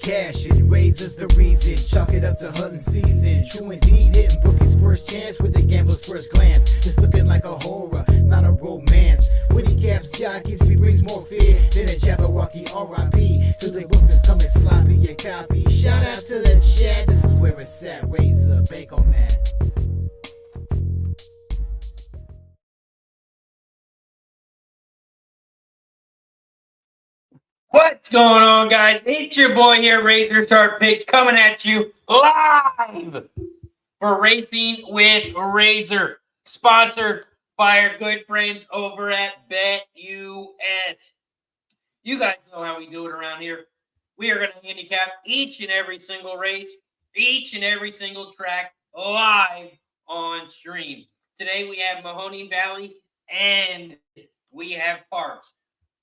cash and raises the reason. Chalk it up to hunting season. True indeed, hitting book his first chance with the gambler's first glance. It's looking like a horror, not a romance. When he caps jockeys, he brings more fear than a Jabberwocky R.I.P. To the books that's coming sloppy and copy. Shout out to the chat, this is where it's at. Razor, bank on that. What's going on, guys? It's your boy here, RazorSharpPicks, coming at you live for Racing with Razor, sponsored by our good friends over at BetUS. You guys know how we do it around here. We are going to handicap each and every single race, each and every single track live on stream. Today we have Mahoning Valley and we have Parx.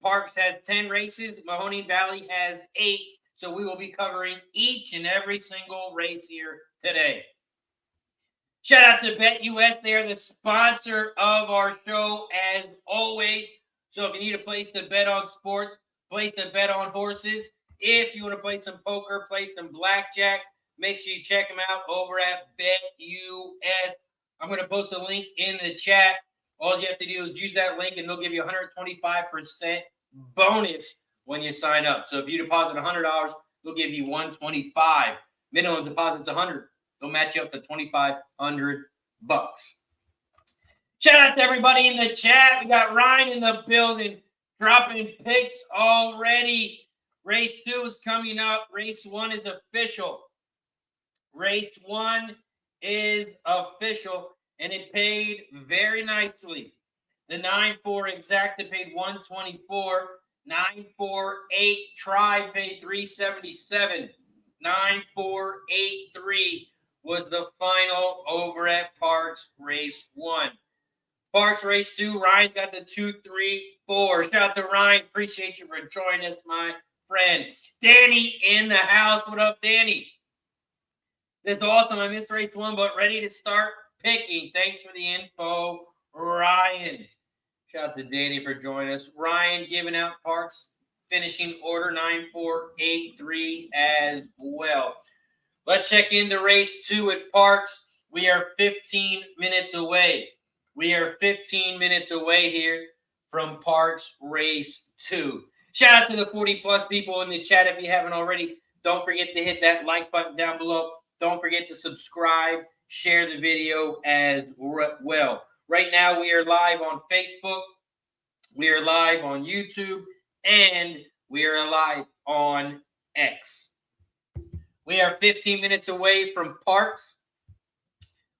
Parx has 10 races. Mahoning Valley has 8. So we will be covering each and every single race here today. Shout out to BetUS. They are the sponsor of our show as always. So if you need a place to bet on sports, place to bet on horses. If you want to play some poker, play some blackjack, make sure you check them out over at BetUS. I'm going to post a link in the chat. All you have to do is use that link, and they'll give you 125% bonus when you sign up. So if you deposit $100, they'll give you $125. Minimum deposit's $100. They'll match you up to $2,500. Shout out to everybody in the chat. We got Ryan in the building, dropping picks already. Race 2 is coming up. Race 1 is official. Race 1 is official. And it paid very nicely. The 9-4 exacta paid $124. 9-4-8 try paid $377. 9-4-8-3 was the final over at Parx Race 1. Parx Race 2, Ryan's got the 2-3-4. Shout out to Ryan. Appreciate you for joining us, my friend. Danny in the house. What up, Danny? This is awesome. I missed race 1, but ready to start picking. Thanks for the info, Ryan. Shout out to Danny for joining us. Ryan giving out Parx finishing order 9-4-8-3 as well. Let's check into race 2 at Parx. We are 15 minutes away. We are 15 minutes away here from Parx Race 2. Shout out to the 40-plus people in the chat. If you haven't already, don't forget to hit that like button down below. Don't forget to subscribe. Share the video as well. Right now, we are live on Facebook. We are live on YouTube. And we are live on X. We are 15 minutes away from Parx.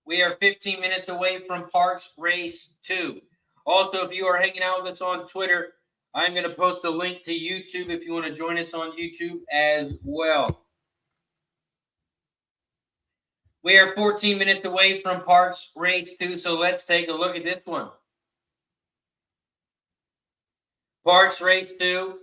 We are 15 minutes away from Parx Race 2. Also, if you are hanging out with us on Twitter, I'm going to post a link to YouTube if you want to join us on YouTube as well. We are 14 minutes away from Parx Race 2, so let's take a look at this one. Parx Race 2,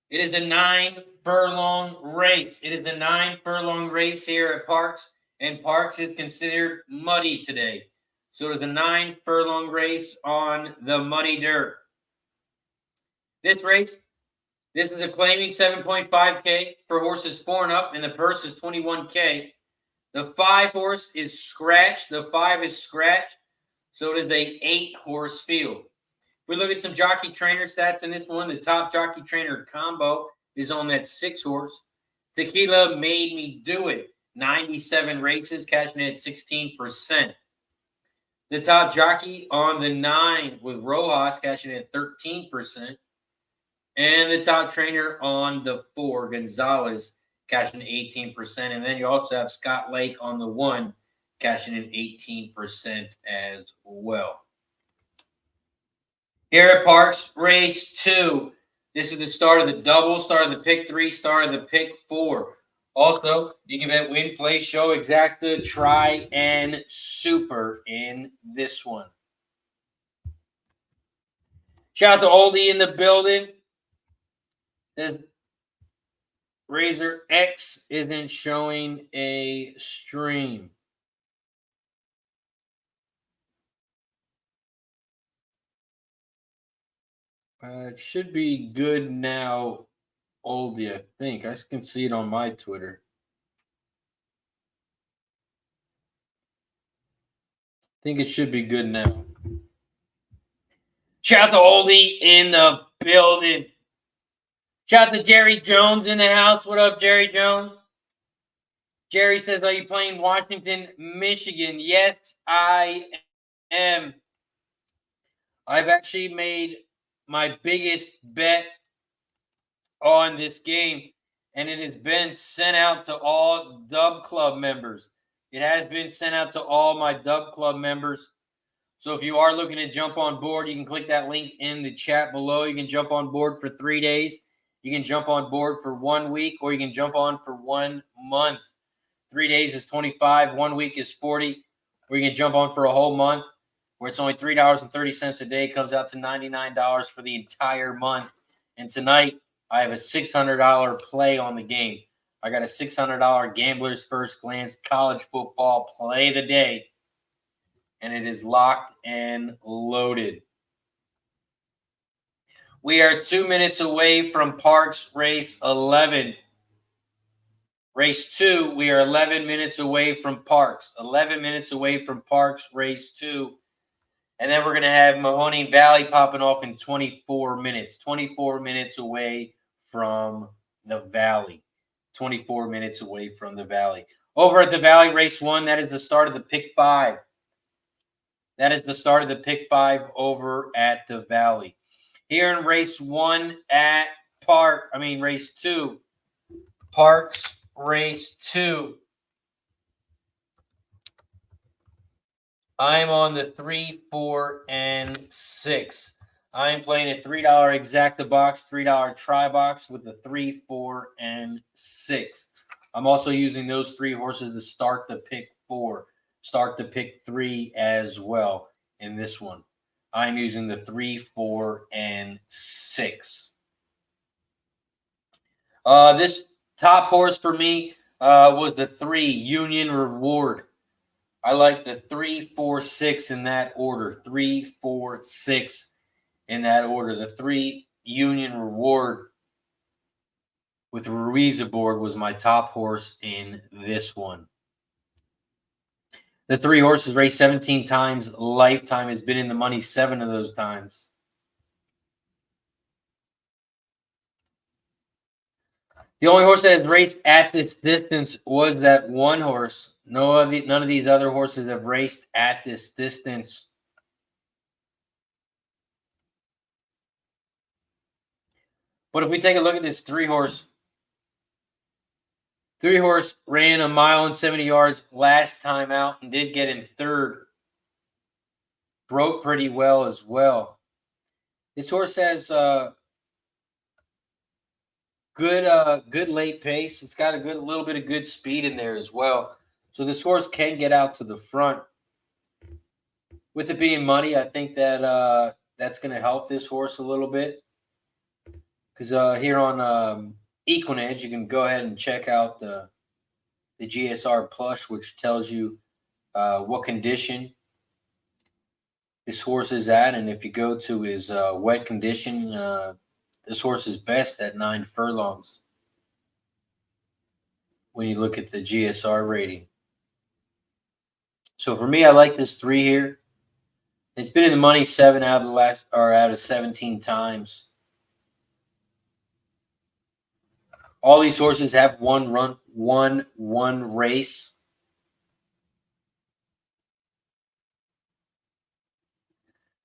it is a 9-furlong race. It is a 9-furlong race here at Parx, and Parx is considered muddy today. So it is a 9-furlong race on the muddy dirt. This race, this is a claiming 7.5K for horses 4 and up, and the purse is $21K. The 5 horse is scratched. The 5 is scratched. So it is a 8-horse field. If we look at some jockey trainer stats in this one, the top jockey trainer combo is on that 6 horse. Tequila Made Me Do It. 97 races, cashing in at 16%. The top jockey on the 9 with Rojas, cashing in at 13%. And the top trainer on the 4, Gonzalez, cashing in 18%. And then you also have Scott Lake on the 1, cashing in 18% as well. Here at Parx Race 2, this is the start of the double, start of the pick 3, start of the pick 4. Also, you can bet win, play, show, exacta, try, and super in this one. Shout out to Oldie in the building. This Razor X isn't showing a stream. It should be good now, Oldie, I think. I can see it on my Twitter. I think it should be good now. Shout out to Oldie in the building. Shout out to Jerry Jones in the house. What up, Jerry Jones? Jerry says, are you playing Washington, Michigan? Yes, I am. I've actually made my biggest bet on this game, and it has been sent out to all Dub Club members. It has been sent out to all my Dub Club members. So if you are looking to jump on board, you can click that link in the chat below. You can jump on board for 3 days. You can jump on board for 1 week, or you can jump on for 1 month. 3 days is 25, 1 week is 40, or you can jump on for a whole month where it's only $3.30 a day. It comes out to $99 for the entire month. And tonight, I have a $600 play on the game. I got a $600 Gambler's First Glance college football play of the day, and it is locked and loaded. We are 2 minutes away from Parx Race 11. Race 2, we are 11 minutes away from Parx. 11 minutes away from Parx Race 2. And then we're going to have Mahoning Valley popping off in 24 minutes. 24 minutes away from the Valley. 24 minutes away from the Valley. Over at the Valley, Race 1, that is the start of the Pick 5. That is the start of the Pick 5 over at the Valley. Here in Race 1 at Race 2, Parx Race 2. I'm on the 3, 4, and 6. I'm playing a $3 exacta box, $3 try box with the 3, 4, and 6. I'm also using those 3 horses to start the Pick 4, start the Pick 3 as well in this one. I'm using the 3, 4, and 6. This top horse for me was the 3, Union Reward. I like the 3, 4, 6 in that order. 3, 4, 6 in that order. The 3, Union Reward with Ruiz aboard was my top horse in this one. The 3 horses raced 17 times. Lifetime has been in the money 7 of those times. The only horse that has raced at this distance was that one horse. None of these other horses have raced at this distance. But if we take a look at this 3 horse ran 1 mile and 70 yards last time out and did get in 3rd. Broke pretty well as well. This horse has good late pace. It's got a little bit of good speed in there as well. So this horse can get out to the front. With it being muddy, I think that that's going to help this horse a little bit. Because here on Equinedge, you can go ahead and check out the GSR Plush, which tells you what condition this horse is at. And if you go to his wet condition, this horse is best at 9 furlongs when you look at the GSR rating. So for me, I like this 3 here. It's been in the money 7 out of 17 times. All these horses have one race.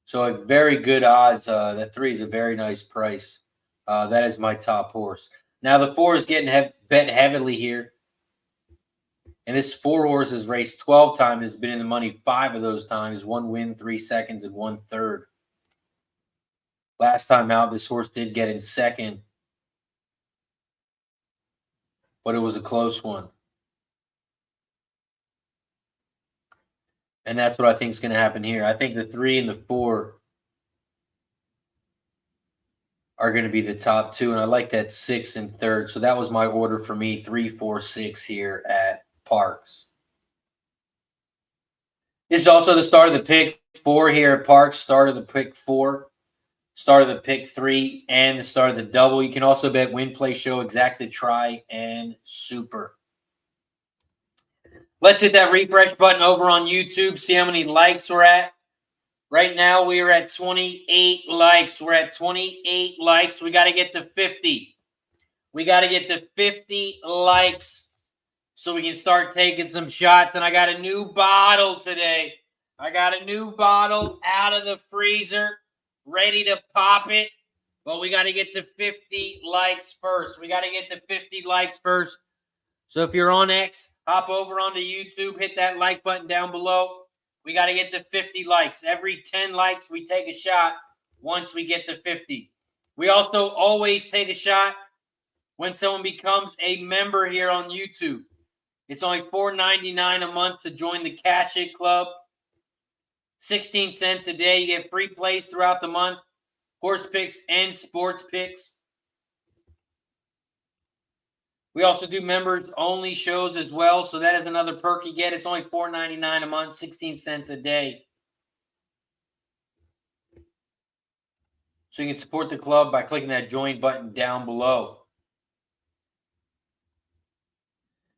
So at very good odds, that 3 is a very nice price. That is my top horse. Now the 4 is getting bet heavily here. And this 4 horse has raced 12 times, has been in the money 5 of those times, 1 win, 3 seconds, and 1/3. Last time out, this horse did get in 2nd, but it was a close one. And that's what I think is going to happen here. I think the 3 and the 4 are going to be the top 2, and I like that 6 and 3rd. So that was my order for me, 3, 4, 6 here at Parx. This is also the start of the Pick 4 here at Parx. Start of the Pick 4. start of the pick 3 and the start of the double. You can also bet win, play, show, exacted, try, and super. Let's hit that refresh button over on YouTube. See how many likes we're at. Right now, we are at 28 likes. We're at 28 likes. We got to get to 50. We got to get to 50 likes so we can start taking some shots. And I got a new bottle today. I got a new bottle out of the freezer, ready to pop it. But we got to get to 50 likes first. We got to get to 50 likes first. So if you're on X, hop over onto YouTube, hit that like button down below. We got to get to 50 likes. Every 10 likes, we take a shot once we get to 50. We also always take a shot when someone becomes a member here on YouTube. It's only $4.99 a month to join the Cash It Club. 16 cents a day. You get free plays throughout the month, horse picks and sports picks. We also do members-only shows as well, so that is another perk you get. It's only $4.99 a month, 16 cents a day. So you can support the club by clicking that join button down below.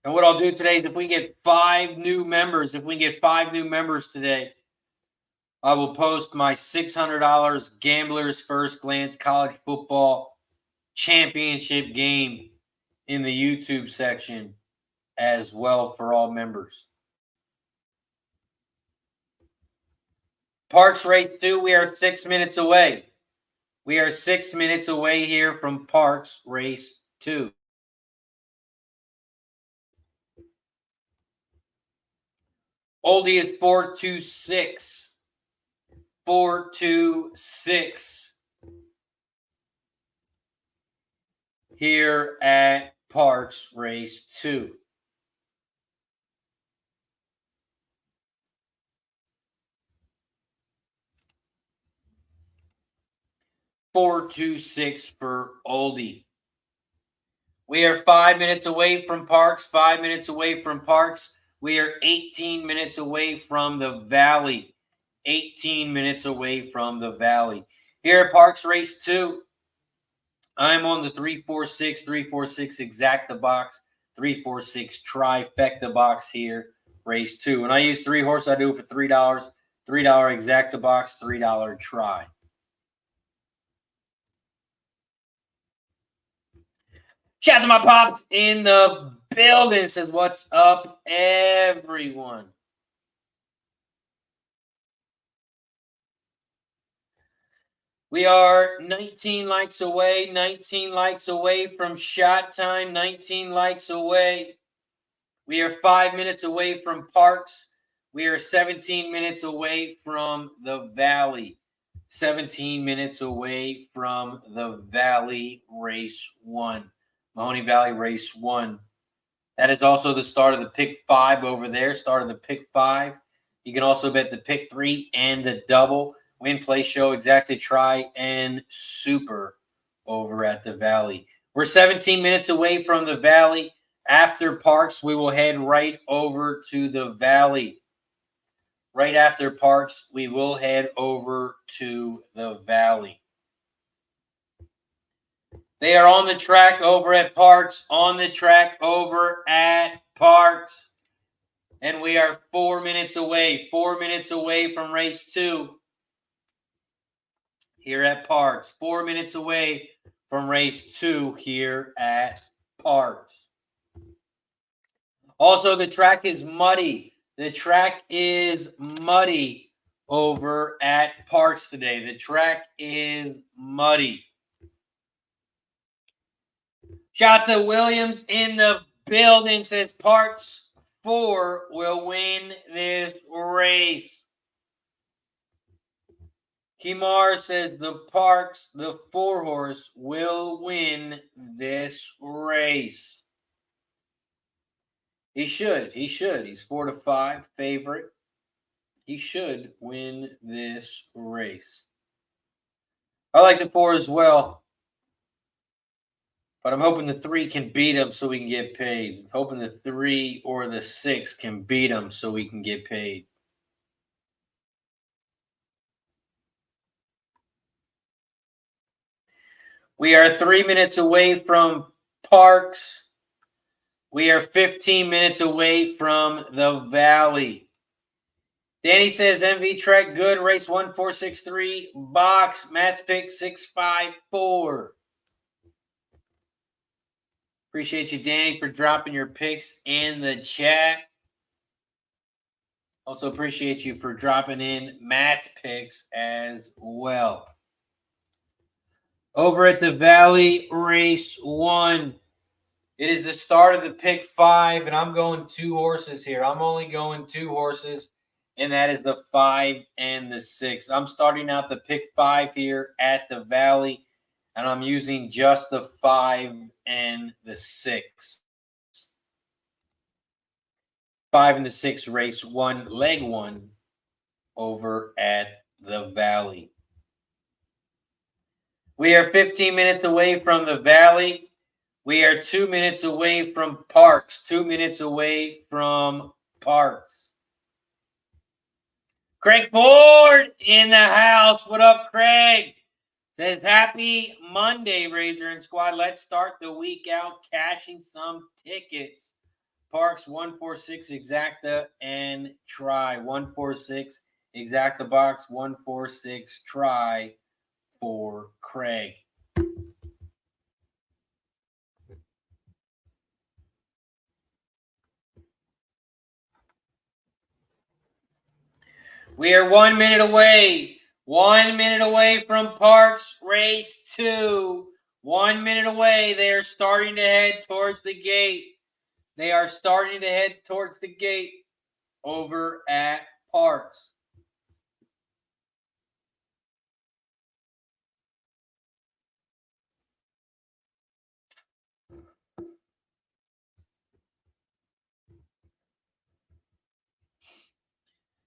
And what I'll do today is if we get 5 new members, today, I will post my $600 Gambler's First Glance College Football Championship game in the YouTube section as well for all members. Parx Race 2, we are 6 minutes away. We are 6 minutes away here from Parx Race 2. Oldie is 426. 426. Here at Parx Race 2. $426 for Oldie. We are 5 minutes away from Parx. 5 minutes away from Parx. We are 18 minutes away from the Valley. 18 minutes away from the Valley. Here at Parx Race 2, I'm on the 346 exacta box, 346 trifecta box here, race 2. And I use 3 horses. I do it for $3. $3 exacta box, $3 try. Shout out to my pops in the building. Says, what's up, everyone? We are 19 likes away, 19 likes away from shot time, 19 likes away. We are 5 minutes away from Parx. We are 17 minutes away from the Valley. 17 minutes away from the Valley Race 1. Mahoning Valley Race 1. That is also the start of the pick 5 over there. Start of the pick 5. You can also bet the pick 3 and the double. Win, play, show, exacted, try, and super over at the Valley. We're 17 minutes away from the Valley. After Parx, we will head right over to the Valley. Right after Parx, we will head over to the Valley. They are on the track over at Parx, on the track over at Parx. And we are 4 minutes away, 4 minutes away from race 2. Here at Parx, 4 minutes away from race 2 here at Parx. Also, the track is muddy. The track is muddy over at Parx today. The track is muddy. Shout out to Williams in the building. Says Parx 4 will win this race. Kimar says the Parx, the 4-horse, will win this race. He should. He should. He's 4-5 favorite. He should win this race. I like the 4 as well. But I'm hoping the 3 can beat him so we can get paid. I'm hoping the 3 or the 6 can beat him so we can get paid. We are 3 minutes away from Parx. We are 15 minutes away from the Valley. Danny says MV Trek good, race 1463, box, Matt's pick 654. Appreciate you, Danny, for dropping your picks in the chat. Also appreciate you for dropping in Matt's picks as well. Over at the Valley, race 1. It is the start of the pick 5, and I'm going 2 horses here. I'm only going 2 horses, and that is the 5 and the 6. I'm starting out the pick 5 here at the Valley, and I'm using just the 5 and the 6. 5 and the 6, race 1, leg 1, over at the Valley. We are 15 minutes away from the Valley. We are 2 minutes away from Parx. 2 minutes away from Parx. Craig Ford in the house. What up, Craig? Says, happy Monday, Razor and Squad. Let's start the week out cashing some tickets. Parx 146 exacta and try. 146 exacta box. 146 try for Craig. We are 1 minute away. 1 minute away from Parx race 2. 1 minute away. They are starting to head towards the gate. They are starting to head towards the gate over at Parx.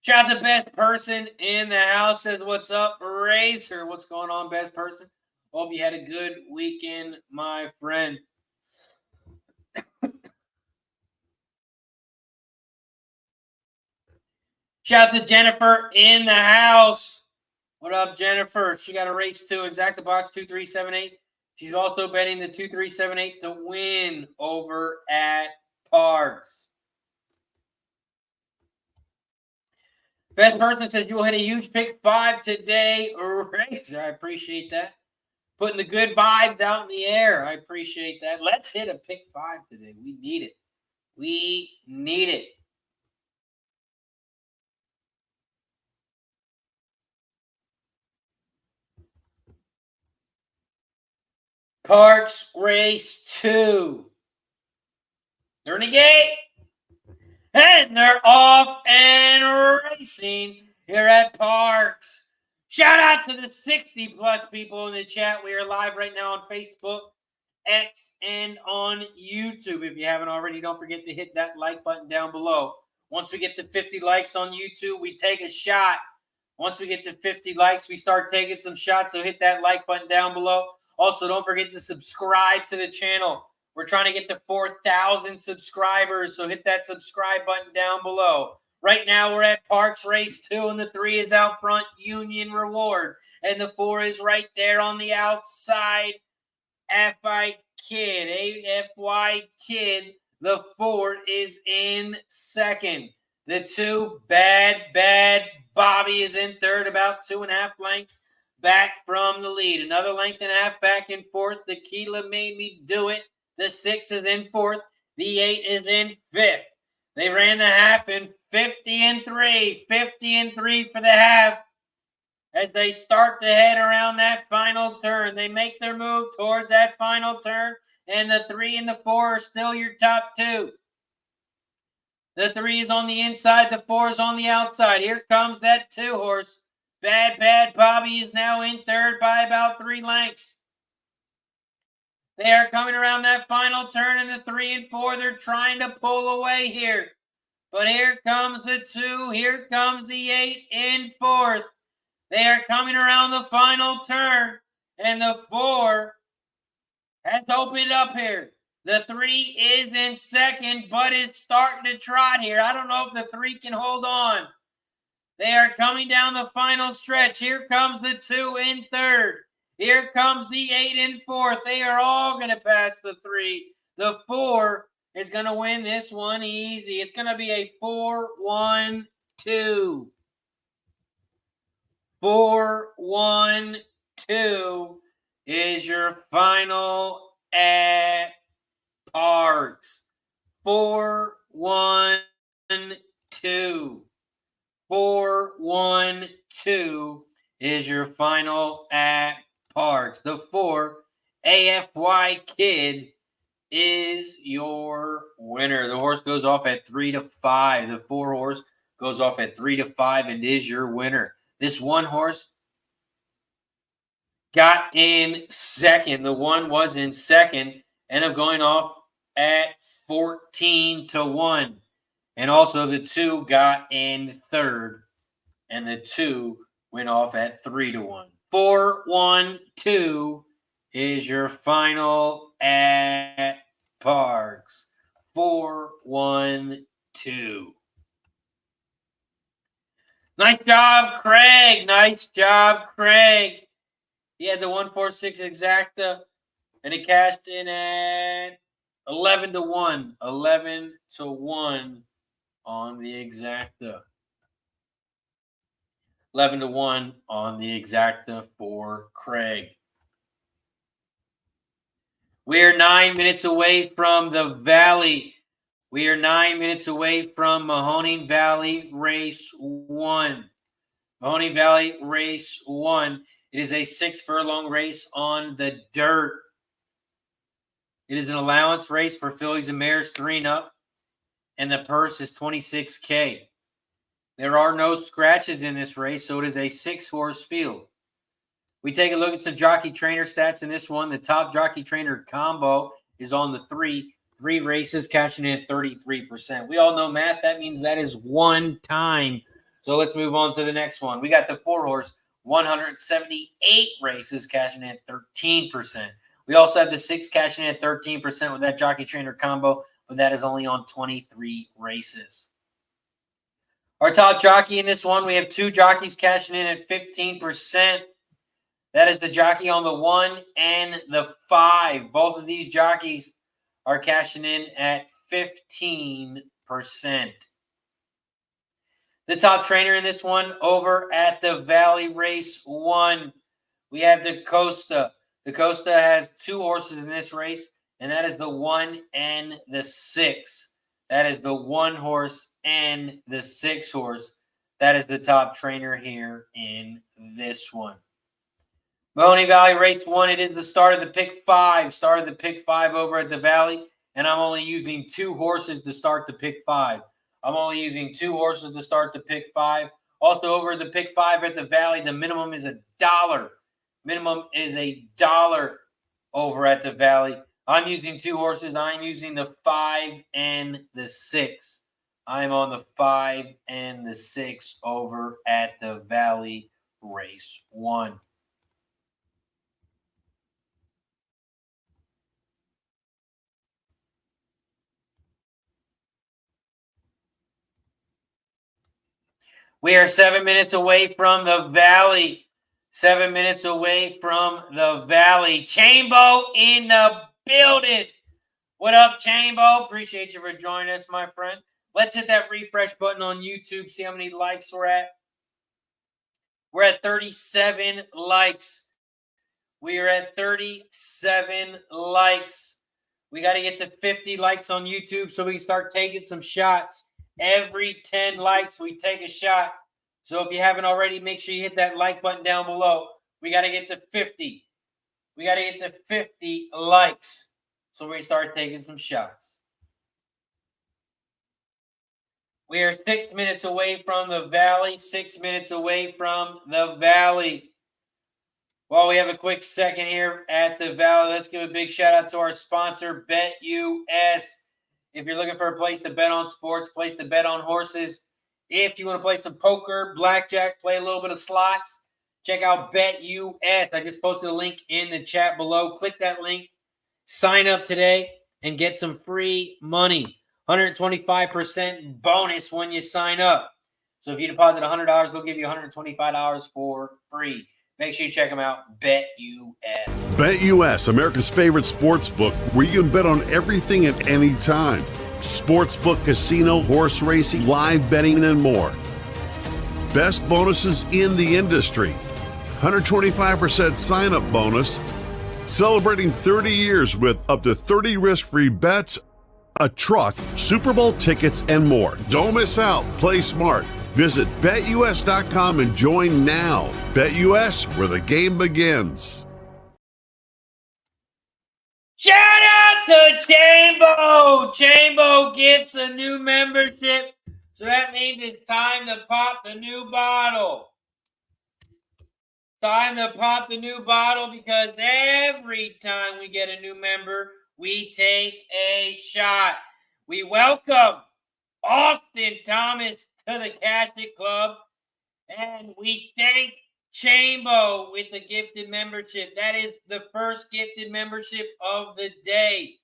Shout out to best person in the house. Says, what's up, Razor? What's going on, best person? Hope you had a good weekend, my friend. Shout out to Jennifer in the house. What up, Jennifer? She got a race 2, exacta box 2378. She's also betting the 2378 to win over at Parx. Best person says you will hit a huge pick 5 today. Razor, I appreciate that. Putting the good vibes out in the air. I appreciate that. Let's hit a pick 5 today. We need it. We need it. Parx race 2. They're in the gate. And they're off and racing here at Parx. Shout out to the 60-plus people in the chat. We are live right now on Facebook, X, and on YouTube. If you haven't already, don't forget to hit that like button down below. Once we get to 50 likes on YouTube, we take a shot. Once we get to 50 likes, we start taking some shots, so hit that like button down below. Also, don't forget to subscribe to the channel. We're trying to get to 4,000 subscribers, so hit that subscribe button down below. Right now, we're at Parx Race 2, and the 3 is out front, Union Reward. And the 4 is right there on the outside, FI Kid, AFY Kid. The 4 is in second. The 2, Bad Bobby, is in third, about 2.5 lengths back from the lead. Another length and a half back and forth. The Keela Made Me Do It. The 6 is in fourth. The 8 is in fifth. They ran the half in 50-3. 50-3 for the half. As they start to head around that final turn, they make their move towards that final turn. And the 3 and the 4 are still your top 2. The 3 is on the inside. The 4 is on the outside. Here comes that 2 horse. Bad Bobby is now in third by about 3 lengths. They are coming around that final turn, and the 3 and 4, they're trying to pull away here. But here comes the 2. Here comes the 8 in fourth. They are coming around the final turn, and the 4 has opened up here. The 3 is in second, but is starting to trot here. I don't know if the 3 can hold on. They are coming down the final stretch. Here comes the 2 in third. Here comes the 8 and 4. They are all going to pass the 3. The 4 is going to win this one easy. It's going to be a 4-1-2. 4-1-2 is your final at Parx. 4-1-2. 4-1-2 is your final at Parx. The 4 AFY Kid is your winner. The horse goes off at 3-5. The 4 horse goes off at 3-5 and is your winner. This 1 horse got in second. The 1 was in second, ended up going off at 14-1. And also the 2 got in third, and the 2 went off at 3-1. 4-1-2 is your final at Parx. 4-1-2. Nice job, Craig. Nice job, Craig. He had the 146 exacta, and it cashed in at 11-1. 11-1 on the exacta. 11-1 on the exacta for Craig. We are 9 minutes away from the Valley. We are 9 minutes away from Mahoning Valley Race 1. Mahoning Valley Race 1. It is a 6-furlong race on the dirt. It is an allowance race for fillies and mares 3 and up, and the purse is $26K. There are no scratches in this race, so it is a 6-horse field. We take a look at some jockey trainer stats in this one. The top jockey trainer combo is on the 3 races, cashing in at 33%. We all know math. That means that is 1 time. So let's move on to the next one. We got the 4-horse, 178 races, cashing in at 13%. We also have the 6 cashing in at 13% with that jockey trainer combo, but that is only on 23 races. Our top jockey in this one, we have 2 jockeys cashing in at 15%. That is the jockey on the 1 and the 5. Both of these jockeys are cashing in at 15%. The top trainer in this one over at the Valley Race 1, we have the Costa. The Costa has 2 horses in this race, and that is the 1 and the 6. That is the 1 horse and the 6 horse. That is the top trainer here in this one. Mahoning Valley Race 1, it is the start of the pick 5. Start of the pick 5 over at the Valley, and I'm only using 2 horses to start the pick 5. I'm only using 2 horses to start the pick 5. Also over the pick 5 at the Valley, the minimum is $1. Minimum is $1 over at the Valley. I'm using 2 horses. I'm using the 5 and the 6. I'm on the 5 and the 6 over at the Valley Race 1. We are 7 minutes away from the Valley. 7 minutes away from the Valley. Chambo in the building. What up, Chambo? Appreciate you for joining us, my friend. Let's hit that refresh button on YouTube. See how many likes we're at. We're at 37 likes. We are at 37 likes. We got to get to 50 likes on YouTube so we can start taking some shots. Every 10 likes, we take a shot. So if you haven't already, make sure you hit that like button down below. We got to get to 50. We got to get to 50 likes so we start taking some shots. We are 6 minutes away from the Valley. 6 minutes away from the Valley. While we have a quick second here at the Valley, let's give a big shout out to our sponsor, BetUS. If you're looking for a place to bet on sports, place to bet on horses, if you want to play some poker, blackjack, play a little bit of slots, check out BetUS. I just posted a link in the chat below. Click that link, sign up today, and get some free money. 125% bonus when you sign up. So if you deposit $100, they'll give you $125 for free. Make sure you check them out. BetUS. BetUS, America's favorite sports book, where you can bet on everything at any time. Sportsbook, casino, horse racing, live betting, and more. Best bonuses in the industry. 125% sign-up bonus. Celebrating 30 years with up to 30 risk-free bets, a truck, Super Bowl tickets, and more. Don't miss out. Play smart. Visit BetUS.com and join now. BetUS, where the game begins. Shout out to Chambo! Chambo gets a new membership, so that means it's time to pop the new bottle. Time to pop the new bottle because every time we get a new member, we take a shot. We welcome Austin Thomas to the Cash It Club, and we thank Chambo with the gifted membership. That is the first gifted membership of the day.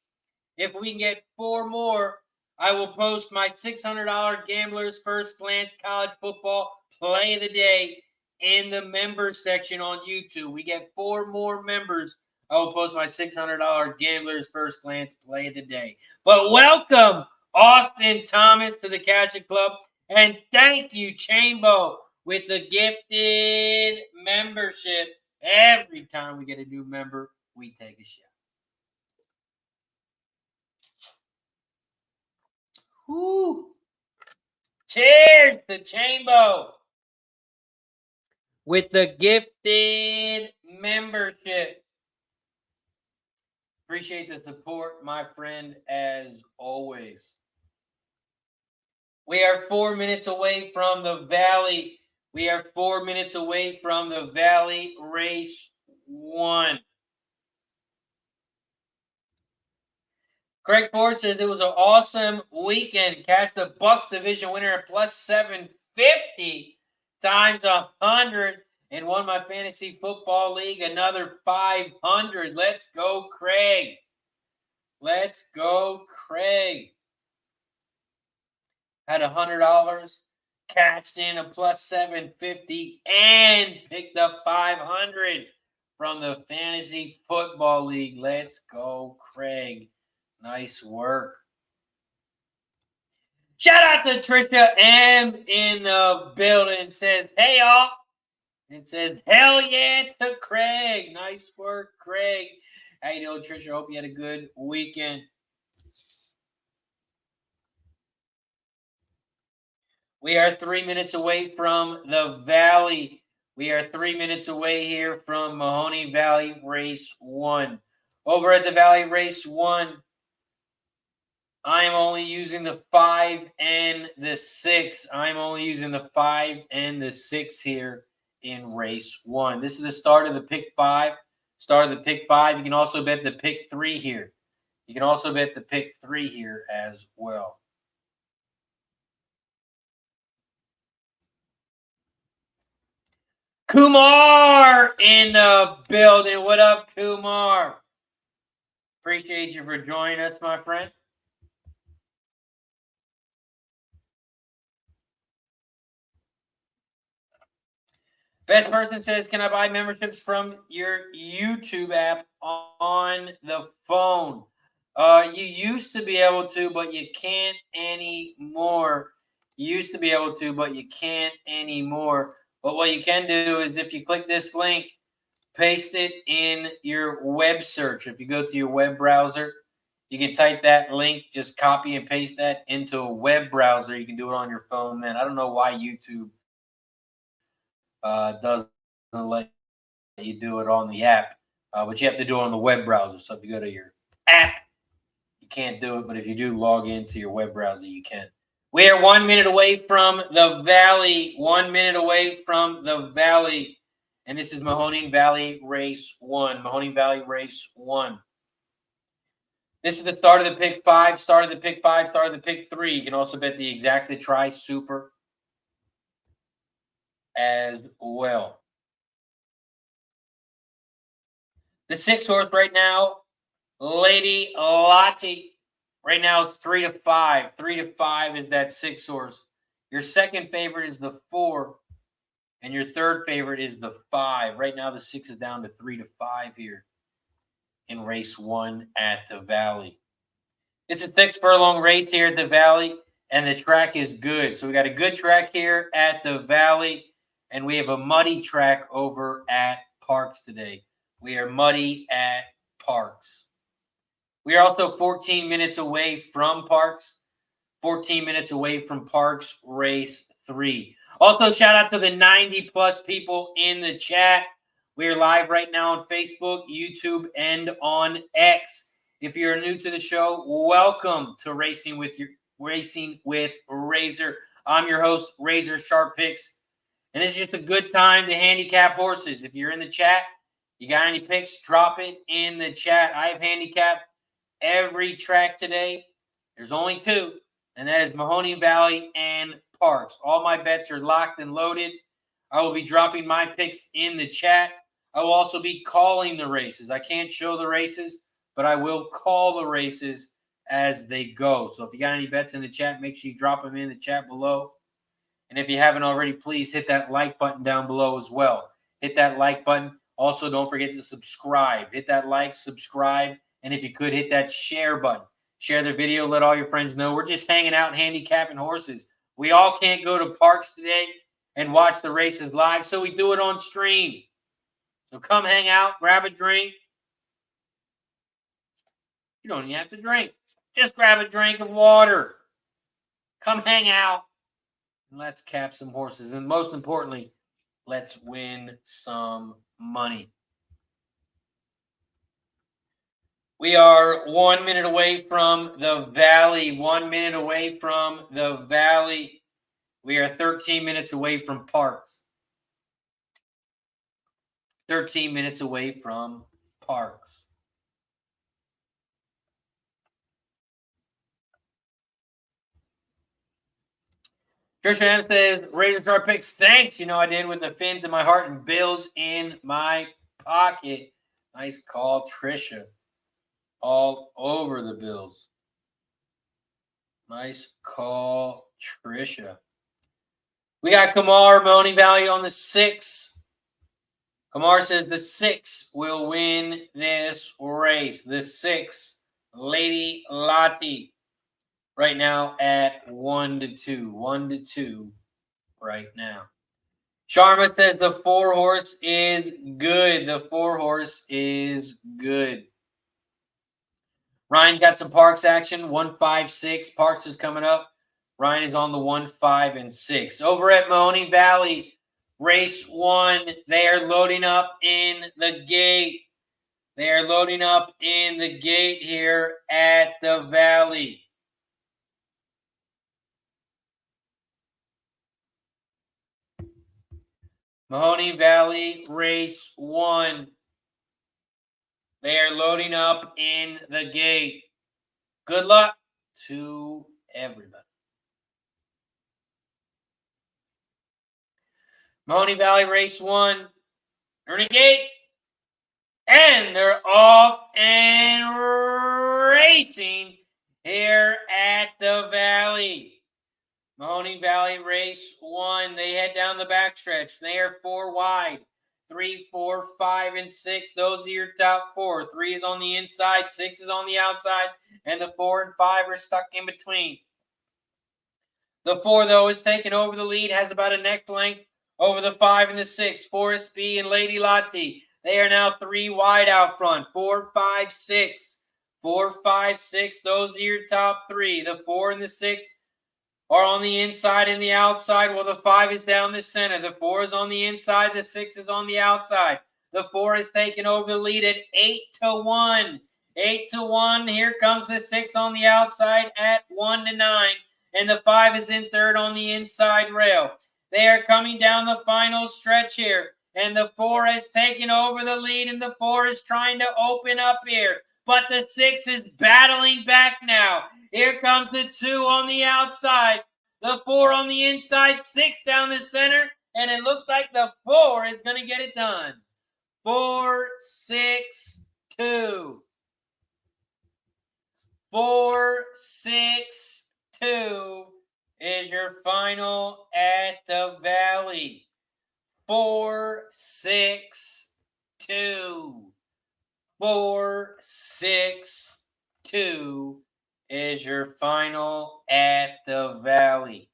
If we can get 4 more, I will post my $600 Gambler's First Glance College Football Play of the Day in the members section on YouTube. We get 4 more members, I will post my $600 Gambler's First Glance Play of the Day. But welcome Austin Thomas to the Cash It Club, and thank you, Chambo, with the gifted membership. Every time we get a new member, we take a shot. Woo! Cheers to Chambo with the gifted membership. Appreciate the support, my friend, as always. We are 4 minutes away from the Valley. We are 4 minutes away from the Valley Race 1. Craig Ford says it was an awesome weekend. Catch the Bucks division winner at plus 750 times 100 and won my fantasy football league another 500. Let's go, Craig. Let's go, Craig. Had $100, cashed in a plus 750, and picked up 500 from the fantasy football league. Let's go, Craig. Nice work. Shout out to Trisha M in the building. Says, hey, y'all. It says, hell yeah to Craig. Nice work, Craig. How you doing, Trisha? Hope you had a good weekend. We are 3 minutes away from the Valley. We are 3 minutes away here from Mahoning Valley Race 1. Over at the Valley Race 1, I am only using the 5 and the 6. I'm only using the 5 and the 6 here in Race 1. This is the start of the Pick 5. Start of the Pick 5. You can also bet the Pick 3 here. You can also bet the Pick 3 here as well. Kumar in the building. What up, Kumar? Appreciate you for joining us, my friend. Best person says, can I buy memberships from your YouTube app on the phone? You used to be able to, but you can't anymore. You used to be able to, but you can't anymore. But what you can do is if you click this link, paste it in your web search. If you go to your web browser, you can type that link, just copy and paste that into a web browser. You can do it on your phone then. I don't know why YouTube doesn't let you do it on the app, but you have to do it on the web browser. So if you go to your app, you can't do it, but if you do log into your web browser, you can. We are 1 minute away from the Valley. 1 minute away from the Valley, and this is Mahoning Valley Race 1. Mahoning Valley Race 1. This is the start of the Pick 5, start of the Pick 5, start of the Pick 3. You can also bet the Exacta Tri Super as well. The 6 horse right now, Lady Lottie. Right now it's 3 to 5. 3 to 5 is that 6 horse. Your second favorite is the 4. And your third favorite is the 5. Right now, the 6 is down to 3-5 here in race 1 at the Valley. It's a 6 furlong race here at the Valley, and the track is good. So we got a good track here at the Valley, and we have a muddy track over at Parx today. We are muddy at Parx. We are also 14 minutes away from Parx. 14 minutes away from Parx Race 3. Also, shout out to the 90-plus people in the chat. We are live right now on Facebook, YouTube, and on X. If you're new to the show, welcome to Racing with Razor. I'm your host, RazorSharpPicks, and this is just a good time to handicap horses. If you're in the chat, you got any picks, drop it in the chat. I have handicapped every track today. There's only 2, and that is Mahoning Valley and Parx. All my bets are locked and loaded. I will be dropping my picks in the chat. I will also be calling the races. I can't show the races, but I will call the races as they go. So if you got any bets in the chat, make sure you drop them in the chat below. And if you haven't already, please hit that like button down below as well. Hit that like button. Also, don't forget to subscribe. Hit that like, subscribe, and if you could, hit that share button. Share the video. Let all your friends know. We're just hanging out and handicapping horses. We all can't go to Parx today and watch the races live, so we do it on stream. So come hang out, grab a drink. You don't even have to drink. Just grab a drink of water. Come hang out. And let's cap some horses. And most importantly, let's win some money. We are 1 minute away from the Valley. 1 minute away from the Valley. We are 13 minutes away from Parx. 13 minutes away from Parx. Trisha M says, RazorSharpPicks, thanks. You know I did with the fins in my heart and bills in my pocket. Nice call, Trisha. All over the bills. Nice call, Trisha. We got Kamar, Mahoning Valley on the 6. Kamar says the 6 will win this race. The 6, Lady Lottie. Right now at 1-2. 1-2 right now. Sharma says the 4 horse is good. The 4 horse is good. Ryan's got some Parx action. 1, 5, 6. Parx is coming up. Ryan is on the 1, 5, and 6. Over at Mahoning Valley, race 1. They are loading up in the gate. They are loading up in the gate here at the Valley. Mahoning Valley, race 1. They are loading up in the gate. Good luck to everybody. Mahoning Valley, race 1. They're in the gate. And they're off and racing here at the Valley. Mahoning Valley, race 1. They head down the backstretch. They are 4 wide. 3, 4, 5, and 6. Those are your top 4. 3 is on the inside. 6 is on the outside. And the 4 and 5 are stuck in between. The 4, though, is taking over the lead. Has about a neck length over the 5 and the 6. Forest B and Lady Lottie. They are now 3 wide out front. 4, 5, 6. 4, 5, 6. Those are your top 3. The 4 and the 6 are on the inside and the outside, while the 5 is down the center. The 4 is on the inside. The 6 is on the outside. The 4 is taking over the lead at 8-1. 8-1. Here comes the 6 on the outside at 1-9. And the 5 is in third on the inside rail. They are coming down the final stretch here. And the 4 has taken over the lead, and the 4 is trying to open up here. But the 6 is battling back now. Here comes the 2 on the outside. The 4 on the inside, 6 down the center. And it looks like the 4 is going to get it done. 4, 6, 2. 4, 6, 2 is your final at the Valley. 4-6-2. 4-6-2 is your final at the Valley.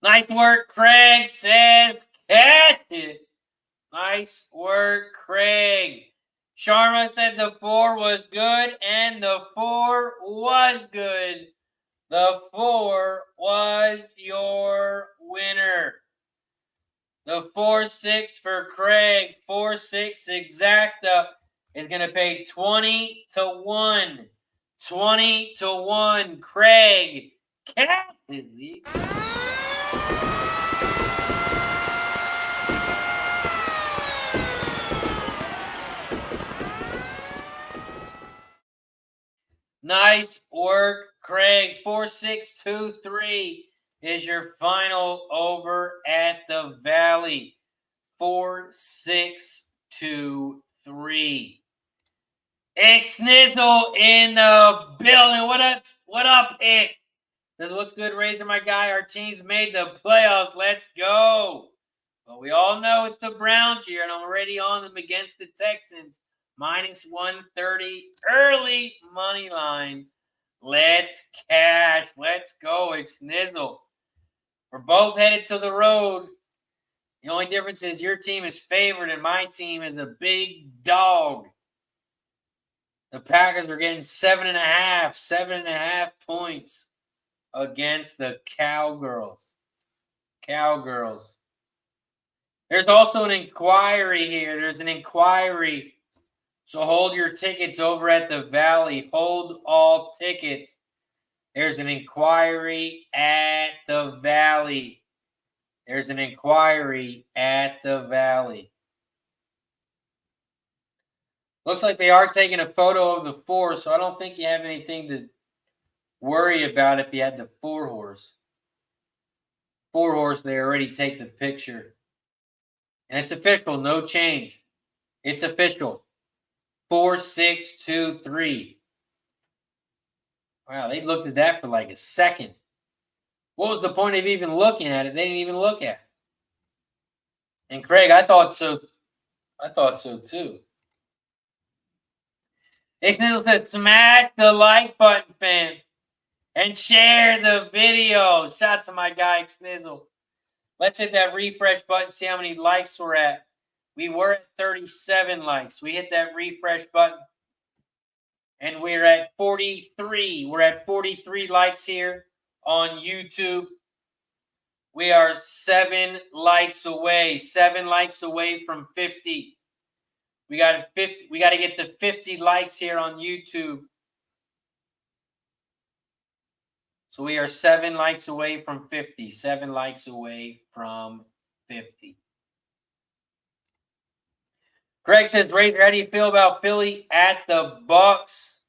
Nice work, Craig says catch it. Nice work, Craig. Sharma said the 4 was good, and the 4 was good. The 4 was your winner. The 4-6 for Craig, 4-6 exacta is going to pay 20-1. 20-1. Craig catches the. Nice work, Craig. 4-6-2-3 is your final over at the Valley. 4-6-2-3. X-Nizzle in the building. What up, Ick? This is what's good, Razor, my guy. Our team's made the playoffs. Let's go. But we all know it's the Browns here, and I'm already on them against the Texans. -130 early money line. Let's cash. Let's go, X-Nizzle. We're both headed to the road. The only difference is your team is favored and my team is a big dog. The Packers are getting 7.5 points against the Cowgirls. There's also an inquiry here. There's an inquiry. So hold your tickets over at the Valley. Hold all tickets. There's an inquiry at the Valley. There's an inquiry at the Valley. Looks like they are taking a photo of the 4, so I don't think you have anything to worry about if you had the 4-horse. 4-horse, they already take the picture. And it's official, no change. It's official. 4-6-2-3. Wow, they looked at that for like a second. What was the point of even looking at it? They didn't even look at it. And Craig, I thought so. I thought so too. X-Nizzle says, smash the like button, fam, and share the video. Shout out to my guy, X-Nizzle. Let's hit that refresh button, see how many likes we're at. We were at 37 likes. We hit that refresh button, and we're at 43. We're at 43 likes here on YouTube. We are 7 likes away. 7 likes away from 50. We got to get to 50 likes here on YouTube. So we are 7 likes away from 50. 7 likes away from 50. Greg says, Razor, how do you feel about Philly at the Bucks?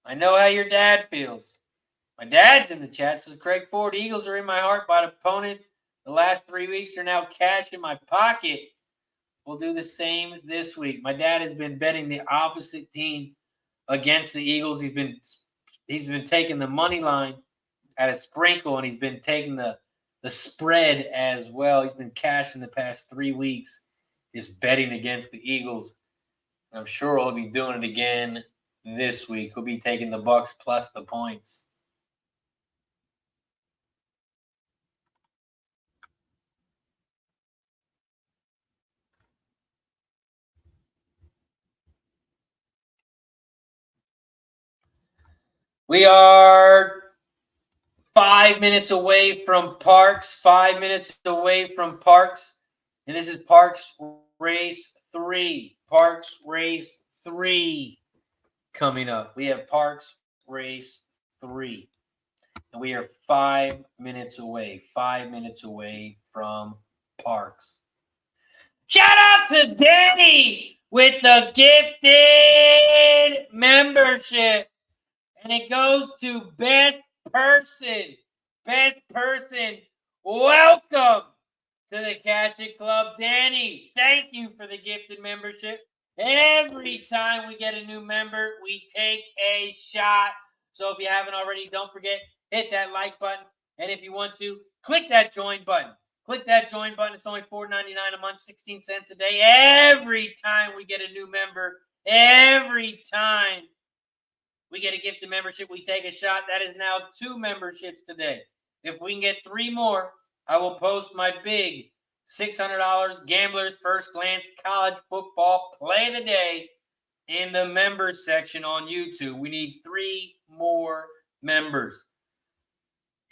I know how your dad feels. My dad's in the chat. Says, Craig Ford, Eagles are in my heart by opponents. The last 3 weeks are now cash in my pocket. We'll do the same this week. My dad has been betting the opposite team against the Eagles. He's been taking the money line at a sprinkle, and he's been taking the spread as well. He's been cashing the past 3 weeks. Is betting against the Eagles. I'm sure he'll be doing it again this week. He'll be taking the Bucks plus the points. We are 5 minutes away from Parx. 5 minutes away from Parx. And this is Parx Race 3. Parx Race 3 coming up. We have Parx Race 3. And we are 5 minutes away. 5 minutes away from Parx. Shout out to Danny with the gifted membership. And it goes to Best Person. Best Person. Welcome to the Cash It Club. Danny, thank you for the gifted membership. Every time we get a new member, we take a shot. So if you haven't already, don't forget, hit that like button. And if you want to, click that join button. Click that join button. It's only $4.99 a month, 16 cents a day. Every time we get a new member, every time we get a gift of membership, we take a shot. That is now 2 memberships today. If we can get 3 more, I will post my big $600 Gambler's First Glance College Football Play of the Day in the members section on YouTube. We need 3 more members.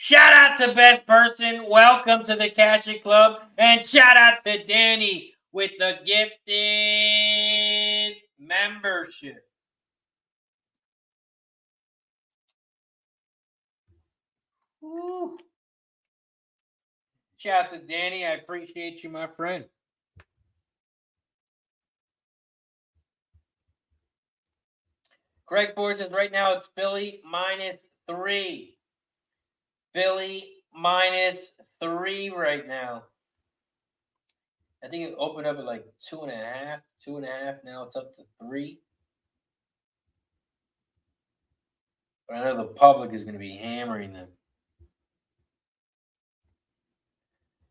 Shout out to Best Person. Welcome to the Cash It Club. And shout out to Danny with the gifted membership. Woo. Shout out to Danny. I appreciate you, my friend. Craig Ford says right now it's Philly -3. Philly -3 right now. I think it opened up at like 2.5. 2.5. Now it's up to 3. But I know the public is going to be hammering them.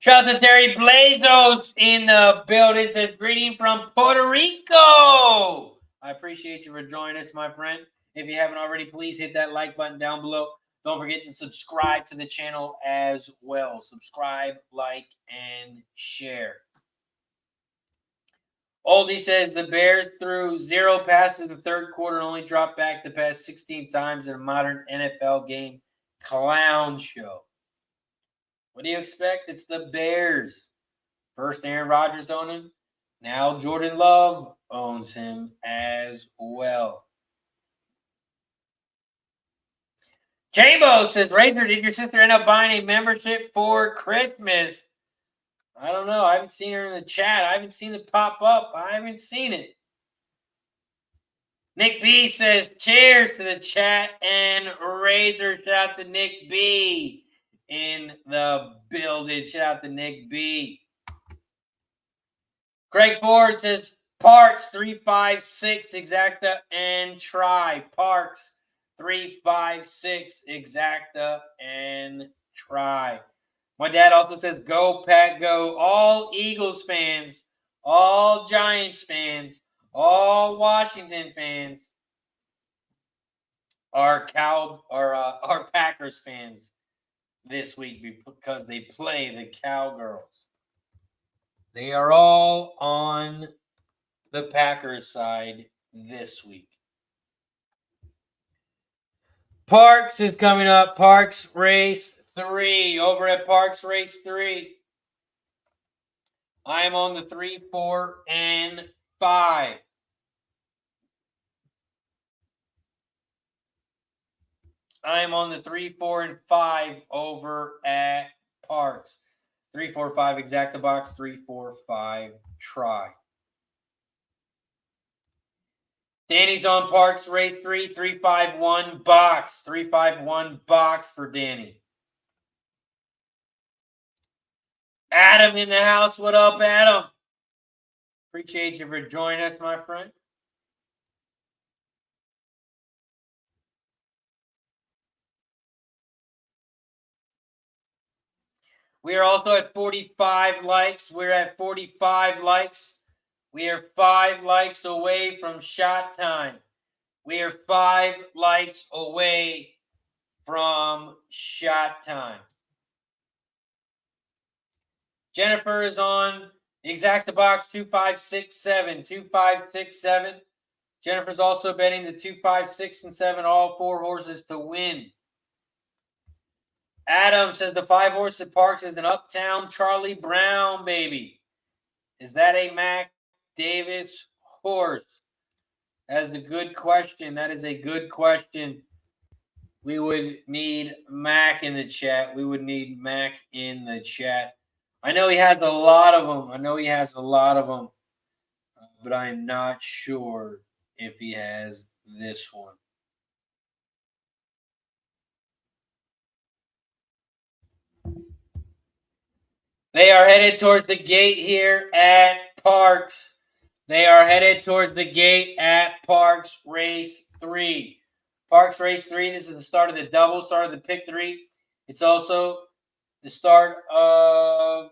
Shout out to Terry Blazos in the building. Says, greeting from Puerto Rico. I appreciate you for joining us, my friend. If you haven't already, please hit that like button down below. Don't forget to subscribe to the channel as well. Subscribe, like, and share. Oldie says the Bears threw 0 passes in the third quarter and only dropped back to pass 16 times in a modern NFL game. Clown show. What do you expect? It's the Bears. First Aaron Rodgers owned him. Now Jordan Love owns him as well. Jambo says, Razor, did your sister end up buying a membership for Christmas? I don't know. I haven't seen her in the chat. I haven't seen it pop up. I haven't seen it. Nick B says, cheers to the chat and Razor. Shout out to Nick B in the building. Shout out to Nick B. Craig Ford says, Parx 356 exacta and try. Parx 356 exacta and try. My dad also says, go, Pat, go. All Eagles fans, all Giants fans, all Washington fans are Packers fans this week because they play the Cowgirls. They are all on the Packers side this week. Parx is coming up. Parx Race 3 over at Parx Race 3. I am on the 3, 4, and 5. I am on the 3, 4, and 5 over at Parx. 3, 4, 5 exacta box. 3, 4, 5 try. Danny's on Parx Race 3. 3, 5, 1 box. 3, 5, 1 box for Danny. Adam in the house. What up, Adam? Appreciate you for joining us, my friend. We are also at 45 likes. We're at 45 likes. We are 5 likes away from shot time. We are 5 likes away from shot time. Jennifer is on exacta box 2567. 2567. Jennifer's also betting the 2, 5, 6, and 7, all 4 horses to win. Adam says the 5 horse at Parx is an Uptown Charlie Brown, baby. Is that a Mac Davis horse? That is a good question. That is a good question. We would need Mac in the chat. We would need Mac in the chat. I know he has a lot of them. But I'm not sure if he has this one. They are headed towards the gate here at Parx. They are headed towards the gate at Parx Race 3. Parx Race 3, this is the start of the double, start of the pick 3. It's also the start of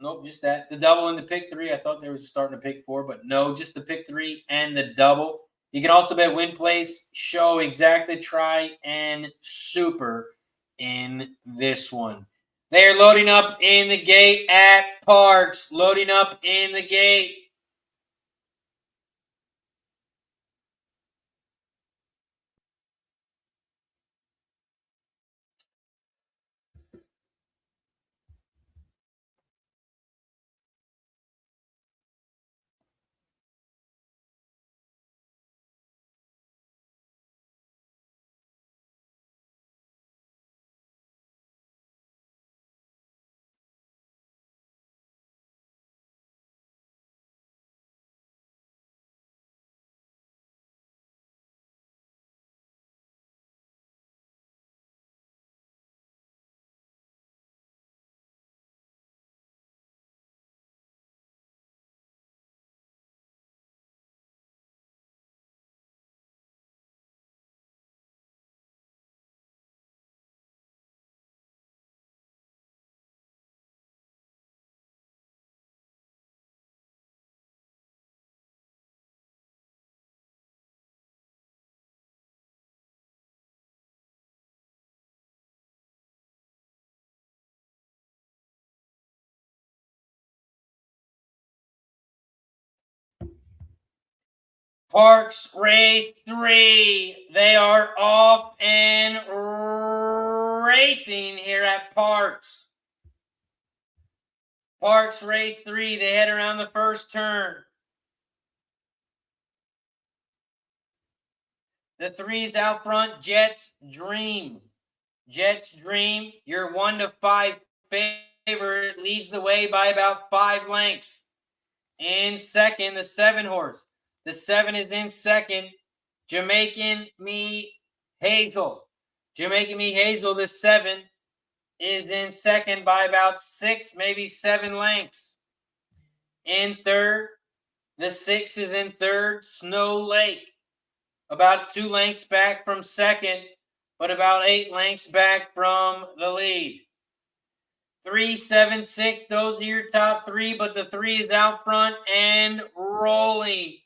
Nope, just that. The double and the pick 3. I thought they were starting to pick 4, but no, just the pick 3 and the double. You can also bet win place, show, exacta, try, and super in this one. They are loading up in the gate at Parx. Loading up in the gate. Parx Race 3. They are off and racing here at Parx. Parx Race 3. They head around the first turn. The 3's out front, Jets Dream. Jets Dream, your 1 to 5 favorite, leads the way by about 5 lengths. In second, the 7 horse. The 7 is in second. Jamaican Me Hazel. Jamaican Me Hazel, the 7, is in second by about 6, maybe 7 lengths. In third, the 6 is in third. Snow Lake, about 2 lengths back from second, but about 8 lengths back from the lead. 3, 7, 6, those are your top 3, but the 3 is out front and rolling.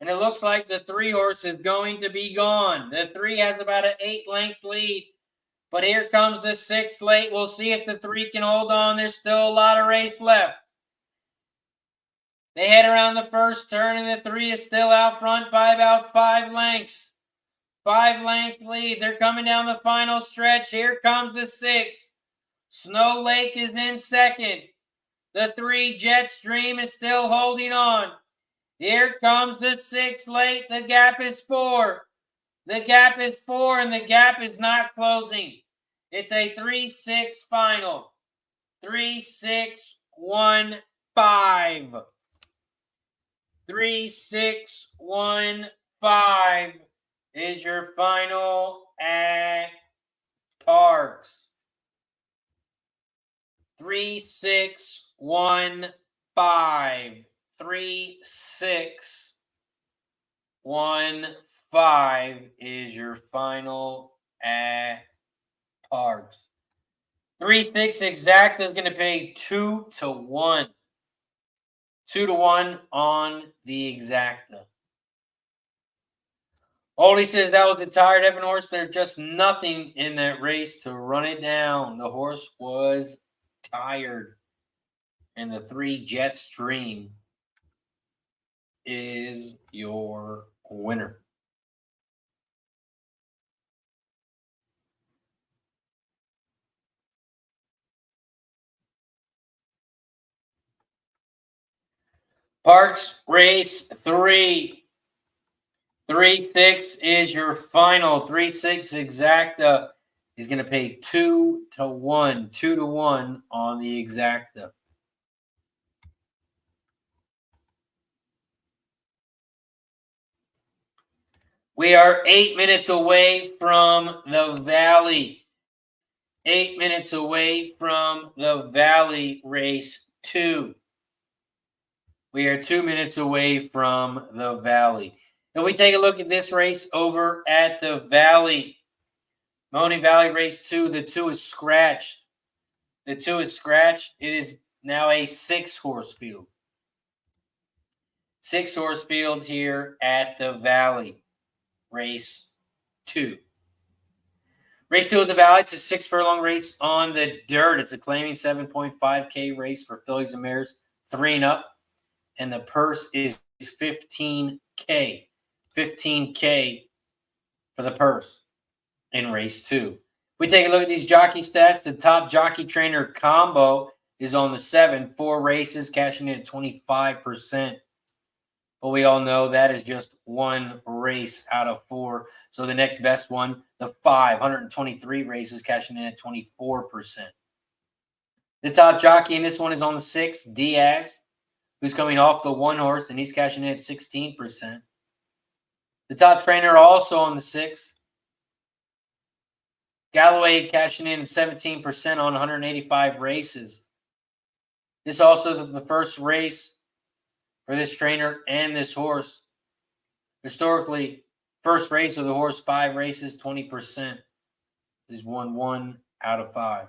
And it looks like the 3 horse is going to be gone. The 3 has about an 8-length lead. But here comes the 6 late. We'll see if the 3 can hold on. There's still a lot of race left. They head around the first turn, and the 3 is still out front by about 5 lengths. 5-length lead. They're coming down the final stretch. Here comes the 6. Snow Lake is in second. The 3, Jets Dream, is still holding on. Here comes the 6 late. The gap is 4. The gap is 4, and the gap is not closing. It's a 3-6 final. 3-6-1-5. 3-6-1-5 is your final at Parx. 3-6-1-5. 3-6-1-5 is your final at Parx. 3-6 exact is going to pay 2 to 1. 2 to 1 on the exacta. Oldie says that was a tired Evan horse. There's just nothing in that race to run it down. The horse was tired. And the 3 Jets Dream is your winner. Parx Race 3. 3-6 is your final. 3-6 exacta is going to pay 2 to 1. 2 to 1 on the exacta. We are 8 minutes away from the Valley. 8 minutes away from the Valley Race 2. We are 2 minutes away from the Valley. If we take a look at this race over at the Valley, Mahoning Valley Race 2, the 2 is scratched. The 2 is scratched. It is now a 6-horse field. 6-horse field here at the Valley. Race 2. Race 2 at the Valley. It's a 6-furlong race on the dirt. It's a claiming 7.5K race for fillies and mares 3 and up. And the purse is $15K. $15K for the purse in race 2. We take a look at these jockey stats. The top jockey trainer combo is on the 7. 4 races, cashing in at 25%. But we all know that is just 1 race out of 4. So the next best one, the 5, 123 races, cashing in at 24%. The top jockey in this one is on the 6, Diaz, who's coming off the 1 horse, and he's cashing in at 16%. The top trainer also on the 6, Galloway, cashing in at 17% on 185 races. This also the first race for this trainer and this horse. Historically, first race of the horse, 5 races, 20%. Is won 1 out of 5.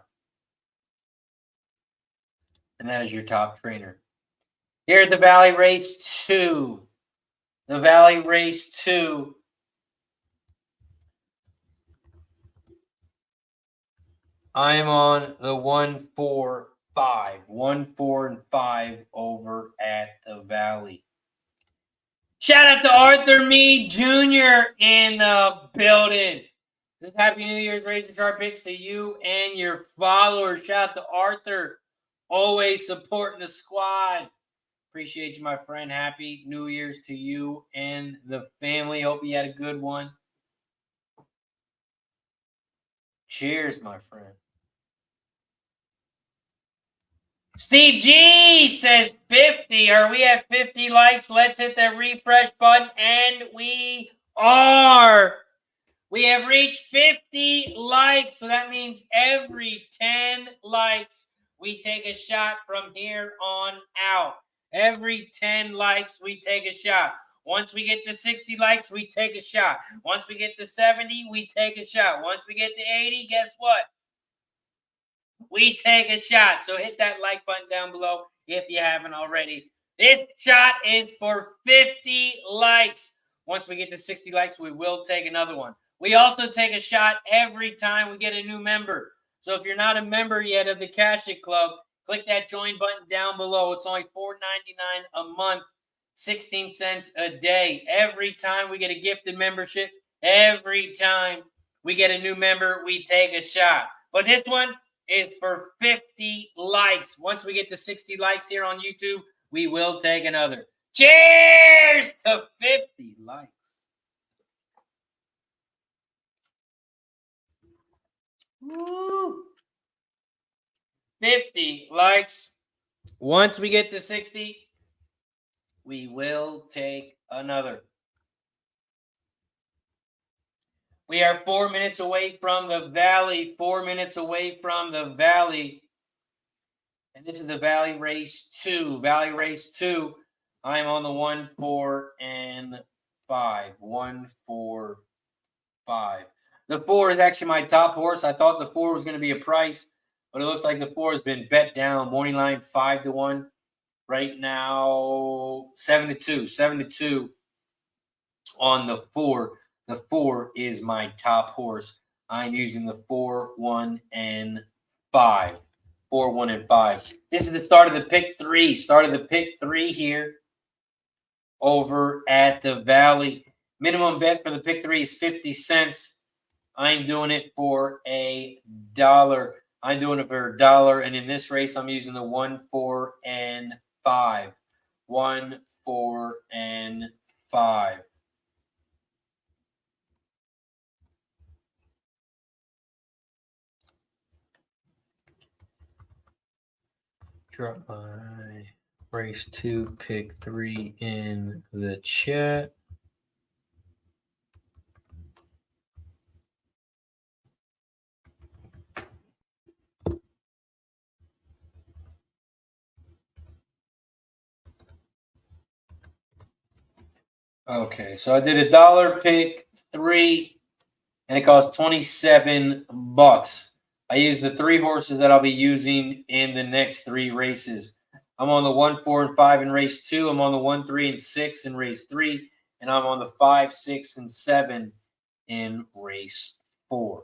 And that is your top trainer. Here at the Valley Race 2. The Valley Race 2. I am on the 1, 4, 5. 1, 4, and 5 over at the Valley. Shout out to Arthur Meade Jr. in the building. Just happy New Year's RazorSharpPicks to you and your followers. Shout out to Arthur. Always supporting the squad. Appreciate you, my friend. Happy New Year's to you and the family. Hope you had a good one. Cheers, my friend. Steve G says 50. Are we at 50 likes? Let's hit that refresh button. And we are. We have reached 50 likes. So that means every 10 likes, we take a shot from here on out. Every 10 likes, we take a shot. Once we get to 60 likes, we take a shot. Once we get to 70, we take a shot. Once we get to 80, guess what? We take a shot. So hit that like button down below if you haven't already. This shot is for 50 likes. Once we get to 60 likes, we will take another one. We also take a shot every time we get a new member. So if you're not a member yet of the Cash It Club, click that join button down below. It's only $4.99 a month, 16 cents a day. Every time we get a gifted membership, every time we get a new member, we take a shot. But this one is for 50 likes. Once we get to 60 likes here on YouTube, we will take another. Cheers to 50 likes. Woo! 50 likes. Once we get to 60, we will take another. We are 4 minutes away from the Valley. 4 minutes away from the Valley. And this is the Valley Race 2. Valley Race 2. I'm on the 1, 4, and 5. 1, 4, 5. The 4 is actually my top horse. I thought the 4 was going to be a price, but it looks like the 4 has been bet down. Morning line 5-1. Right now, 7-2. 7-2 on the 4. The 4 is my top horse. I'm using the 4, 1, and 5. 4, 1, and 5. This is the start of the pick 3. Start of the pick 3 here over at the Valley. Minimum bet for the pick 3 is 50 cents. I'm doing it for $1. I'm doing it for $1. And in this race, I'm using the 1, 4, and 5. 1, 4, and 5. Drop my race 2, pick 3 in the chat. Okay, so I did $1 pick 3, and it cost $27. I use the 3 horses that I'll be using in the next 3 races. I'm on the 1, 4, and 5 in race 2. I'm on the 1, 3, and 6 in race 3. And I'm on the 5, 6, and 7 in race 4.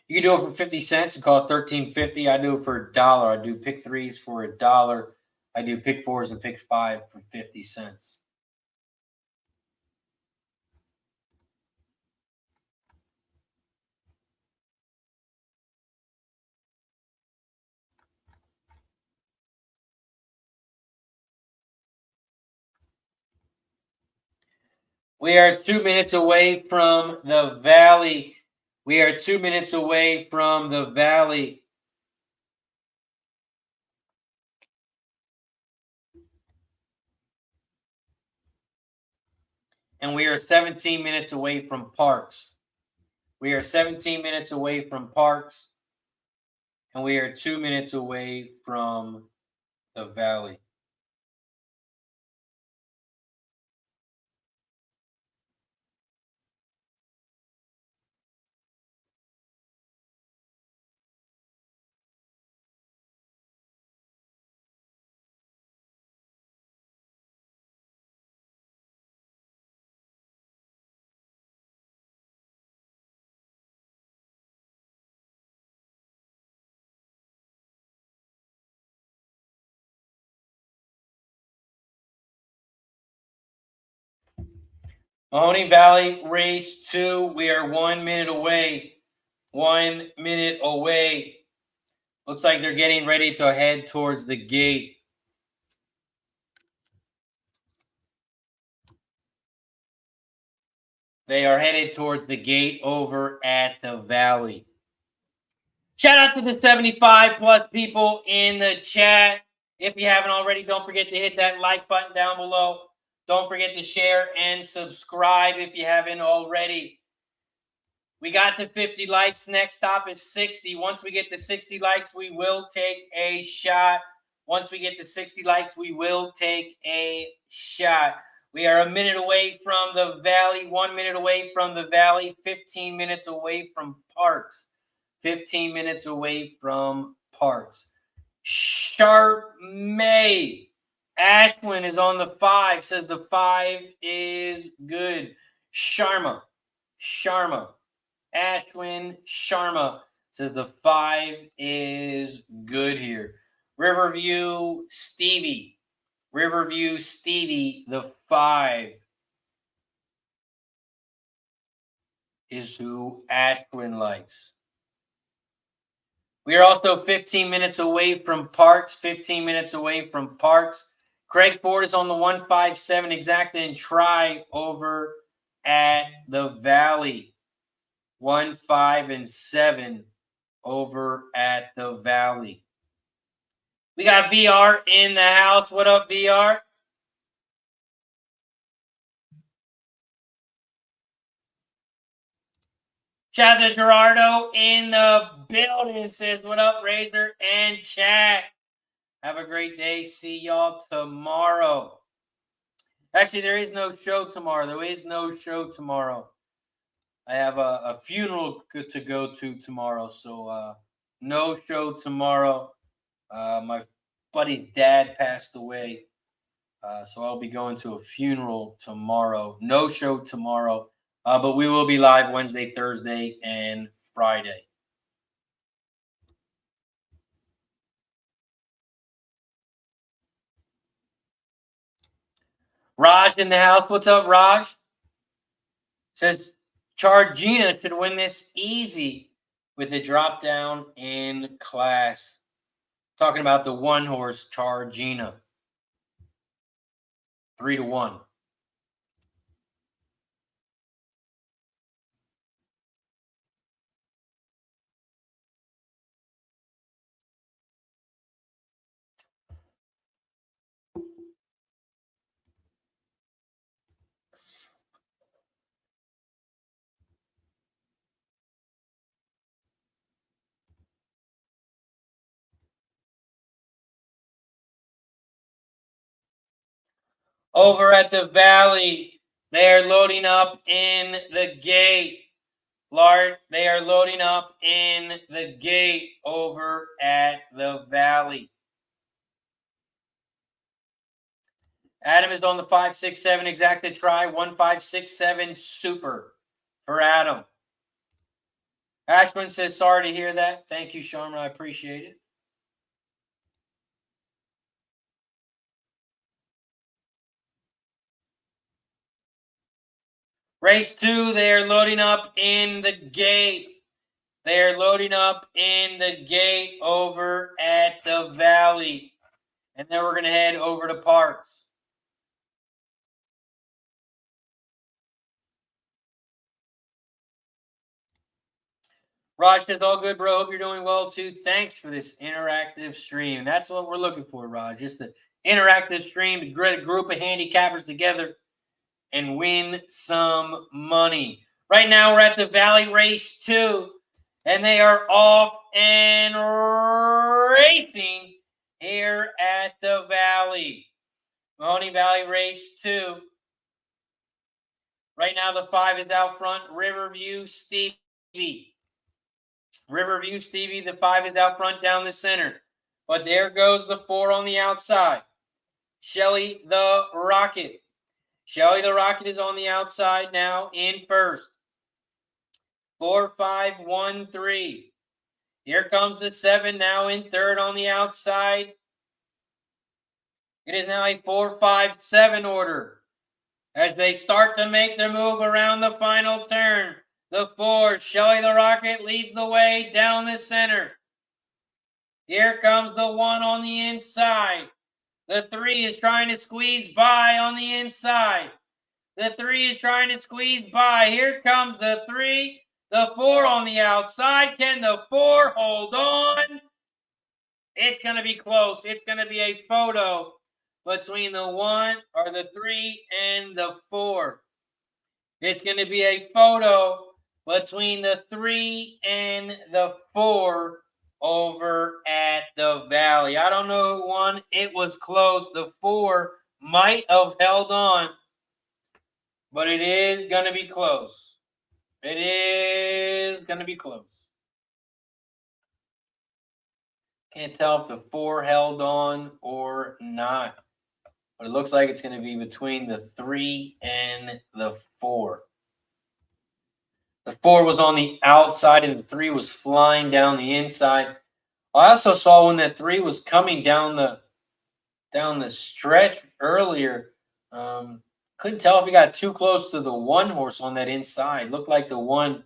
You can do it for 50 cents. It costs $13.50. I do it for $1. I do pick 3s for $1. I do pick 4s and pick 5 for 50 cents. We are 2 minutes away from the Valley. We are 2 minutes away from the Valley. And we are 17 minutes away from Parx. We are 17 minutes away from Parx. And we are 2 minutes away from the Valley. Mahoning Valley, race 2. We are 1 minute away. 1 minute away. Looks like they're getting ready to head towards the gate. They are headed towards the gate over at the Valley. Shout out to the 75 plus people in the chat. If you haven't already, don't forget to hit that like button down below. Don't forget to share and subscribe if you haven't already. We got to 50 likes. Next stop is 60. Once we get to 60 likes, we will take a shot. Once we get to 60 likes, we will take a shot. We are a minute away from the Valley, 1 minute away from the Valley, 15 minutes away from Parx. 15 minutes away from Parx. Sharp May. Ashwin is on the 5. Says the 5 is good. Sharma. Ashwin Sharma says the 5 is good here. Riverview Stevie, the 5 is who Ashwin likes. We are also 15 minutes away from Parx. 15 minutes away from Parx. Craig Ford is on the 157 exact and try over at the Valley. 1, 5, and 7 over at the Valley. We got VR in the house. What up, VR? Shout out to Gerardo in the building. Says, what up, Razor and chat? Have a great day. See y'all tomorrow. Actually, there is no show tomorrow. I have a funeral to go to tomorrow, so no show tomorrow. My buddy's dad passed away, so I'll be going to a funeral tomorrow. No show tomorrow, but we will be live Wednesday, Thursday, and Friday. Raj in the house. What's up, Raj? Says Chargina should win this easy with a drop down in class. Talking about the 1 horse Chargina. 3-1. Over at the Valley, They're loading up in the gate. Lard, they are loading up in the gate over at the Valley. Adam is on the 567 exacted try. 1567 super for Adam. Ashwin says, sorry to hear that. Thank you, Sharma. I appreciate it. Race 2, they are loading up in the gate. They are loading up in the gate over at the Valley. And then we're going to head over to Parx. Raj says, all good, bro. Hope you're doing well, too. Thanks for this interactive stream. That's what we're looking for, Raj. Just an interactive stream to get a group of handicappers together and win some money. Right now, we're at the Valley Race 2, and they are off and racing here at the Valley. Mahoning Valley Race 2. Right now, the 5 is out front. Riverview Stevie. Riverview Stevie, the 5 is out front down the center. But there goes the 4 on the outside. Shelly the Rocket. Shelly the Rocket is on the outside now in first. 4, 5, 1, 3. Here comes the 7 now in third on the outside. It is now a 4, 5, 7 order as they start to make their move around the final turn. The 4, Shelly the Rocket, leads the way down the center. Here comes the 1 on the inside. The 3 is trying to squeeze by on the inside. The 3 is trying to squeeze by. Here comes the 3. The 4 on the outside. Can the 4 hold on? It's going to be close. It's going to be a photo between the 1 or the 3 and the 4. It's going to be a photo between the 3 and the 4 over at the Valley. I don't know who won. It was close. The 4 might have held on, but it is going to be close. It is going to be close. Can't tell if the 4 held on or not, but it looks like it's going to be between the 3 and the 4. The 4 was on the outside and the 3 was flying down the inside. I also saw when that 3 was coming down the stretch earlier. Couldn't tell if he got too close to the 1 horse on that inside. Looked like the 1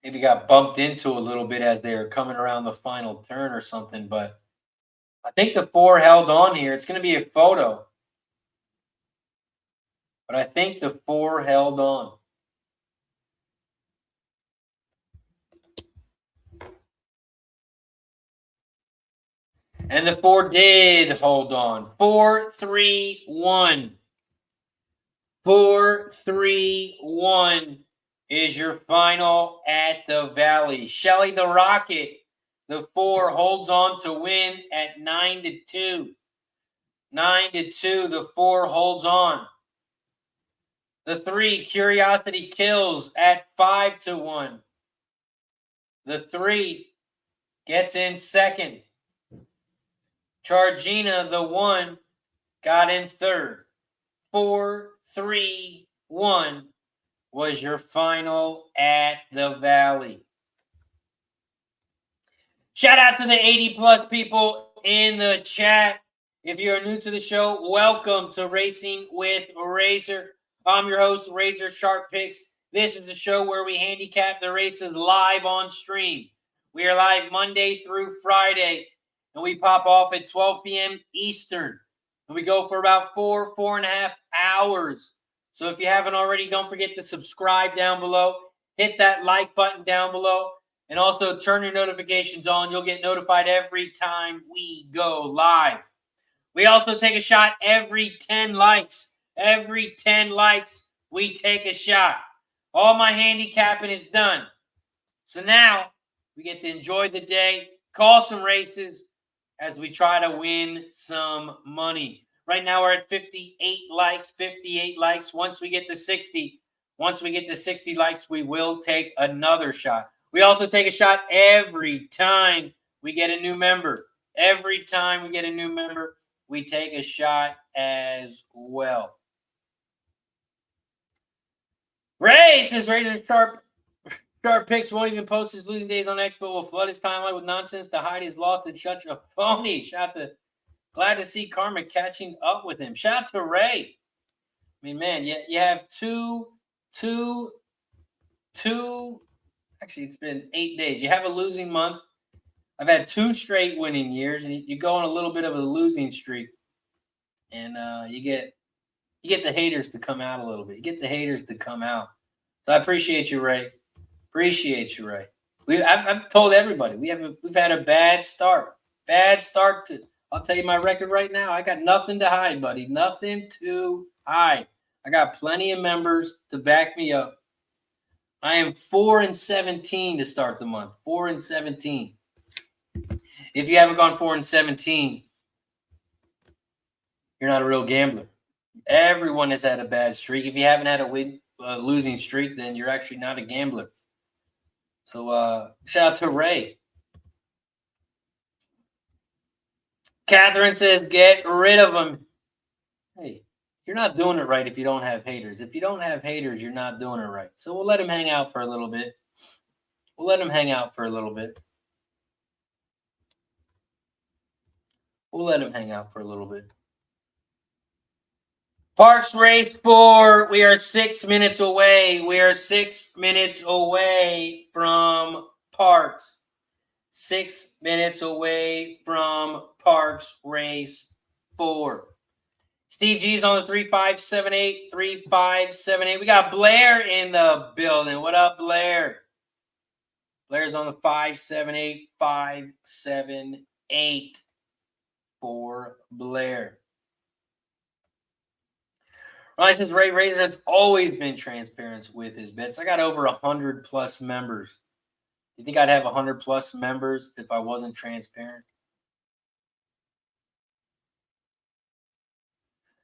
maybe got bumped into a little bit as they were coming around the final turn or something. But I think the 4 held on here. It's going to be a photo. But I think the 4 held on. And the 4 did hold on. 4, 3, 1. 4, 3, 1 is your final at the Valley. Shelly the Rocket, the 4 holds on to win at 9-2. 9-2, the 4 holds on. The 3, Curiosity Kills at 5-1. The 3 gets in second. Chargina, the 1, got in third. 4, 3, 1 was your final at the Valley. Shout out to the 80-plus people in the chat. If you're new to the show, welcome to Racing with Razor. I'm your host, RazorSharpPicks. This is the show where we handicap the races live on stream. We are live Monday through Friday, and we pop off at 12 p.m. Eastern. And we go for about 4.5 hours. So if you haven't already, don't forget to subscribe down below. Hit that like button down below. And also turn your notifications on. You'll get notified every time we go live. We also take a shot every 10 likes. Every 10 likes, we take a shot. All my handicapping is done. So now we get to enjoy the day, call some races as we try to win some money. Right now we're at 58 likes, 58 likes. Once we get to 60 likes, we will take another shot. We also take a shot every time we get a new member. Every time we get a new member, we take a shot as well. Ray says RazorSharpPicks won't even post his losing days on X, but will flood his timeline with nonsense to hide his loss. It's such a phony. Glad to see karma catching up with him. Shout out to Ray. I mean, man, you have two. Actually, it's been 8 days. You have a losing month. I've had 2 straight winning years, and you go on a little bit of a losing streak, and you get the haters to come out a little bit. You get the haters to come out. So I appreciate you, Ray. Appreciate you, Ray. I've told everybody we've had a bad start. I'll tell you my record right now. I got nothing to hide, buddy. Nothing to hide. I got plenty of members to back me up. I am 4-17 to start the month. 4-17. If you haven't gone 4-17, you're not a real gambler. Everyone has had a bad streak. If you haven't had a losing streak, then you're actually not a gambler. So shout out to Ray. Catherine says, get rid of them. Hey, you're not doing it right if you don't have haters. If you don't have haters, you're not doing it right. So we'll let him hang out for a little bit. Parx Race 4, we are 6 minutes away. We are 6 minutes away from Parx. 6 minutes away from Parx Race 4. Steve G's on the 3578, 3578. We got Blair in the building. What up, Blair? Blair's on the 578, 578 for Blair. Ryan says Ray Razor has always been transparent with his bets. I got over 100 plus members. You think I'd have 100 plus members if I wasn't transparent?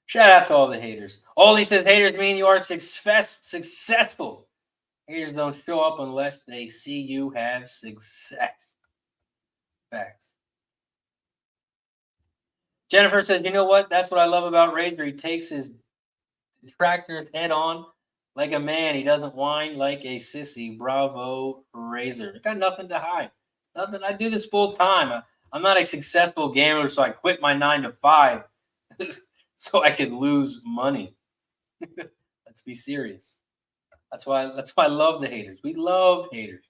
Shout out to all the haters. Oli says haters mean you are successful. Haters don't show up unless they see you have success. Facts. Jennifer says, you know what? That's what I love about Razor. He takes his detractors head on like a man. He doesn't whine like a sissy. Bravo, Razor. I got nothing to hide. Nothing. I do this full time. I'm not a successful gambler, so I quit my 9 to 5 so I could lose money. Let's be serious. That's why I love the haters. We love haters.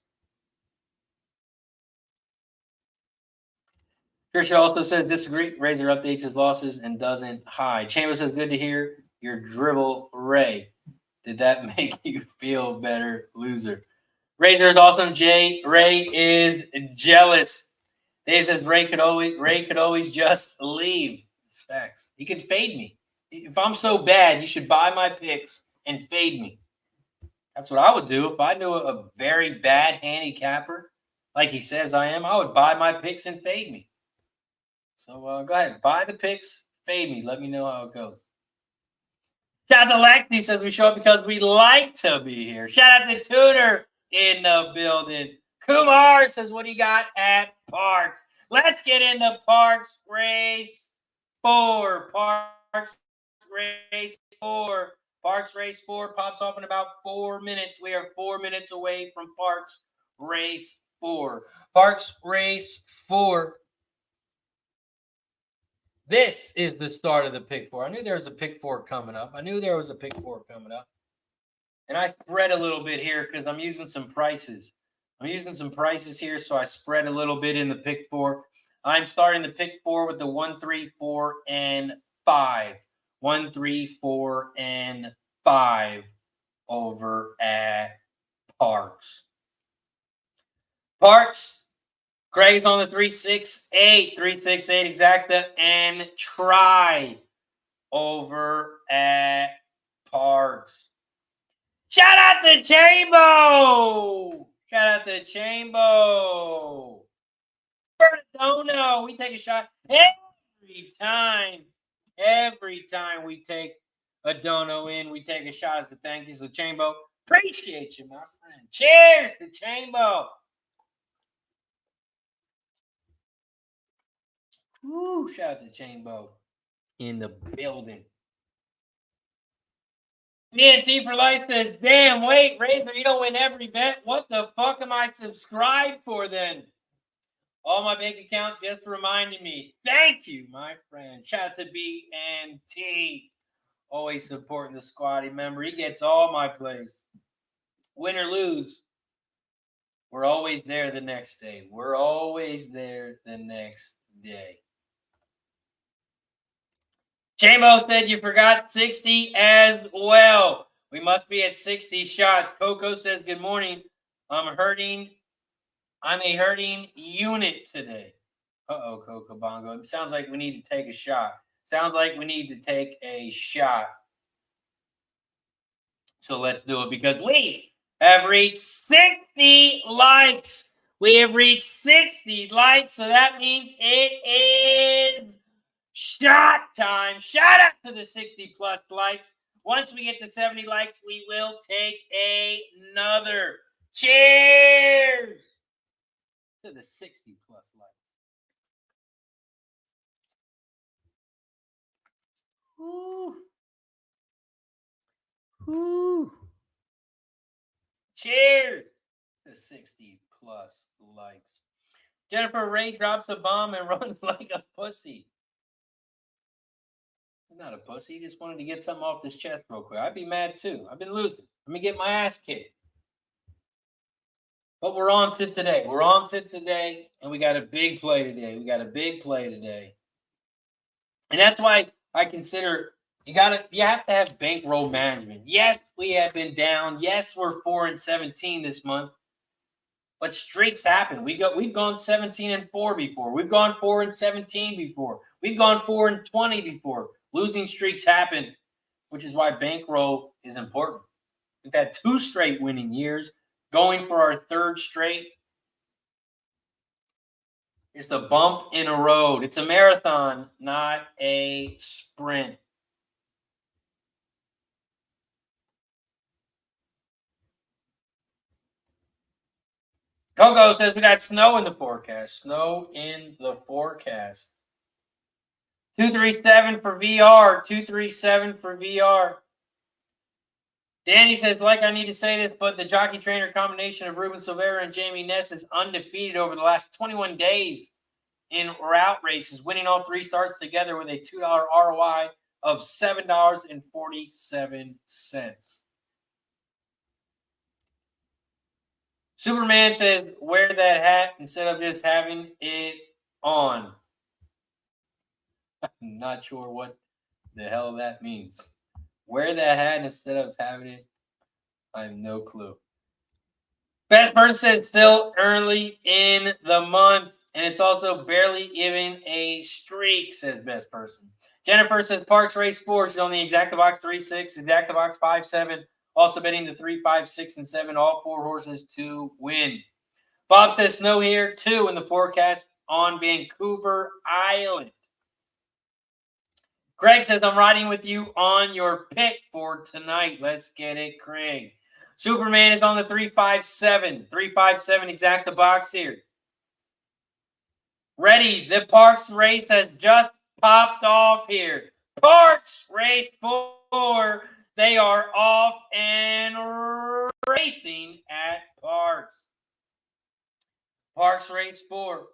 Trisha also says disagree. Razor updates his losses and doesn't hide. Chamber says good to hear your dribble, Ray. Did that make you feel better, loser? Razor is awesome. Ray is jealous. Dave says Ray could always just leave. It's facts. He could fade me. If I'm so bad, you should buy my picks and fade me. That's what I would do. If I knew a very bad handicapper, like he says I am, I would buy my picks and fade me. So go ahead. Buy the picks, fade me. Let me know how it goes. Shout out to Lexi, says we show up because we like to be here. Shout out to Tuner in the building. Kumar says, what do you got at Parx? Let's get into Parx Race 4. Parx Race 4. Parx Race 4 pops off in about 4 minutes. We are 4 minutes away from Parx Race 4. Parx Race 4. This is the start of the pick 4. I knew there was a pick 4 coming up. And I spread a little bit here because I'm using some prices. Here, so I spread a little bit in the pick 4. I'm starting the pick 4 with the 1, 3, 4, and 5. 1, 3, 4, and 5 over at Parx. Parx. Greg's on the 368, 368 exacta, and try over at Parx. Shout out to Chambo! Bertono, we take a shot every time Every time we take a dono in, we take a shot as a thank you. So, Chambo, appreciate you, my friend. Cheers to Chambo. Woo, shout out to Chambo in the building. BNT for Life says, damn, wait, Razor, you don't win every bet. What the fuck am I subscribed for then? All my bank account just reminded me. Thank you, my friend. Shout out to BNT. Always supporting the squad. Remember, he gets all my plays. Win or lose, we're always there the next day. We're always there the next day. J-Mo said you forgot 60 as well. We must be at 60 shots. Coco says, good morning. I'm a hurting unit today. Uh-oh, Coco Bongo. It sounds like we need to take a shot. So let's do it because we have reached 60 likes. We have reached 60 likes. So that means it is shot time. Shout out to the 60 plus likes. Once we get to 70 likes, we will take another. Cheers to the 60 plus likes. Woo. Woo. Cheers to 60 plus likes. Jennifer Ray drops a bomb and runs like a pussy. I'm not a pussy. He just wanted to get something off his chest real quick. I'd be mad too. I've been losing. Let me get my ass kicked. But we're on to today. And we got a big play today. And that's why I consider you have to have bankroll management. Yes, we have been down. Yes, we're 4-17 this month. But streaks happen. We've gone 17-4 before. We've gone 4-17 before. We've gone 4-20 before. Losing streaks happen, which is why bankroll is important. We've had 2 straight winning years. Going for our 3rd straight. It's the bump in a road. It's a marathon, not a sprint. Coco says we got snow in the forecast. 237 for VR. Danny says, I need to say this, but the jockey trainer combination of Ruben Silvera and Jamie Ness is undefeated over the last 21 days in route races, winning all 3 starts together with a $2 ROI of $7.47. Superman says, wear that hat instead of just having it on. I'm not sure what the hell that means. Wear that hat instead of having it. I have no clue. Best person says still early in the month, and it's also barely even a streak, says best person. Jennifer says Parx Race 4. She's on the Exactabox 3-6, Exactabox 5-7. Also betting the 3, 5, 6, and 7, all 4 horses to win. Bob says snow here, 2 in the forecast on Vancouver Island. Craig says, I'm riding with you on your pick for tonight. Let's get it, Craig. Superman is on the 3-5-7. 3-5-7 Exactabox here. Ready. The Parx race has just popped off here. Parx Race 4. They are off and racing at Parx. Parx Race 4.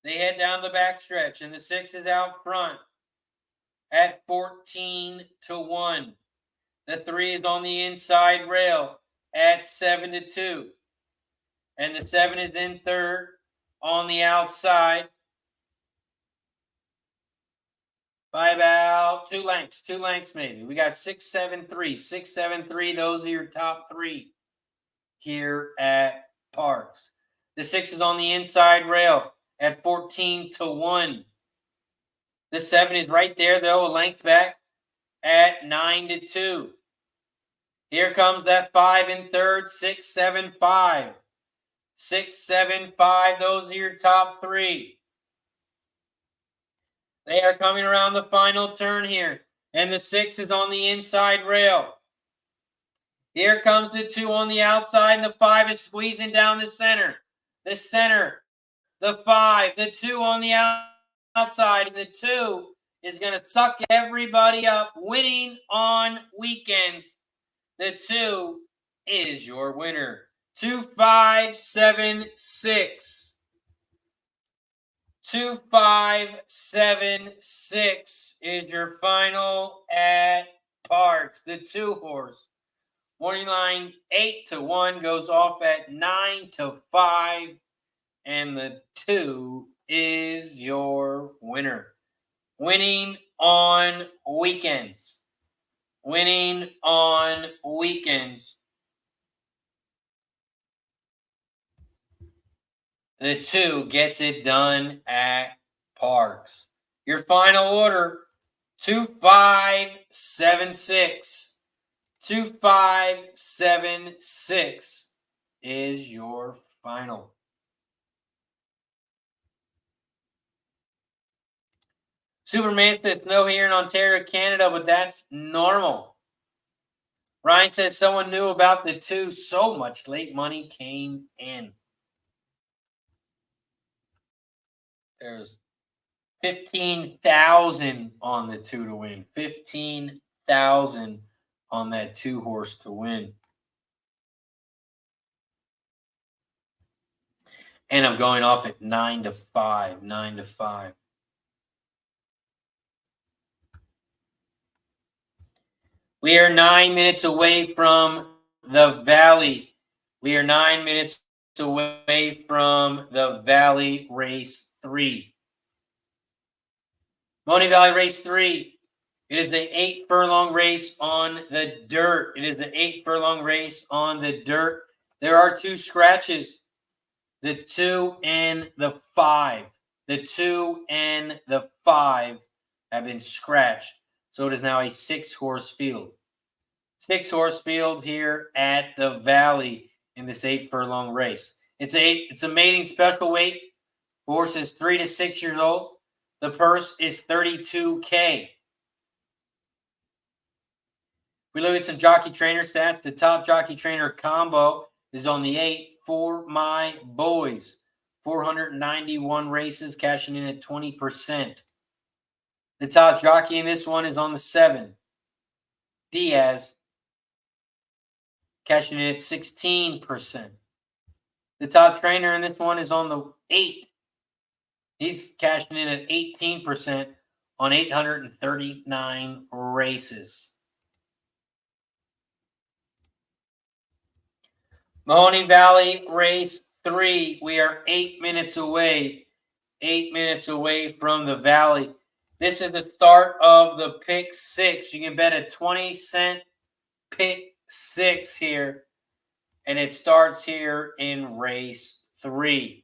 They head down the backstretch, and the 6 is out front at 14-1. The 3 is on the inside rail at 7-2. And the 7 is in third on the outside by about 2 lengths. 2 lengths maybe. We got 6-7-3. 6-7-3. Those are your top 3 here at Parx. The 6 is on the inside rail at 14-1. The 7 is right there, though, a length back at 9-2. Here comes that 5 in third, 6-7-5. 6-7-5, those are your top 3. They are coming around the final turn here. And the 6 is on the inside rail. Here comes the 2 on the outside, and the 5 is squeezing down the center. The center, the 5, the 2 on the outside, and the 2 is going to suck everybody up, winning on weekends. The 2 is your winner. 2576. 2576 is your final at Parx. The 2 horse. Morning line 8-1 goes off at 9-5. And the 2 is your winner. Winning on weekends. Winning on weekends. The 2 gets it done at Parx. Your final order, 2576. 2576 is your final. Superman says snow here in Ontario, Canada, but that's normal. Ryan says someone knew about the 2. So much late money came in. There's 15,000 on the 2 to win. 15,000 on that 2 horse to win. And I'm going off at 9-5. 9-5. We are 9 minutes away from the Valley. We are 9 minutes away from the Valley Race 3. Mahoning Valley Race 3. It is the 8 furlong race on the dirt. It is the 8 furlong race on the dirt. There are 2 scratches. The 2 and the 5. The 2 and the 5 have been scratched. So it is now a 6-horse field. 6-horse field here at the Valley in this 8 furlong race. It's a mating special weight. Horse is 3 to 6 years old. The purse is $32K. We look at some jockey trainer stats. The top jockey trainer combo is on the 8 for my boys. 491 races, cashing in at 20%. The top jockey in this one is on the 7. Diaz, cashing in at 16%. The top trainer in this one is on the 8. He's cashing in at 18% on 839 races. Mahoning Valley Race 3. We are 8 minutes away. 8 minutes away from the Valley. This is the start of the pick 6. You can bet a 20-cent pick 6 here. And it starts here in race 3.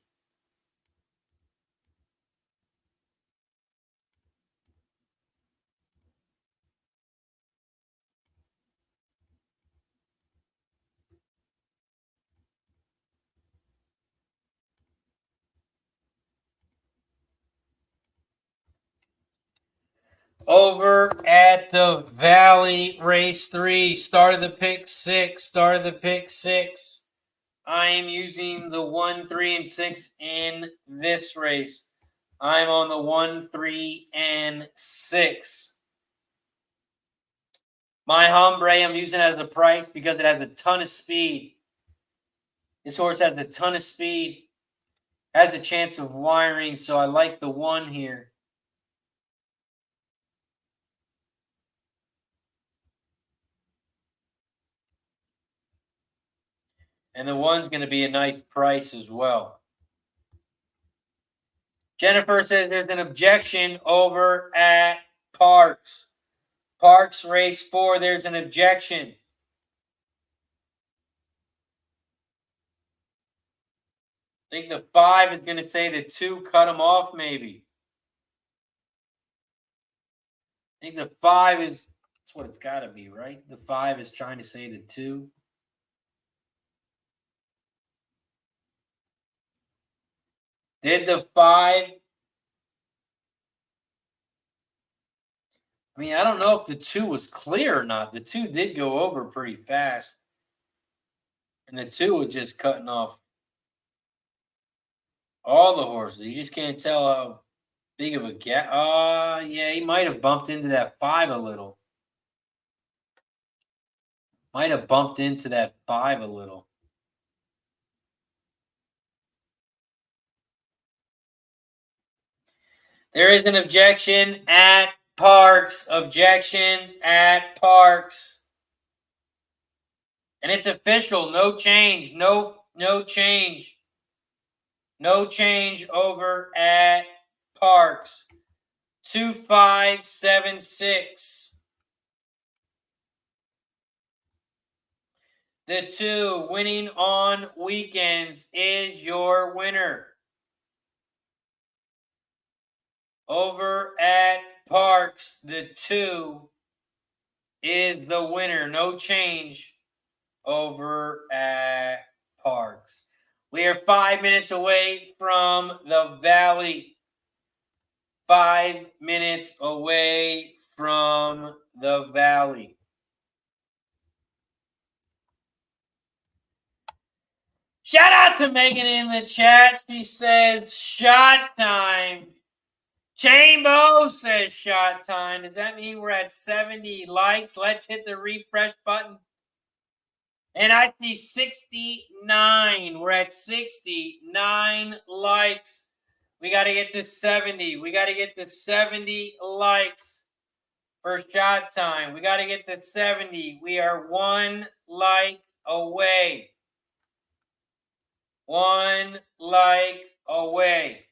Over at the Valley Race 3, start of the pick 6. Start of the pick 6. I am using the 1, 3, and 6 in this race. I'm on the 1, 3, and 6. My Hombre, I'm using it as a price because it has a ton of speed. This horse has a ton of speed. Has a chance of wiring, so I like the 1 here. And the 1's going to be a nice price as well. Jennifer says there's an objection over at Parx. Parx Race 4, there's an objection. I think the 5 is going to say the 2 cut him off maybe. I think the 5 is, that's what it's got to be, right? The 5 is trying to say the 2. Did the 5 I mean, I don't know if the 2 was clear or not. The 2 did go over pretty fast. And the 2 was just cutting off all the horses. You just can't tell how big of a gap. Yeah, he might have bumped into that 5 a little. Might have bumped into that 5 a little. There is an objection at Parx. Objection at Parx. And it's official. No change. No change. No change over at Parx. 2576. The 2 winning on weekends is your winner. Over at Parx, the 2 is the winner. No change over at Parx. We are 5 minutes away from the Valley. 5 minutes away from the Valley. Shout out to Megan in the chat. She says, shot time. Chambo says shot time. Does that mean we're at 70 likes? Let's hit the refresh button. And I see 69. We're at 69 likes. We got to get to 70. We got to get to 70 likes for shot time. We got to get to 70. We are 1 like away. 1 like away.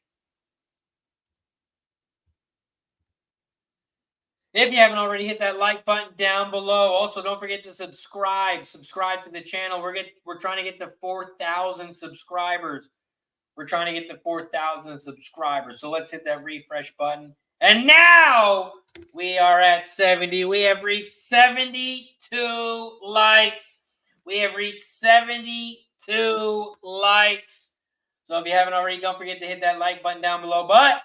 If you haven't already, hit that like button down below. Also, don't forget to subscribe. Subscribe to the channel. We're trying to get to 4,000 subscribers. We're trying to get to 4,000 subscribers. So let's hit that refresh button. And now we are at 70. We have reached 72 likes. We have reached 72 likes. So if you haven't already, don't forget to hit that like button down below. But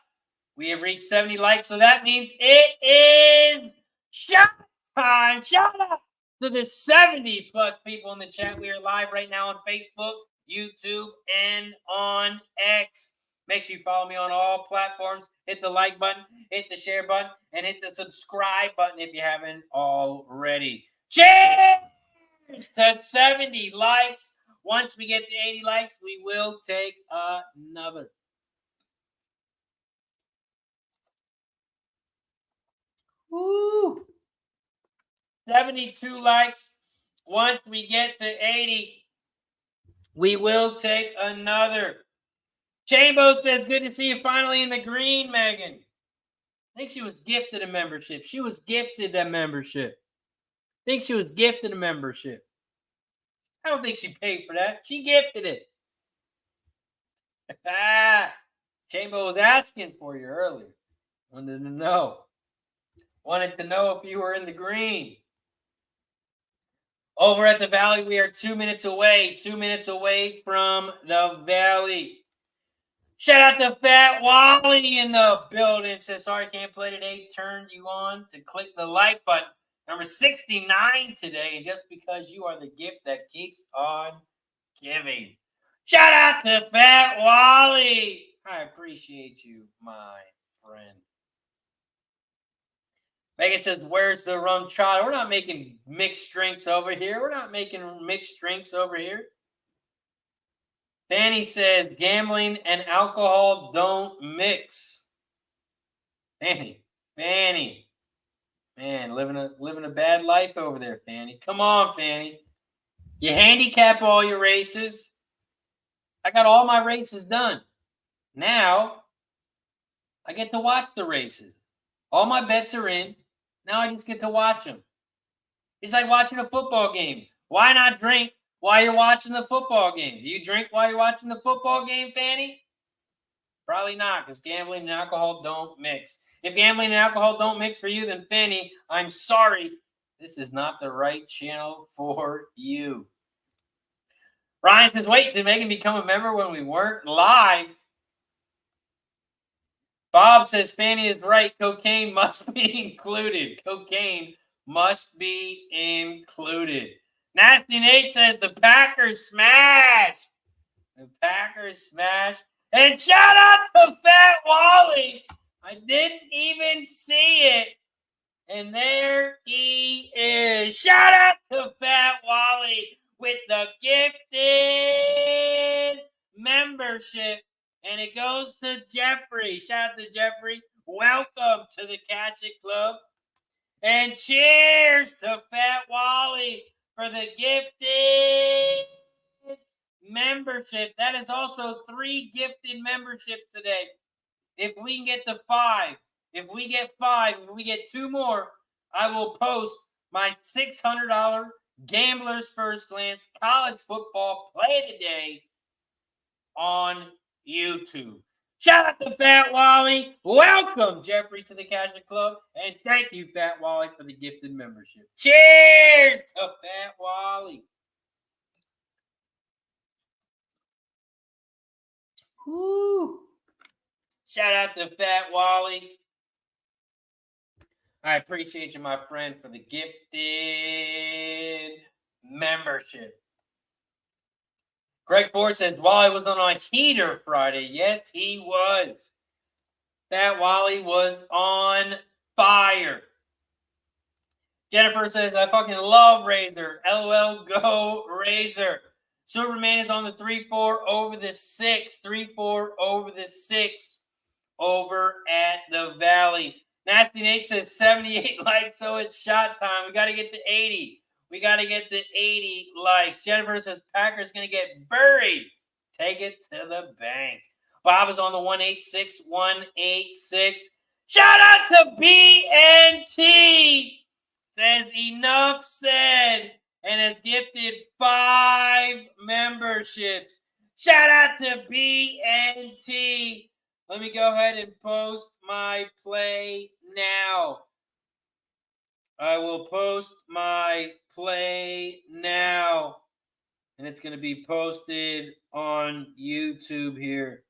we have reached 70 likes, so that means it is shot time. Shout out to the 70 plus people in the chat. We are live right now on Facebook, YouTube, and on X. Make sure you follow me on all platforms. Hit the like button, hit the share button, and hit the subscribe button if you haven't already. Cheers to 70 likes. Once we get to 80 likes, we will take another. Woo! 72 likes. Once we get to 80, we will take another. Chambo says, good to see you finally in the green, Megan. I think she was gifted a membership. She was gifted a membership. I think she was gifted a membership. I don't think she paid for that. She gifted it. Chambo was asking for you earlier. Wanted to know. Wanted to know if you were in the green. Over at the Valley, we are 2 minutes away. 2 minutes away from the Valley. Shout out to Fat Wally in the building. Says, sorry, can't play today. Turned you on to click the like button. Number 69 today. And just because you are the gift that keeps on giving. Shout out to Fat Wally. I appreciate you, my friend. Megan says, where's the rum chata? We're not making mixed drinks over here. We're not making mixed drinks over here. Fanny says, gambling and alcohol don't mix. Fanny. Man, living a bad life over there, Fanny. Come on, Fanny. You handicap all your races. I got all my races done. Now, I get to watch the races. All my bets are in. Now I just get to watch them. It's like watching a football game. Why not drink while you're watching the football game? Do you drink while you're watching the football game, Fanny? Probably not, because gambling and alcohol don't mix. If gambling and alcohol don't mix for you, then Fanny, I'm sorry. This is not the right channel for you. Ryan says, wait, did Megan become a member when we weren't live? Bob says Fanny is right. Cocaine must be included. Cocaine must be included. Nasty Nate says the Packers smash. The Packers smash. And shout out to Fat Wally. I didn't even see it. And there he is. Shout out to Fat Wally with the gifted membership. And it goes to Jeffrey. Shout out to Jeffrey. Welcome to the Cashet Club. And cheers to Fat Wally for the gifted membership. That is also 3 gifted memberships today. If we can get to 5, if we get 2 more, I will post my $600 Gambler's First Glance college football play of the day on YouTube. Shout out to Fat Wally. Welcome, Jeffrey, to the Cashet Club. And thank you, Fat Wally, for the gifted membership. Cheers to Fat Wally. Woo. Shout out to Fat Wally. I appreciate you, my friend, for the gifted membership. Greg Ford says Wally was on a heater Friday. Yes, he was. Fat Wally was on fire. Jennifer says, I fucking love Razor. LOL, go Razor. Superman is on the 3-4 over the 6. 3-4 over the 6 over at the Valley. Nasty Nate says 78 likes, so it's shot time. We got to get to 80. We got to get to 80 likes. Jennifer says Packers going to get buried. Take it to the bank. Bob is on the 186. 186. Shout out to BNT. Says enough said and has gifted 5 memberships. Shout out to BNT. Let me go ahead and post my play now. I will post my play now. And it's going to be posted on YouTube here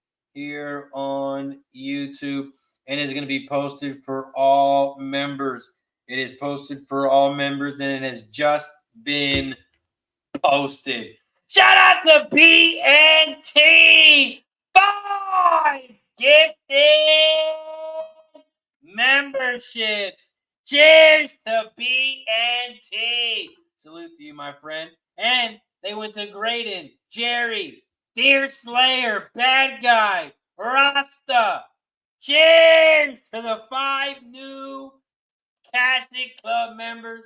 on YouTube. And it's going to be posted for all members. It is posted for all members, and it has just been posted. Shout out to BNT! 5 gifted memberships. Cheers to BNT. Salute to you, my friend. And they went to Graydon, Jerry, Deer Slayer, Bad Guy, Rasta. Cheers to the 5 new Cashet Club members.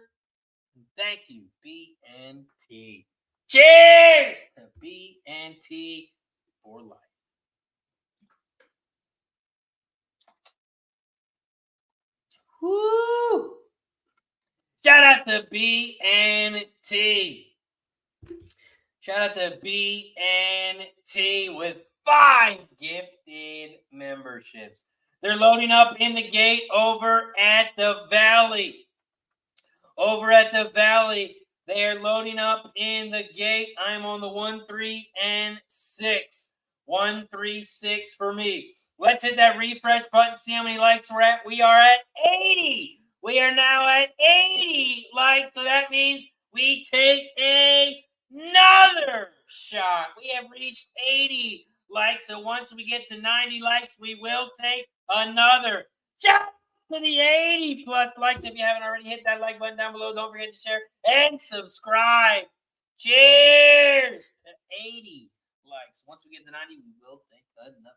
Thank you, BNT. Cheers to BNT for life. Woo! Shout out to BNT. Shout out to BNT with 5 gifted memberships. They're loading up in the gate over at the Valley. Over at the Valley, they are loading up in the gate. I'm on the 1, 3, and 6. 1, 3, 6 for me. Let's hit that refresh button, see how many likes we're at. We are at 80. We are now at 80 likes, so that means we take another shot. We have reached 80 likes, so once we get to 90 likes, we will take another shot to the 80 plus likes. If you haven't already, hit that like button down below. Don't forget to share and subscribe. Cheers to 80 likes. Once we get to 90, we will take another.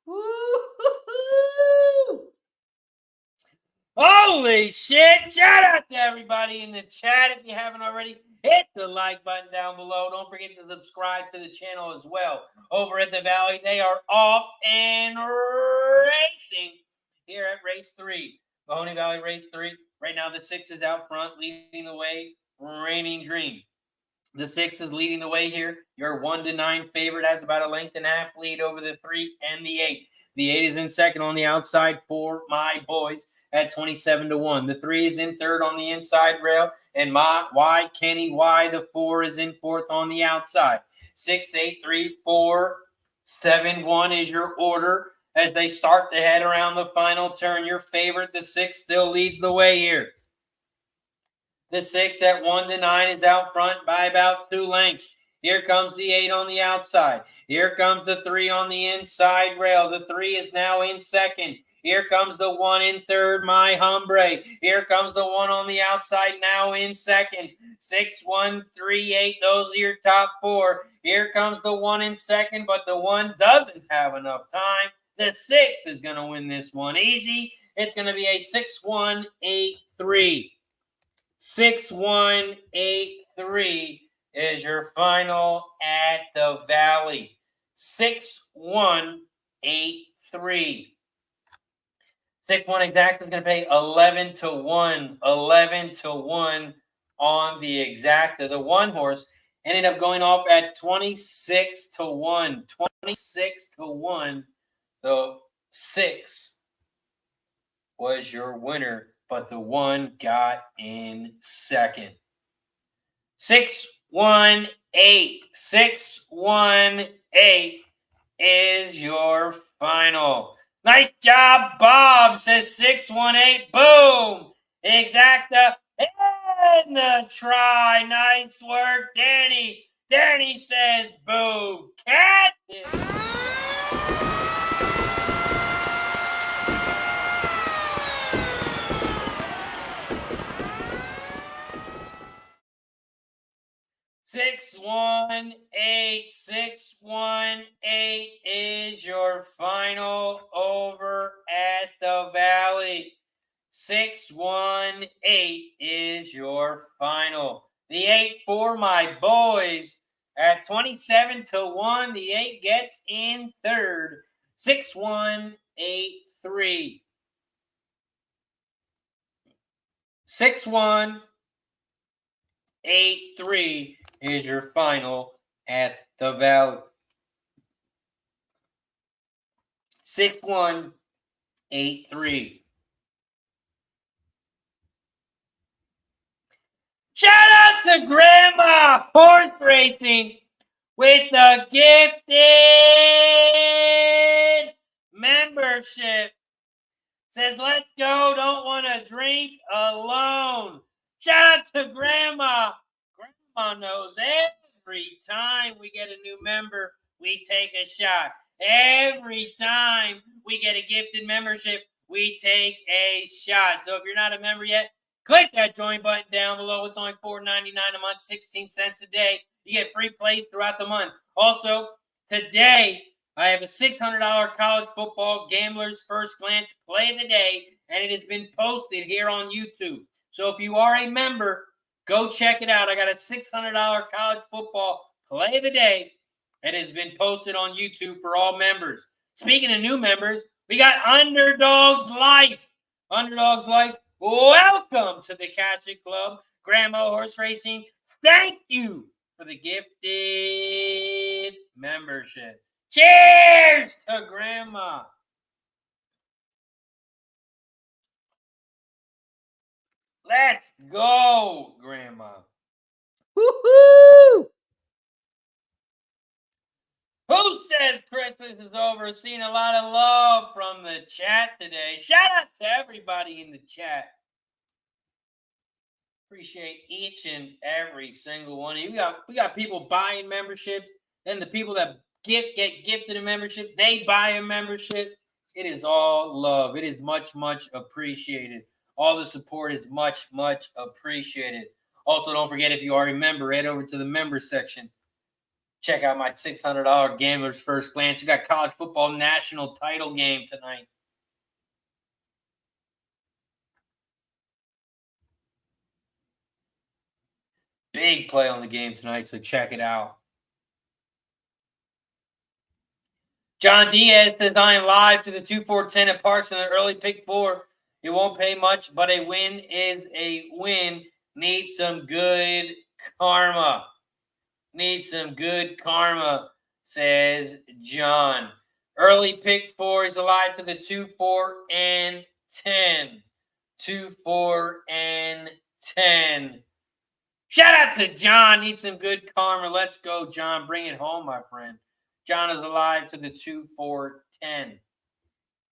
Woo-hoo-hoo! Holy shit! Shout out to everybody in the chat. If you haven't already, hit the like button down below. Don't forget to subscribe to the channel as well. Over at the Valley, they are off and racing here at race 3. Mahoning Valley race 3. Right now, the 6 is out front, leading the way. Reigning Dream. The 6 is leading the way here. Your 1-9 favorite has about a length and a half lead over the 3 and the 8. The 8 is in second on the outside for my boys at 27-1. The 3 is in third on the inside rail, and my Kenny Y, the 4 is in fourth on the outside. 6, 8, 3, 4, 7, 1 is your order as they start to head around the final turn. Your favorite, the 6, still leads the way here. The 6 at 1-9 is out front by about 2 lengths. Here comes the 8 on the outside. Here comes the 3 on the inside rail. The 3 is now in second. Here comes the 1 in third, my Hombre. Here comes the 1 on the outside, now in second. 6, 1, 3, 8. Those are your top 4. Here comes the 1 in second, but the 1 doesn't have enough time. The 6 is going to win this one easy. It's going to be a 6-1-8-3. 6-1-8-3 is your final at the Valley. 6-1-8-3. 6-1 exact is going to pay 11-1. 11-1 on the exacta. The 1 horse ended up going off at 26-1. 26-1. The 6 was your winner, but the 1 got in second. 6-1-8. 6-1-8 is your final. Nice job, Bob, says 6-1-8. Boom. Exacta and the try. Nice work, Danny. Danny says boom. Catch it. 6-1-8. 6-1-8 is your final over at the Valley. 6-1-8 is your final. The 8 for my boys at 27-1. The 8 gets in third. 6-1-8-3. 6-1-8-3 is your final at the Valley. 6-1-8-3. Shout out to Grandma Horse Racing with the gifted membership. Says, let's go, don't want to drink alone. Shout out to Grandma. Grandma knows every time we get a new member, we take a shot. Every time we get a gifted membership, we take a shot. So if you're not a member yet, click that join button down below. It's only $4.99 a month, 16 cents a day. You get free plays throughout the month. Also, today, I have a $600 college football gambler's first glance play of the day, and it has been posted here on YouTube. So if you are a member, go check it out. I got a $600 college football play of the day that has been posted on YouTube for all members. Speaking of new members, we got Underdog's Life. Underdog's Life, welcome to the Casket Club. Grandma Horse Racing, thank you for the gifted membership. Cheers to Grandma. Let's go, Grandma. Woo-hoo! Who says Christmas is over? Seeing a lot of love from the chat today. Shout out to everybody in the chat. Appreciate each and every single one of you. We got people buying memberships, then the people that get gifted a membership, they buy a membership. It is all love. It is much, much appreciated. All the support is much, much appreciated. Also, don't forget, if you are a member, head over to the member section. Check out my $600 gambler's first glance. We got college football national title game tonight. Big play on the game tonight, so check it out. John Diaz says, I am live to the 2-4-10 at Parx in the early pick 4. It won't pay much, but a win is a win. Need some good karma. Need some good karma, says John. Early pick 4 is alive to the 2, 4, and 10. 2, 4, and 10. Shout out to John. Need some good karma. Let's go, John. Bring it home, my friend. John is alive to the 2, 4, 10.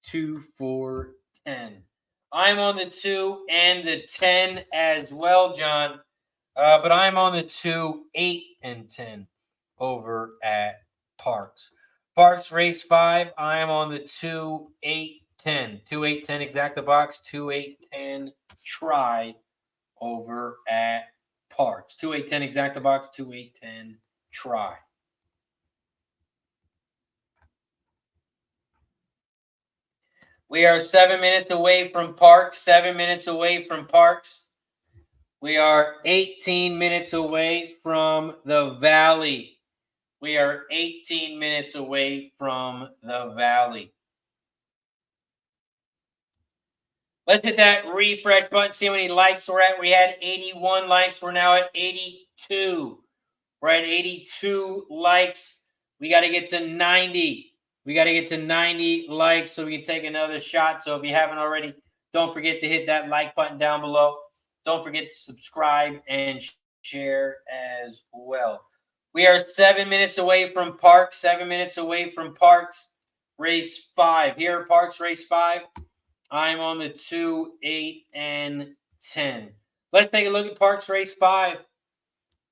2, 4, 10. I'm on the 2 and the 10 as well, John. But I'm on the 2, 8, and 10 over at Parx. Parx Race 5, I am on the 2, 8, 10. 2, 8, 10 exact the box. 2, 8, 10 try over at Parx. 2, 8, 10 exact the box. 2, 8, 10 try. We are 7 minutes away from Parx. 7 minutes away from Parx. We are 18 minutes away from the Valley. We are 18 minutes away from the Valley. Let's hit that refresh button, see how many likes we're at. We had 81 likes. We're now at 82. We're at 82 likes. We got to get to 90. We got to get to 90 likes so we can take another shot. So if you haven't already, don't forget to hit that like button down below. Don't forget to subscribe and share as well. We are 7 minutes away from Parx. 7 minutes away from Parx Race 5. Here at Parx Race 5, I'm on the 2, 8, and 10. Let's take a look at Parx Race 5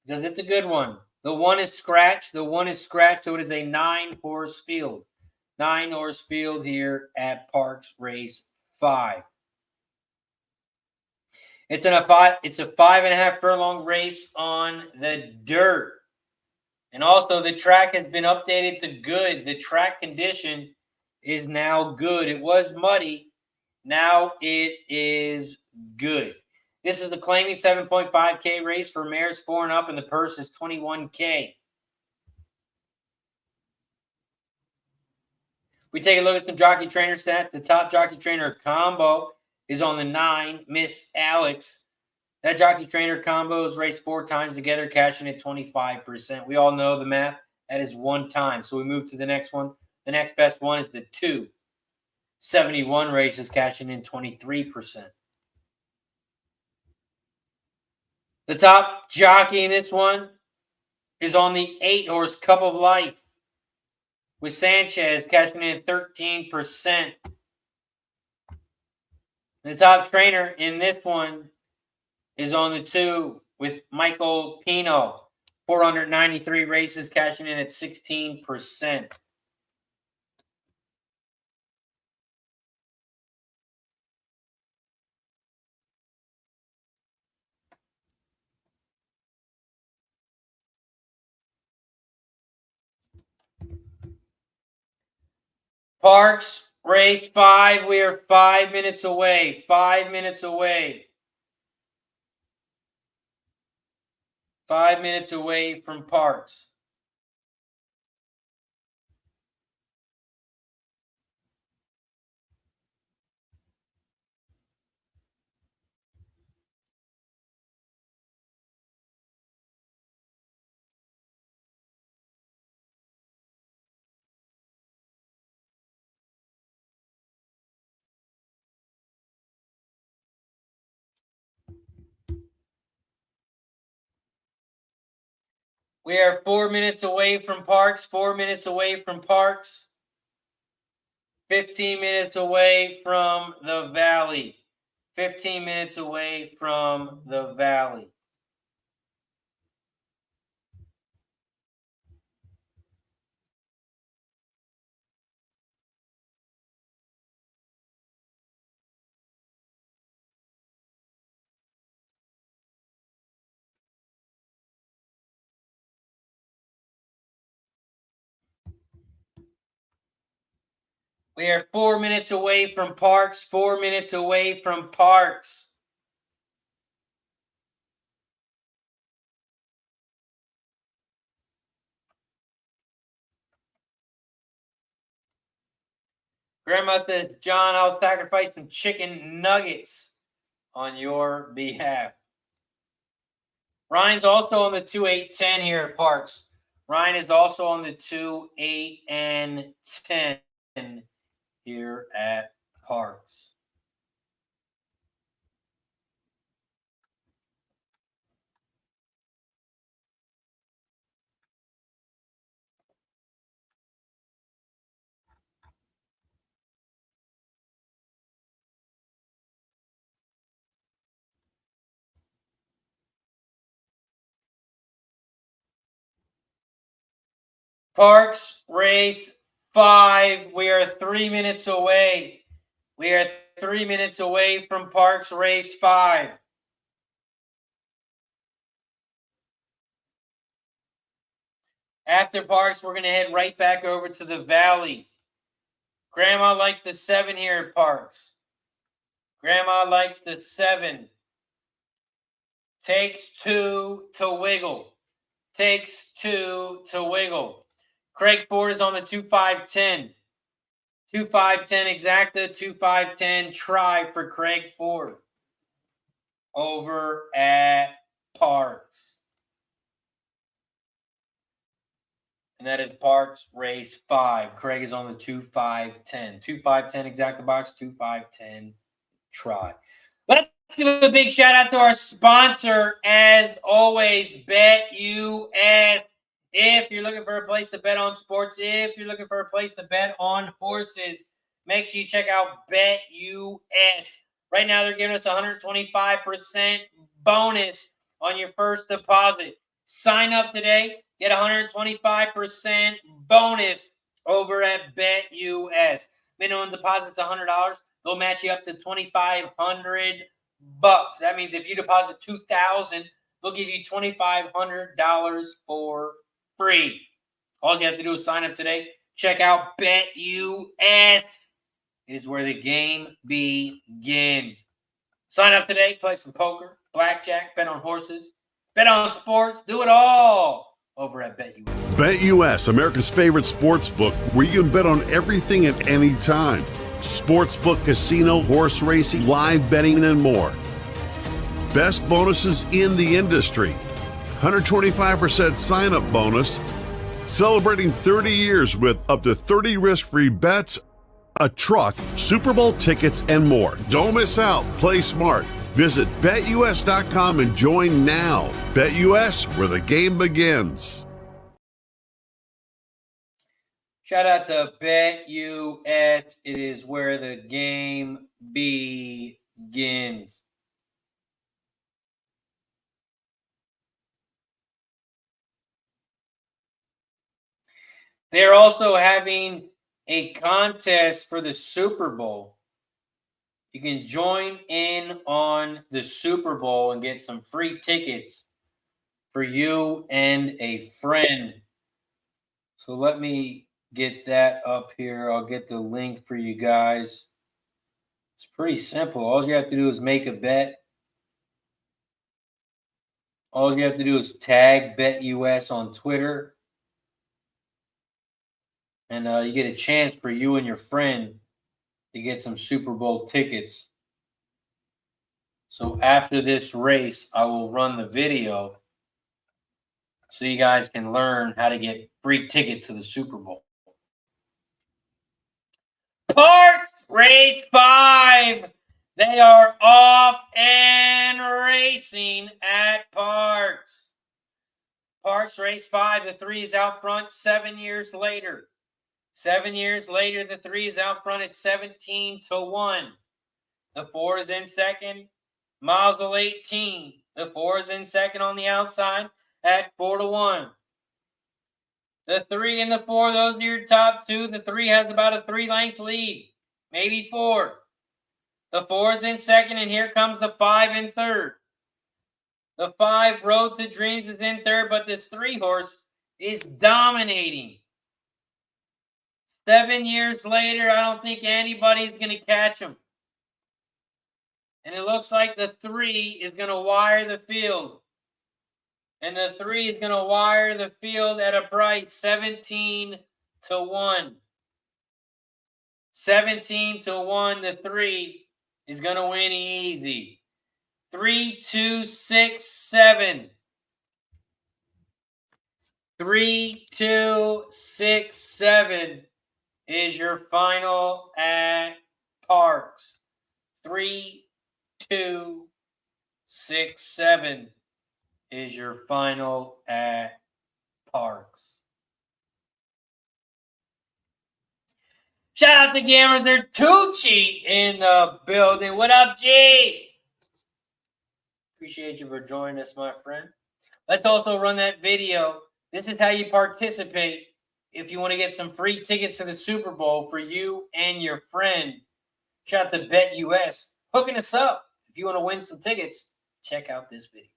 because it's a good one. The 1 is scratched. The 1 is scratched, so it is a 9-horse field. 9-horse field here at Parx Race 5. It's a 5.5 furlong race on the dirt. And also the track has been updated to good. The track condition is now good. It was muddy. Now it is good. This is the claiming 7.5K race for mares 4 and up, and the purse is $21K. We take a look at some jockey trainer stats. The top jockey trainer combo is on the 9, Miss Alex. That jockey trainer combo is raced 4 times together, cashing at 25%. We all know the math. That is 1 time. So we move to the next one. The next best one is the 2. 71 races, cashing in 23%. The top jockey in this one is on the 8-horse Cup of Life, with Sanchez cashing in 13%. The top trainer in this one is on the 2 with Michael Pino. 493 races, cashing in at 16%. Parx Race 5, we are 5 minutes away. 5 minutes away. 5 minutes away from Parx. We are 4 minutes away from Parx. 4 minutes away from Parx. 15 minutes away from the Valley. 15 minutes away from the Valley. We are 4 minutes away from Parx. 4 minutes away from Parx. Grandma says, John, I'll sacrifice some chicken nuggets on your behalf. Ryan's also on the 2, 8, 10 here at Parx. Ryan is also on the 2, 8, and 10. here at Parx. Parx Race 5. We are 3 minutes away. We are 3 minutes away from Parx Race 5. After Parx, we're going to head right back over to the Valley. Grandma likes the 7 here at Parx. Grandma likes the 7. Takes 2 to wiggle. Takes 2 to wiggle. Craig Ford is on the 2-5-10. 2-5-10 exacta, 2-5-10 try for Craig Ford over at Parx. And that is Parx Race 5. Craig is on the 2-5-10. 2-5-10 exacta box, 2-5-10 try. Let's give a big shout out to our sponsor, as always, BetUS. If you're looking for a place to bet on sports, if you're looking for a place to bet on horses, make sure you check out BetUS. Right now, they're giving us 125% bonus on your first deposit. Sign up today. Get 125% bonus over at BetUS. Minimum deposit's $100. They'll match you up to $2,500. That means if you deposit $2,000, they'll give you $2,500 for free. All you have to do is sign up today. Check out BetUS. It is where the game begins. Sign up today. Play some poker, blackjack, bet on horses, bet on sports. Do it all over at BetUS. BetUS, America's favorite sports book, where you can bet on everything at any time. Sportsbook, casino, horse racing, live betting, and more. Best bonuses in the industry. 125% sign-up bonus. Celebrating 30 years with up to 30 risk-free bets, a truck, Super Bowl tickets, and more. Don't miss out. Play smart. Visit BetUS.com and join now. BetUS, where the game begins. Shout out to BetUS. It is where the game begins. They're also having a contest for the Super Bowl. You can join in on the Super Bowl and get some free tickets for you and a friend. So let me get that up here. I'll get the link for you guys. It's pretty simple. All you have to do is make a bet. All you have to do is tag BetUS on Twitter. And you get a chance for you and your friend to get some Super Bowl tickets. So after this race, I will run the video so you guys can learn how to get free tickets to the Super Bowl. Parx Race 5. They are off and racing at Parx. Parx Race 5. The 3 is out front 7 years later. 7 years later, the 3 is out front at 17-1. The 4 is in second. Mazel 18. The 4 is in second on the outside at 4-1. The 3 and the 4, those are your top two. The 3 has about a 3-length lead, maybe 4. The 4 is in second, and here comes the 5 in third. The 5, Road to Dreams, is in third, but this 3 horse is dominating. 7 years later, I don't think anybody's going to catch him. And it looks like the 3 is going to wire the field. And the 3 is going to wire the field at a price 17-1. 17-1, the 3 is going to win easy. 3, 2, 6, 7. 3, 2, 6, 7 is your final at Parx. 3, 2, 6, 7 is your final at Parx. Shout out to Gamers. They're Tucci in the building. What up, G? Appreciate you for joining us, my friend. Let's also run that video. This is how you participate if you want to get some free tickets to the Super Bowl for you and your friend. Shout out to BetUS hooking us up. If you want to win some tickets, check out this video.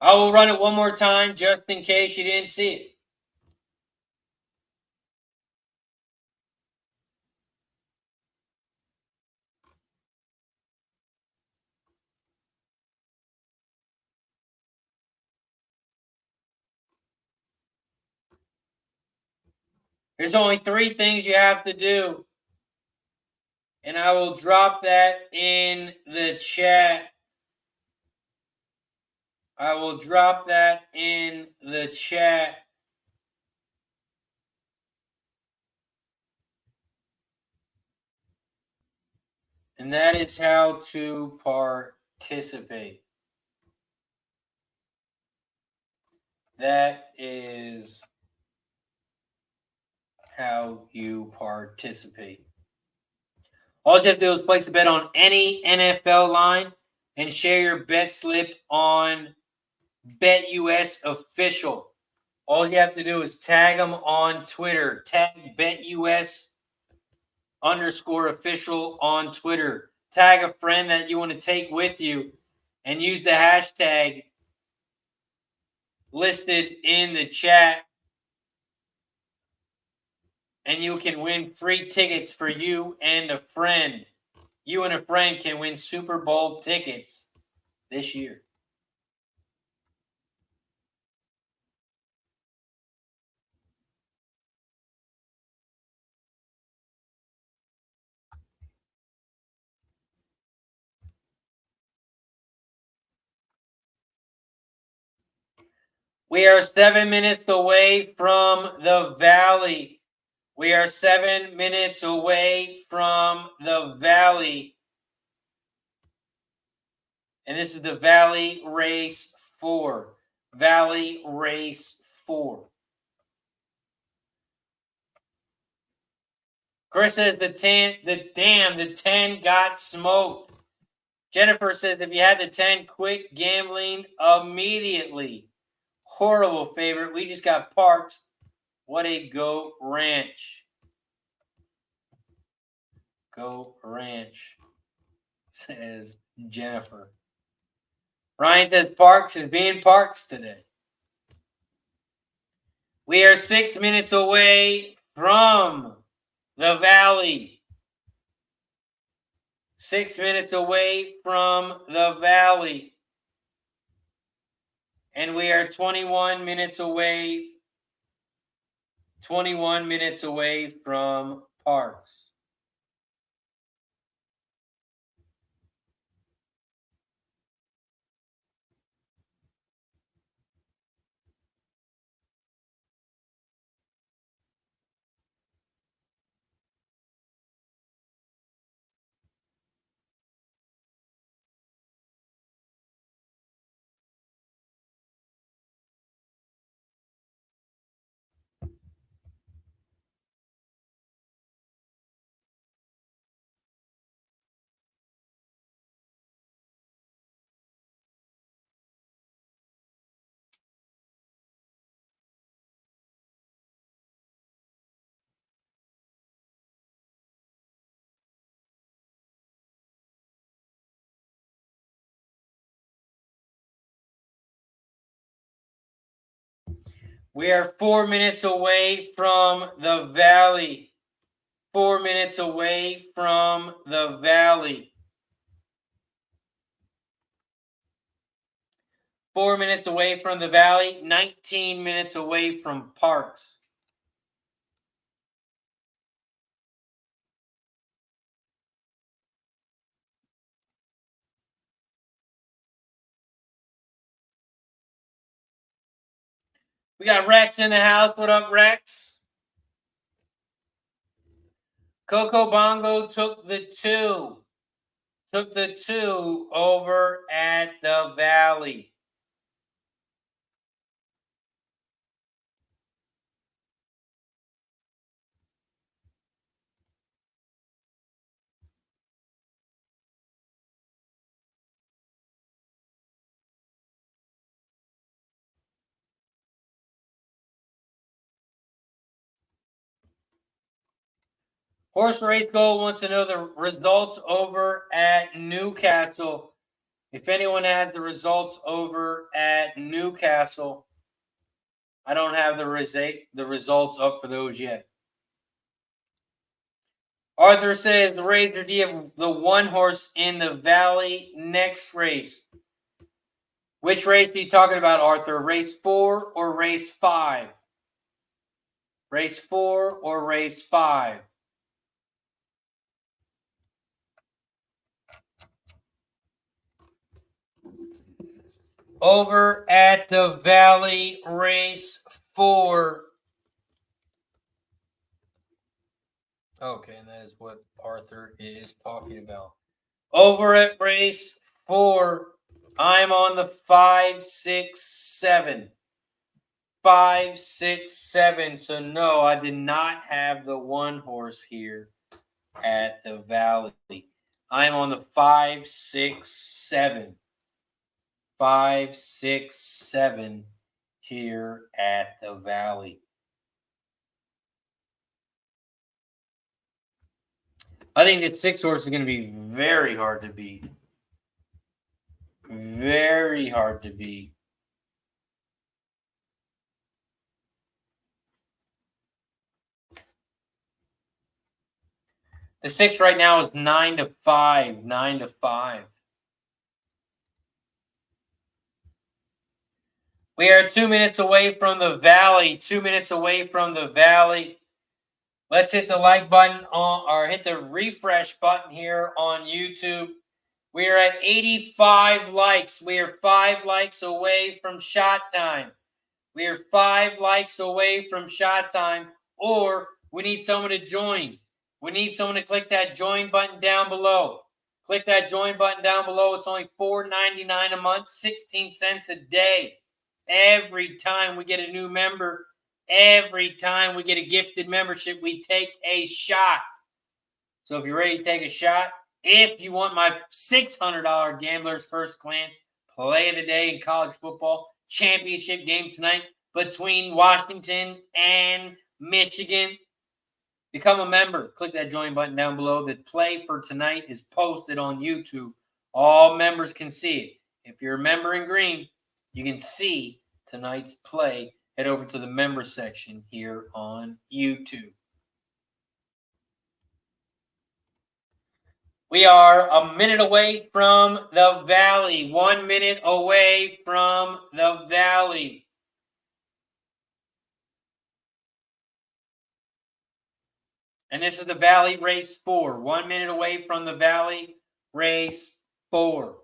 I will run it one more time just in case you didn't see it. There's only 3 things you have to do. And I will drop that in the chat. I will drop that in the chat. And that is how to participate. That is how you participate. All you have to do is place a bet on any NFL line and share your bet slip on BetUS Official. All you have to do is tag them on Twitter. Tag BetUS _official on Twitter. Tag a friend that you want to take with you and use the hashtag listed in the chat. And you can win free tickets for you and a friend. You and a friend can win Super Bowl tickets this year. We are 7 minutes away from the Valley. We are 7 minutes away from the Valley. And this is the Valley Race 4. Valley Race 4. Chris says the 10 got smoked. Jennifer says if you had the 10, quit gambling immediately. Horrible favorite. We just got Parx. What a Go Ranch. Go Ranch, says Jennifer. Ryan says Parx is being Parx today. We are 6 minutes away from the Valley. 6 minutes away from the Valley. And we are 21 minutes away. 21 minutes away from Parx. We are 4 minutes away from the Valley. 4 minutes away from the Valley. 4 minutes away from the Valley. 19 minutes away from Parx. We got Rex in the house. What up, Rex? Coco Bongo took the 2. Took the 2 over at the Valley. Horse Race Gold wants to know the results over at Newcastle. If anyone has the results over at Newcastle, I don't have the results up for those yet. Arthur says, the Razor, do you have the 1 horse in the Valley next race? Which race are you talking about, Arthur? Race 4 or race 5? Race 4 or race 5? Over at the Valley, race 4. Okay, and that is what Arthur is talking about. Over at race 4, I'm on the 5, 6, 7. 5, 6, 7. So no, I did not have the 1 horse here at the Valley. I'm on the 5, 6, 7. 5, 6, 7 here at the Valley. I think that 6 horse is going to be very hard to beat. Very hard to beat. The 6 right now is 9-5. 9-5. We are 2 minutes away from the Valley. 2 minutes away from the Valley. Let's hit the like button or hit the refresh button here on YouTube. We are at 85 likes. We are 5 likes away from shot time. We are 5 likes away from shot time, or we need someone to join. We need someone to click that join button down below. Click that join button down below. It's only $4.99 a month, 16 cents a day. Every time we get a new member, every time we get a gifted membership, we take a shot. So if you're ready to take a shot, if you want my $600 Gambler's First Glance play of the day in college football championship game tonight between Washington and Michigan, become a member. Click that join button down below. The play for tonight is posted on YouTube. All members can see it. If you're a member in green, you can see tonight's play. Head over to the member section here on YouTube. We are a minute away from the Valley. 1 minute away from the Valley. And this is the Valley race 4. 1 minute away from the Valley race 4.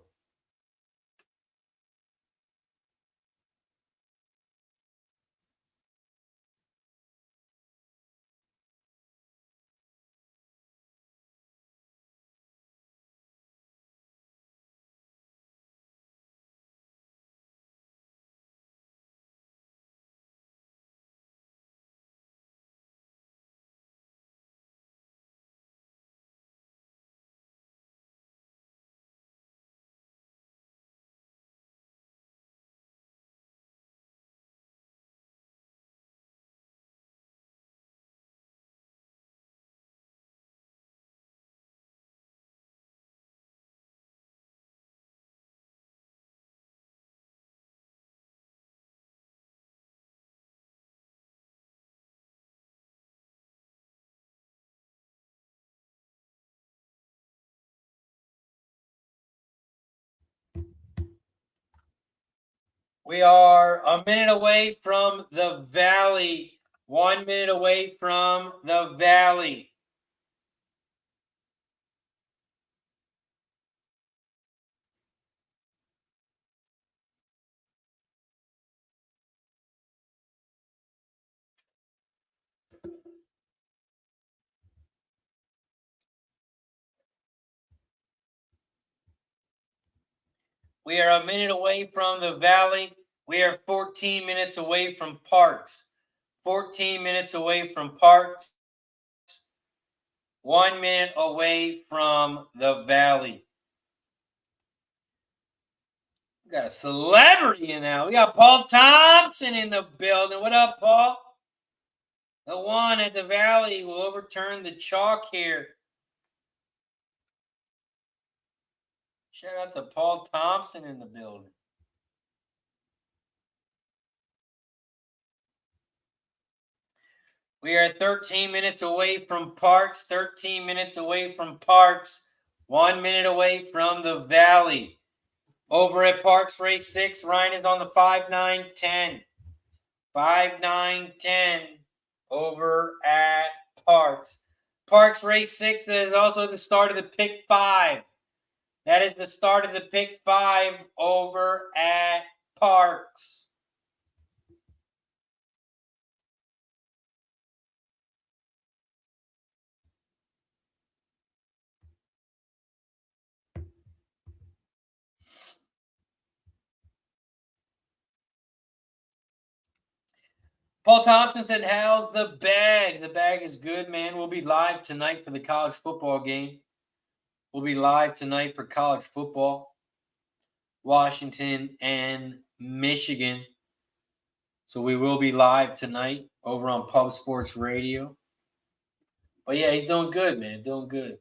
We are a minute away from the Valley. 1 minute away from the Valley. We are a minute away from the Valley. We are 14 minutes away from Parx. 14 minutes away from Parx. 1 minute away from the Valley. We got a celebrity in now. We got Paul Thompson in the building. What up, Paul? The one at the Valley will overturn the chalk here. Shout out to Paul Thompson in the building. We are 13 minutes away from Parx. 13 minutes away from Parx. 1 minute away from the Valley. Over at Parx Race 6, Ryan is on the 5-9-10. 5-9-10 over at Parx. Parx Race 6, that is also the start of the Pick 5. That is the start of the Pick 5 over at Parx. Paul Thompson said, how's the bag? The bag is good, man. We'll be live tonight for the college football game. We'll be live tonight for college football. Washington and Michigan. So we will be live tonight over on Pub Sports Radio. But yeah, he's doing good, man. Doing good.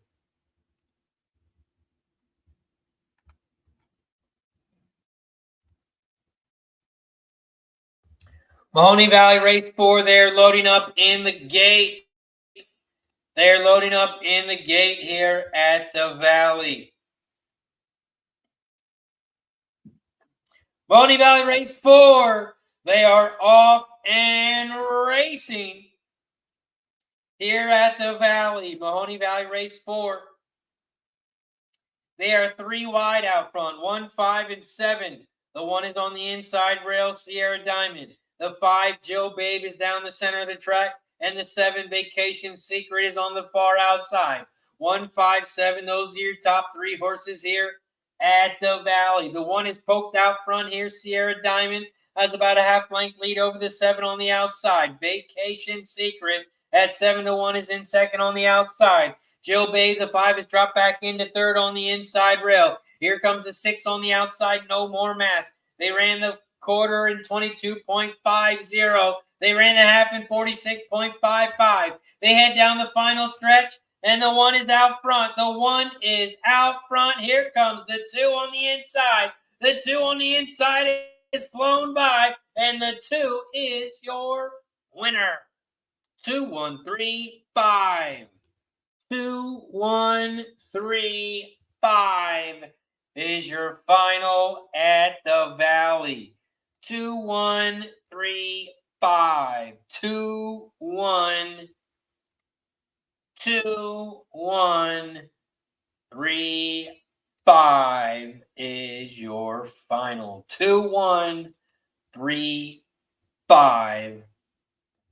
Mahoning Valley Race 4, they're loading up in the gate. They're loading up in the gate here at the Valley. Mahoning Valley Race 4, they are off and racing here at the Valley. Mahoning Valley Race 4. They are 3 wide out front, 1, 5, and 7. The 1 is on the inside rail, Sierra Diamond. The 5, Jill Babe, is down the center of the track. And the 7, Vacation Secret, is on the far outside. 1, 5, 7, those are your top 3 horses here at the Valley. The 1 is poked out front here. Sierra Diamond has about a half-length lead over the 7 on the outside. Vacation Secret at 7-1 is in second on the outside. Jill Babe, the 5, is dropped back into third on the inside rail. Here comes the 6 on the outside, No More Mask. They ran the quarter in 22.50. They ran the half in 46.55. They head down the final stretch, and the 1 is out front. The 1 is out front. Here comes the 2 on the inside. The 2 on the inside is flown by, and the 2 is your winner. 2-1-3-5. 2-1-3-5 is your final at the Valley. 2-1-3-5. 2-1-2-1-3-5 is your final. 2-1-3-5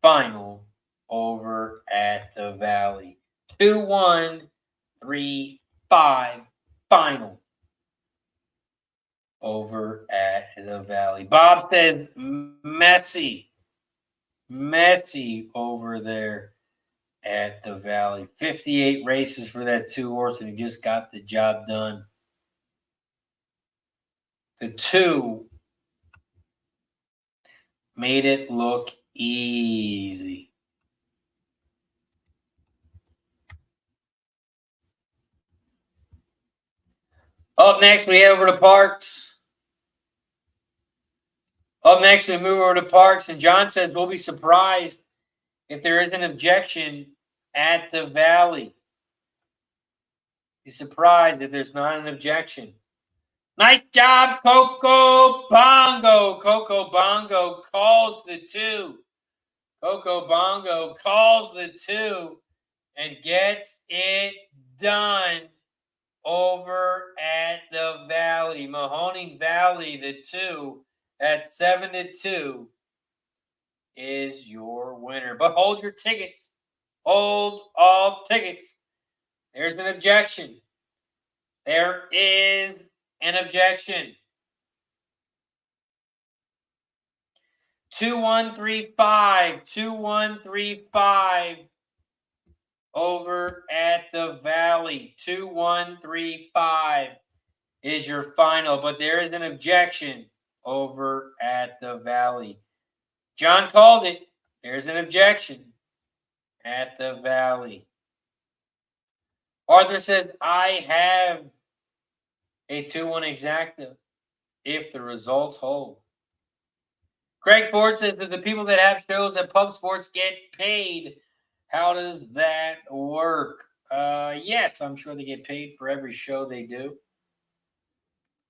final over at the Valley. 2-1-3-5 final over at the Valley. Bob says messy over there at the Valley. 58 races for that 2 horse, and he just got the job done. The 2 made it look easy. Up next, we head over to Parx. Up next, we move over to Parx, and John says we'll be surprised if there is an objection at the Valley. Be surprised if there's not an objection. Nice job, Coco Bongo. Coco Bongo calls the 2. Coco Bongo calls the 2 and gets it done over at the Valley. Mahoning Valley, the 2 at 7-2 is your winner. But hold your tickets. Hold all tickets. There's an objection. There is an objection. 2135. 2135 over at the Valley. 2135 is your final, but there is an objection over at the Valley. John called it. There's an objection at the Valley. Arthur says, I have a 2-1 exacta if the results hold. Craig Ford says that the people that have shows at Pub Sports get paid. How does that work? Yes, I'm sure they get paid for every show they do.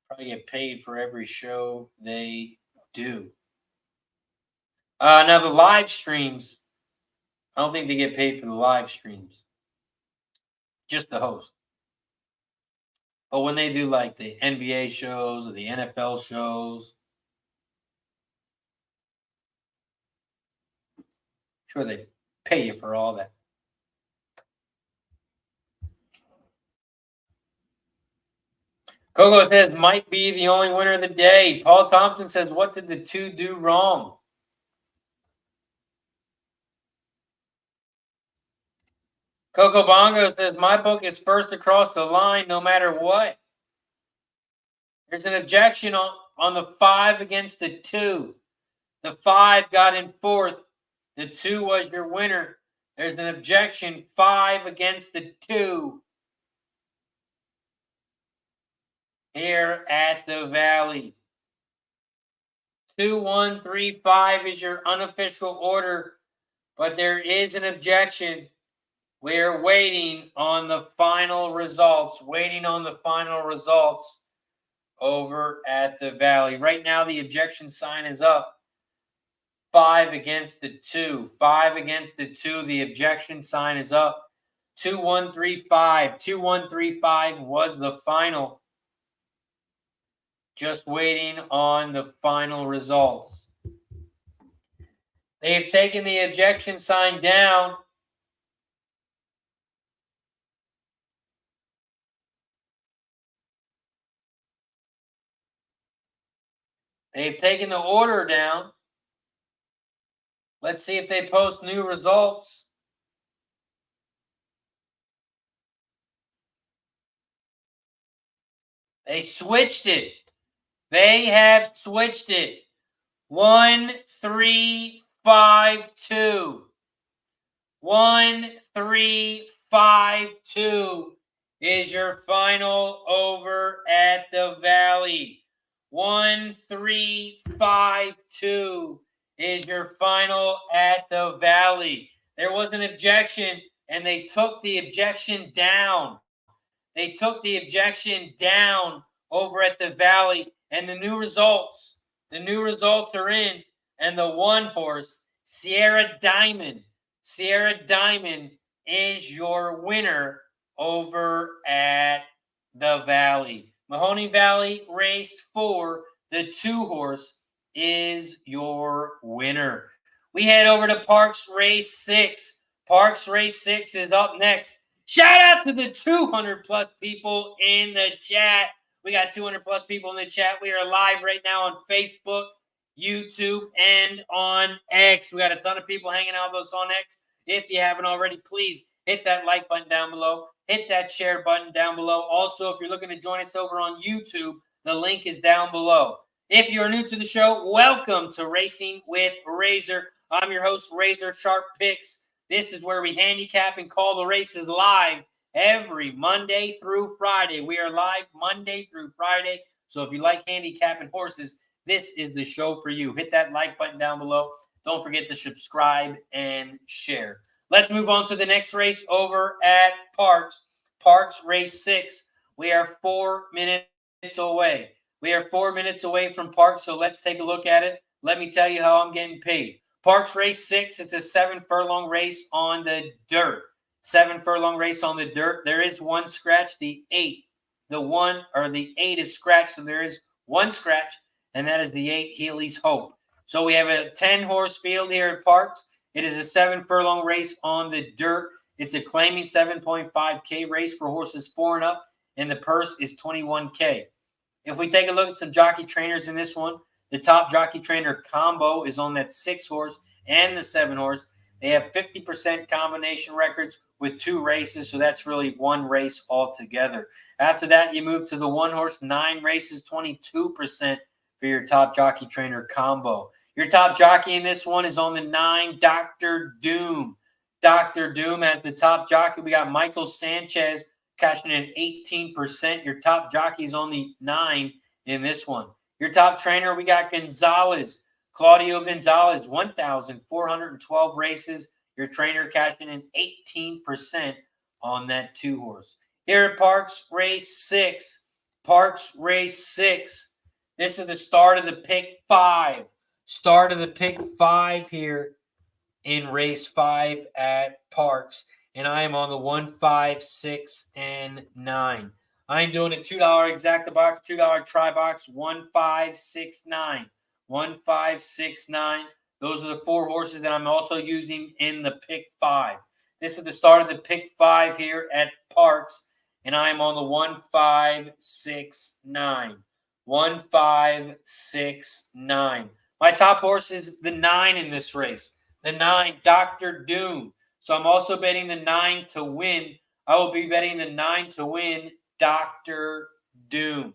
Probably get paid for every show they do. Now, the live streams, I don't think they get paid for the live streams. Just the host. But when they do like the NBA shows or the NFL shows, sure they pay you for all that. Coco says, might be the only winner of the day. Paul Thompson says, what did the 2 do wrong? Coco Bongo says, my book is first across the line no matter what. There's an objection on the 5 against the 2. The 5 got in 4th. The 2 was your winner. There's an objection, 5 against the 2. Here at the Valley. 2135 is your unofficial order, but there is an objection. We're waiting on the final results. Over at the Valley. Right now, the objection sign is up. 5 against the 2. 5 against the 2. The objection sign is up. 2135. 2135 was the final. Just waiting on the final results. They have taken the objection sign down. They've taken the order down. Let's see if they post new results. They switched it. They have switched it. 1352. 1352 is your final over at the Valley. 1352 is your final at the Valley. There was an objection, and they took the objection down. They took the objection down over at the Valley, and the new results are in, and the 1 horse, Sierra Diamond is your winner over at the Valley. Mahoning Valley Race 4, the 2 horse is your winner. We head over to Parx Race 6. Parx Race 6 is up next. Shout out to the 200 plus people in the chat. We got 200 plus people in the chat. We are live right now on Facebook, YouTube, and on X. We got a ton of people hanging out with us on X. If you haven't already, please hit that like button down below. Hit that share button down below. Also, if you're looking to join us over on YouTube, the link is down below. If you're new to the show, welcome to Racing with Razor. I'm your host, RazorSharpPicks. This is where we handicap and call the races live every Monday through Friday. We are live Monday through Friday. So if you like handicapping horses, this is the show for you. Hit that like button down below. Don't forget to subscribe and share. Let's move on to the next race over at Parx Race 6. We are 4 minutes away. We are 4 minutes away from Parx, so let's take a look at it. Let me tell you how I'm getting paid. Parx Race 6, it's a 7-furlong race on the dirt. 7-furlong race on the dirt. There is one scratch, the 8. The 8 is scratched, so there is one scratch, and that is the 8, Healy's Hope. So we have a 10-horse field here at Parx. It is a 7-furlong race on the dirt. It's a claiming 7.5K race for horses 4 and up, and the purse is $21K. If we take a look at some jockey trainers in this one, The top jockey trainer combo is on that 6 horse and the 7 horse. They have 50% combination records with 2 races, so that's really 1 race altogether. After that, you move to the 1 horse, 9 races, 22% for your top jockey trainer combo. Your top jockey in this one is on the 9, Dr. Doom. Dr. Doom has the top jockey. We got Michael Sanchez cashing in 18%. Your top jockey is on the 9 in this one. Your top trainer, we got Gonzalez. Claudio Gonzalez, 1,412 races. Your trainer cashing in 18% on that 2 horse. Here at Parx Race 6. Parx Race 6. This is the start of the pick 5. Start of the pick 5 here in race 5 at Parx. And I am on the 1, 5, 6, and 9. I am doing a $2 exacta box, $2 try box, 1, 5, 6, 9. 1, 5, 6, 9. Those are the 4 horses that I'm also using in the pick 5. This is the start of the pick 5 here at Parx. And I am on the 1, 5, 6, 9. 1, 5, 6, 9. My top horse is the 9 in this race. The 9, Dr. Doom. So I'm also betting the 9 to win. I will be betting the 9 to win, Dr. Doom.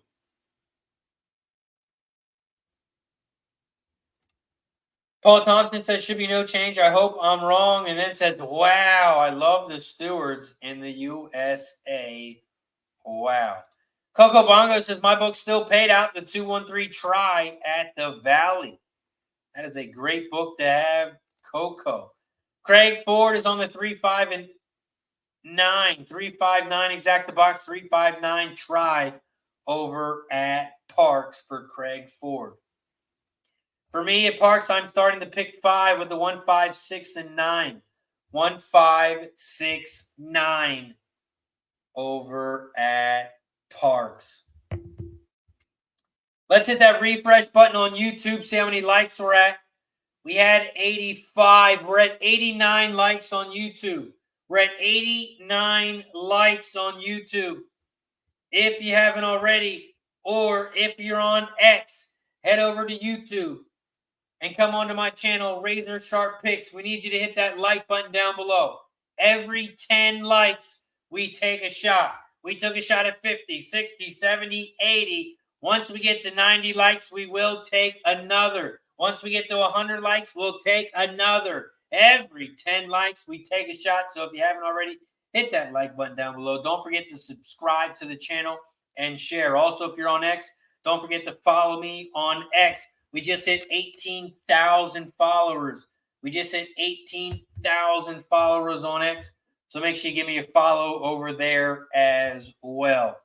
Paul Thompson said, should be no change. I hope I'm wrong. And then says, wow, I love the stewards in the USA. Wow. Coco Bongo says, my book still paid out the 213 try at the Valley. That is a great book to have, Coco. Craig Ford is on the 3, 5, and 9. 3, 5, 9 exacta box, 3, 5, 9 try over at Parx for Craig Ford. For me at Parx, I'm starting to pick 5 with the 1, 5, 6, and 9. 1, 5, 6, 9 over at Parx. Let's hit that refresh button on YouTube, see how many likes we're at. We had 85. We're at 89 likes on YouTube. We're at 89 likes on YouTube. If you haven't already, or if you're on X, head over to YouTube and come onto my channel, RazorSharpPicks. We need you to hit that like button down below. Every 10 likes, we take a shot. We took a shot at 50, 60, 70, 80. Once we get to 90 likes, we will take another. Once we get to 100 likes, we'll take another. Every 10 likes, we take a shot. So if you haven't already, hit that like button down below. Don't forget to subscribe to the channel and share. Also, if you're on X, don't forget to follow me on X. We just hit 18,000 followers. We just hit 18,000 followers on X. So make sure you give me a follow over there as well.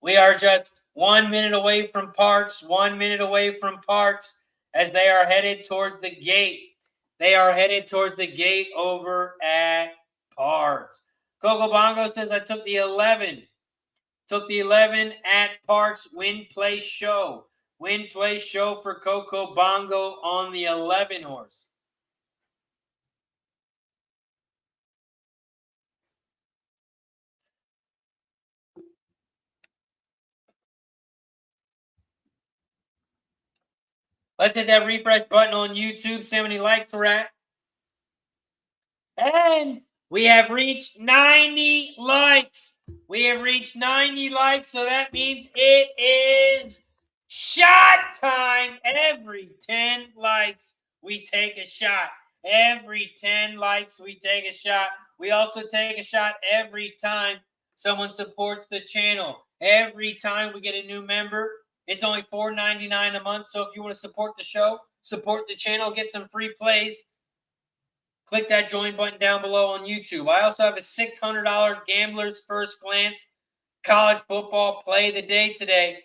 We are just 1 minute away from Parx. 1 minute away from Parx as they are headed towards the gate. They are headed towards the gate over at Parx. Coco Bongo says, I took the 11. Took the 11 at Parx. Win, play, show. Win, play, show for Coco Bongo on the 11 horse. Let's hit that refresh button on YouTube. See how many likes we're at. And we have reached 90 likes. We have reached 90 likes, so that means it is shot time. Every 10 likes, we take a shot. Every 10 likes, we take a shot. We also take a shot every time someone supports the channel. Every time we get a new member, it's only $4.99 a month. So if you want to support the show, support the channel, get some free plays, click that join button down below on YouTube. I also have a $600 Gambler's First Glance college football play of the day today,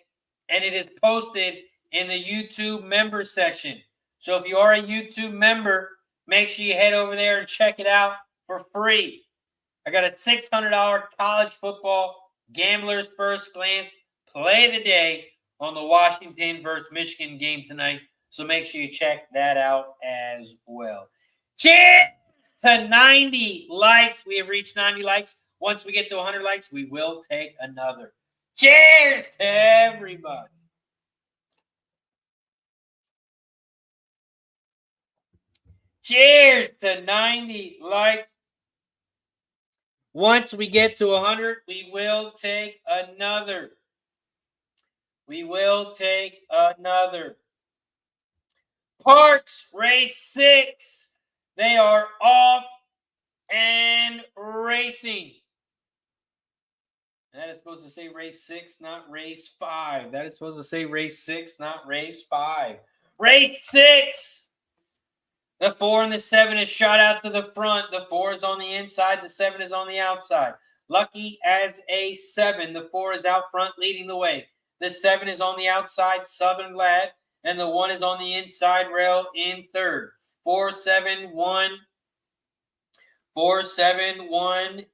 and it is posted in the YouTube member section. So if you are a YouTube member, make sure you head over there and check it out for free. I got a $600 college football Gambler's First Glance play of the day on the Washington versus Michigan game tonight. So make sure you check that out as well. Cheers to 90 likes. We have reached 90 likes. Once we get to 100 likes, we will take another. Cheers to everybody. Cheers to 90 likes. Once we get to 100, we will take another. We will take another. Parx Race 6. They are off and racing. That is supposed to say race 6, not race 5. That is supposed to say race 6, not race 5. Race 6! The 4 and the 7 is shot out to the front. The 4 is on the inside. The 7 is on the outside. Lucky as a 7. The 4 is out front leading the way. The 7 is on the outside, Southern Lad. And the 1 is on the inside rail in third. 4, 7, 1. 4, 7, 1,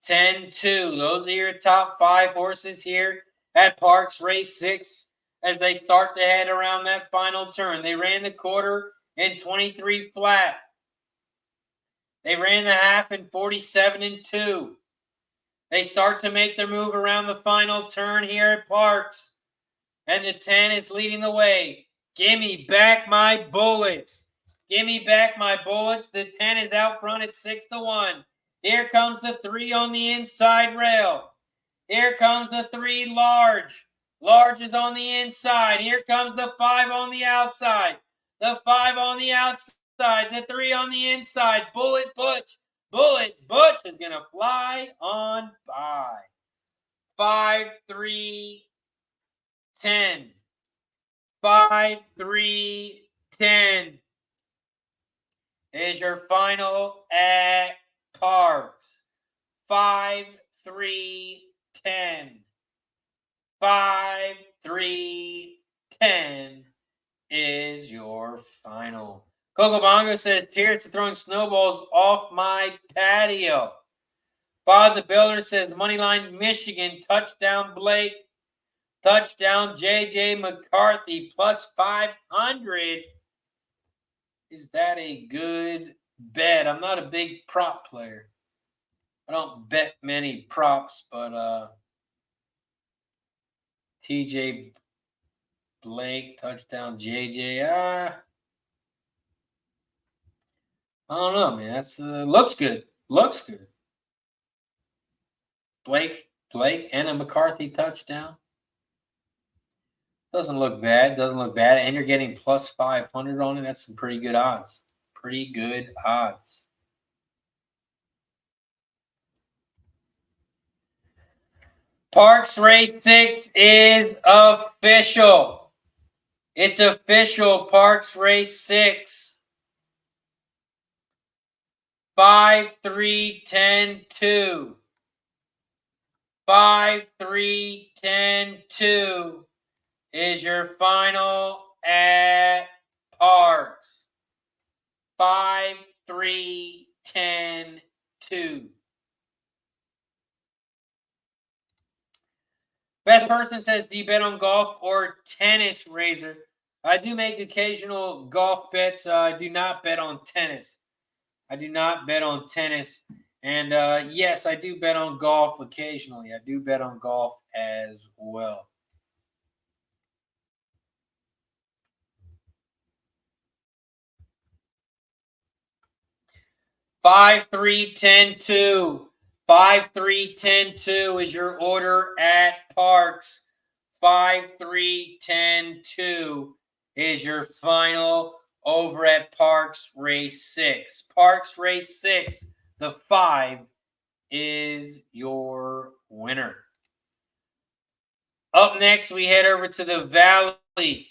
10, 2. Those are your top 5 horses here at Parx Race 6 as they start to head around that final turn. They ran the quarter in 23 flat. They ran the half in 47 and 2. They start to make their move around the final turn here at Parx. And the 10 is leading the way. Give me back my bullets. Give me back my bullets. The 10 is out front at 6-1. Here comes the 3 on the inside rail. Here comes the 3 large. Large is on the inside. Here comes the 5 on the outside. The 5 on the outside. The 3 on the inside. Bullet Butch. Bullet Butch is going to fly on by. 5, 3, 10. 5, 3, 10 is your final at Parx. 5, 3, 10. 5, 3, 10 is your final. Coco Bongo says, cheers to throwing snowballs off my patio. Bob the Builder says, Moneyline Michigan, touchdown Blake. Touchdown J.J. McCarthy, plus 500. Is that a good bet? I'm not a big prop player. I don't bet many props, but T.J. Blake, touchdown J.J. I don't know, man. That's looks good. Looks good. Blake, and a McCarthy touchdown. Doesn't look bad. Doesn't look bad. And you're getting plus 500 on it. That's some pretty good odds. Pretty good odds. Parx Race 6 is official. It's official. Parx Race 6. 5, 3, 10, 2. 5, 3, 10, 2. Is your final at Parx. 5, 3, 10, 2. Best person says, do you bet on golf or tennis, Razor? I do make occasional golf bets. I do not bet on tennis. I do not bet on tennis. And yes, I do bet on golf occasionally. I do bet on golf as well. 5, 3, 10, 2. 5, 3, 10, 2 is your order at Parx. 5, 3, 10, 2 is your final over at Parx Race 6. Parx Race 6, the 5 is your winner. Up next, we head over to the Valley.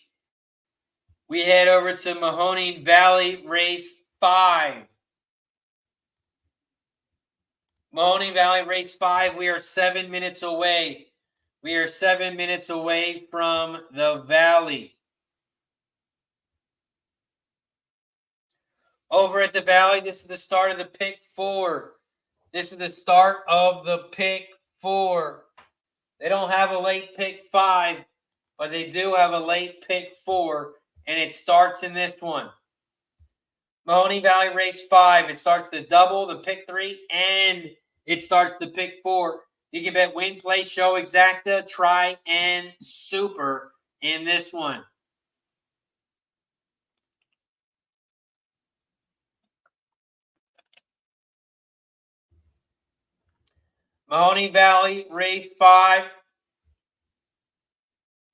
We head over to Mahoning Valley Race 5. Mahoning Valley Race 5, we are 7 minutes away. We are 7 minutes away from the Valley. Over at the Valley, this is the start of the pick 4. This is the start of the pick 4. They don't have a late pick 5, but they do have a late pick 4, and it starts in this one. Mahoning Valley Race 5, it starts the double, the pick 3, and it starts the pick 4. You can bet win, play, show, exacta, try, and super in this one. Mahoning Valley, race 5.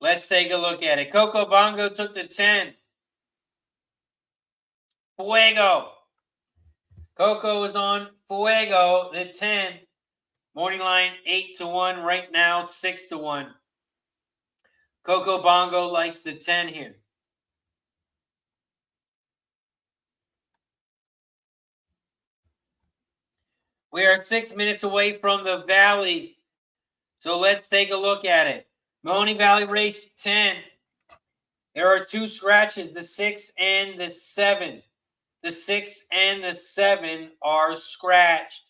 Let's take a look at it. Coco Bongo took the 10. Fuego. Coco is on Fuego, the 10. Morning line 8-1. Right now, 6-1. Coco Bongo likes the 10 here. We are 6 minutes away from the Valley. So let's take a look at it. Mahoning Valley race 10. There are 2 scratches, the 6 and the 7. The 6 and the 7 are scratched.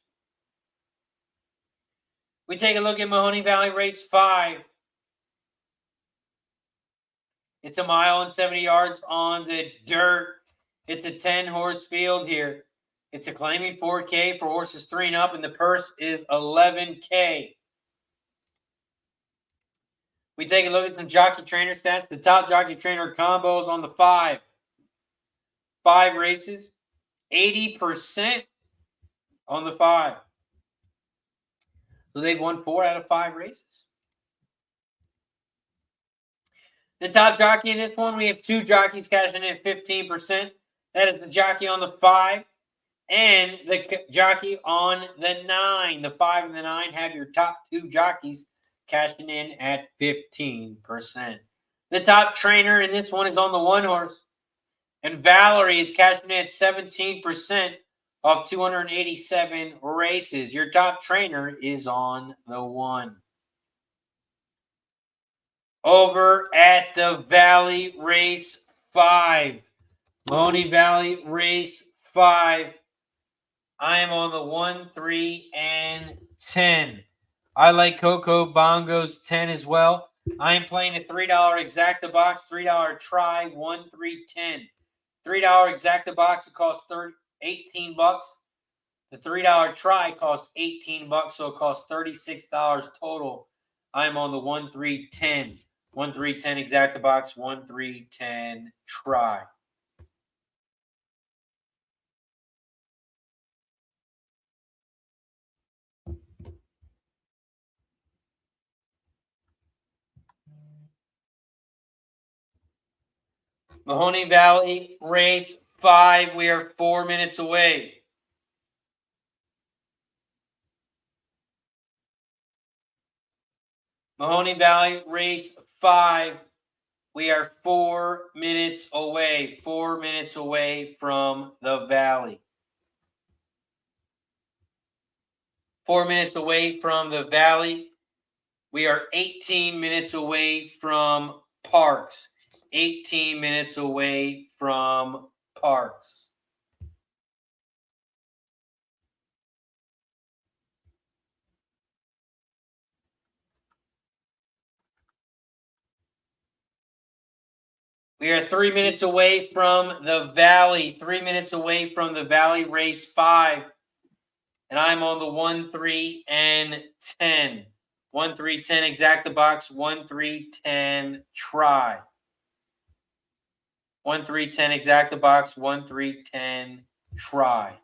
We take a look at Mahoning Valley race 5. It's 1 mile and 70 yards on the dirt. It's a 10-horse field here. It's a claiming 4K for horses 3 and up, and the purse is $11K. We take a look at some jockey trainer stats. The top jockey trainer combos on the 5. 5 races, 80% on the 5. So they've won 4 out of 5 races. The top jockey in this one, we have 2 jockeys cashing in at 15%. That is the jockey on the 5 and the jockey on the 9. The 5 and the 9 have your top 2 jockeys cashing in at 15%. The top trainer in this one is on the 1 horse. And Valerie is cashing in at 17% of 287 races. Your top trainer is on the 1. Over at the Valley race 5. Mahoning Valley race 5. I am on the 1, 3, and 10. I like Coco Bongo's 10 as well. I am playing a $3 exacta box, $3 try, 1, 3, 10. $3 exacta box, it costs $18. The $3 try costs $18, so it costs $36 total. I'm on the 1, 3, 10. 1, 3, 10 exacta box, 1, 3, 10 try. Mahoning Valley race 5. We are 4 minutes away. Mahoning Valley race 5. We are 4 minutes away. 4 minutes away from the Valley. 4 minutes away from the Valley. We are 18 minutes away from Parx. 18 minutes away from Parx. We are 3 minutes away from the Valley. 3 minutes away from the Valley race 5. And I'm on the 1, 3, and 10. 1, 3, 10 exacta box. 1, 3, 10 try. 1, 3, 10 exacta box. 1, 3, 10 try.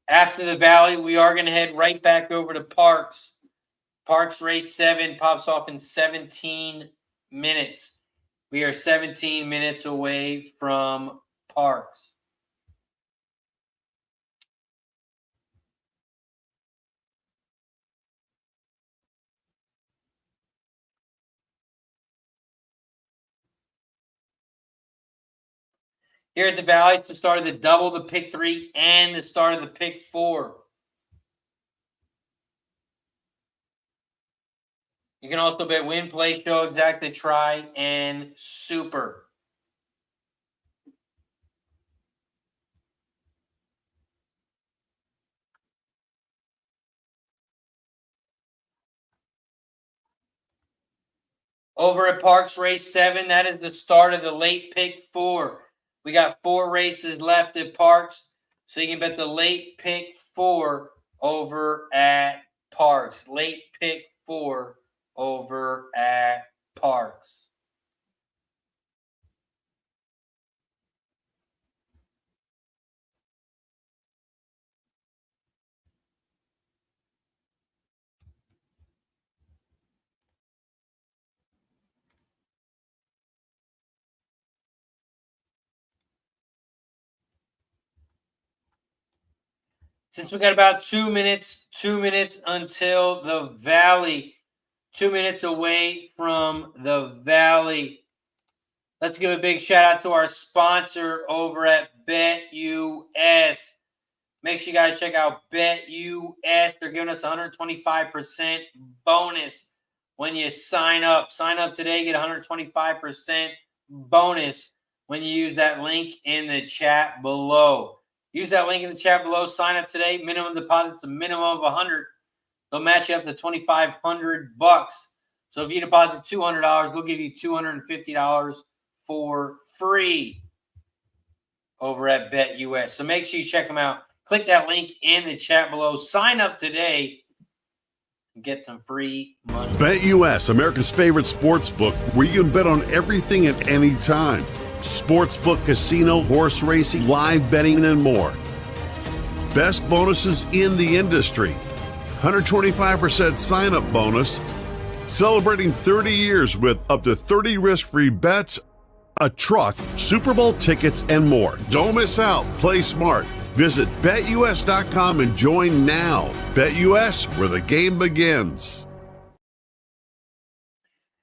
After the Valley, we are going to head right back over to Parx. Parx race 7 pops off in 17 minutes. We are 17 minutes away from Parx. Here at the Valley, it's the start of the double, the pick 3, and the start of the pick 4. You can also bet win, play, show, exacta, try, and super. Over at Parx race 7, that is the start of the late pick 4. We got 4 races left at Parx, so you can bet the late pick 4 over at Parx. Late pick 4 over at Parx. Since we got about 2 minutes until the Valley, 2 minutes away from the Valley. Let's give a big shout out to our sponsor over at BetUS. Make sure you guys check out BetUS. They're giving us 125% bonus when you sign up. Sign up today, get 125% bonus when you use that link in the chat below. Use that link in the chat below. Sign up today. Minimum deposit's a minimum of $100. They'll match you up to $2,500. So if you deposit $200, they'll give you $250 for free over at BetUS. So make sure you check them out. Click that link in the chat below. Sign up today and get some free money. BetUS, America's favorite sports book, where you can bet on everything at any time. Sportsbook, casino, horse racing, live betting, and more. Best bonuses in the industry. 125% sign-up bonus. Celebrating 30 years with up to 30 risk-free bets, a truck, Super Bowl tickets, and more. Don't miss out. Play smart. Visit BetUS.com and join now. BetUS, where the game begins.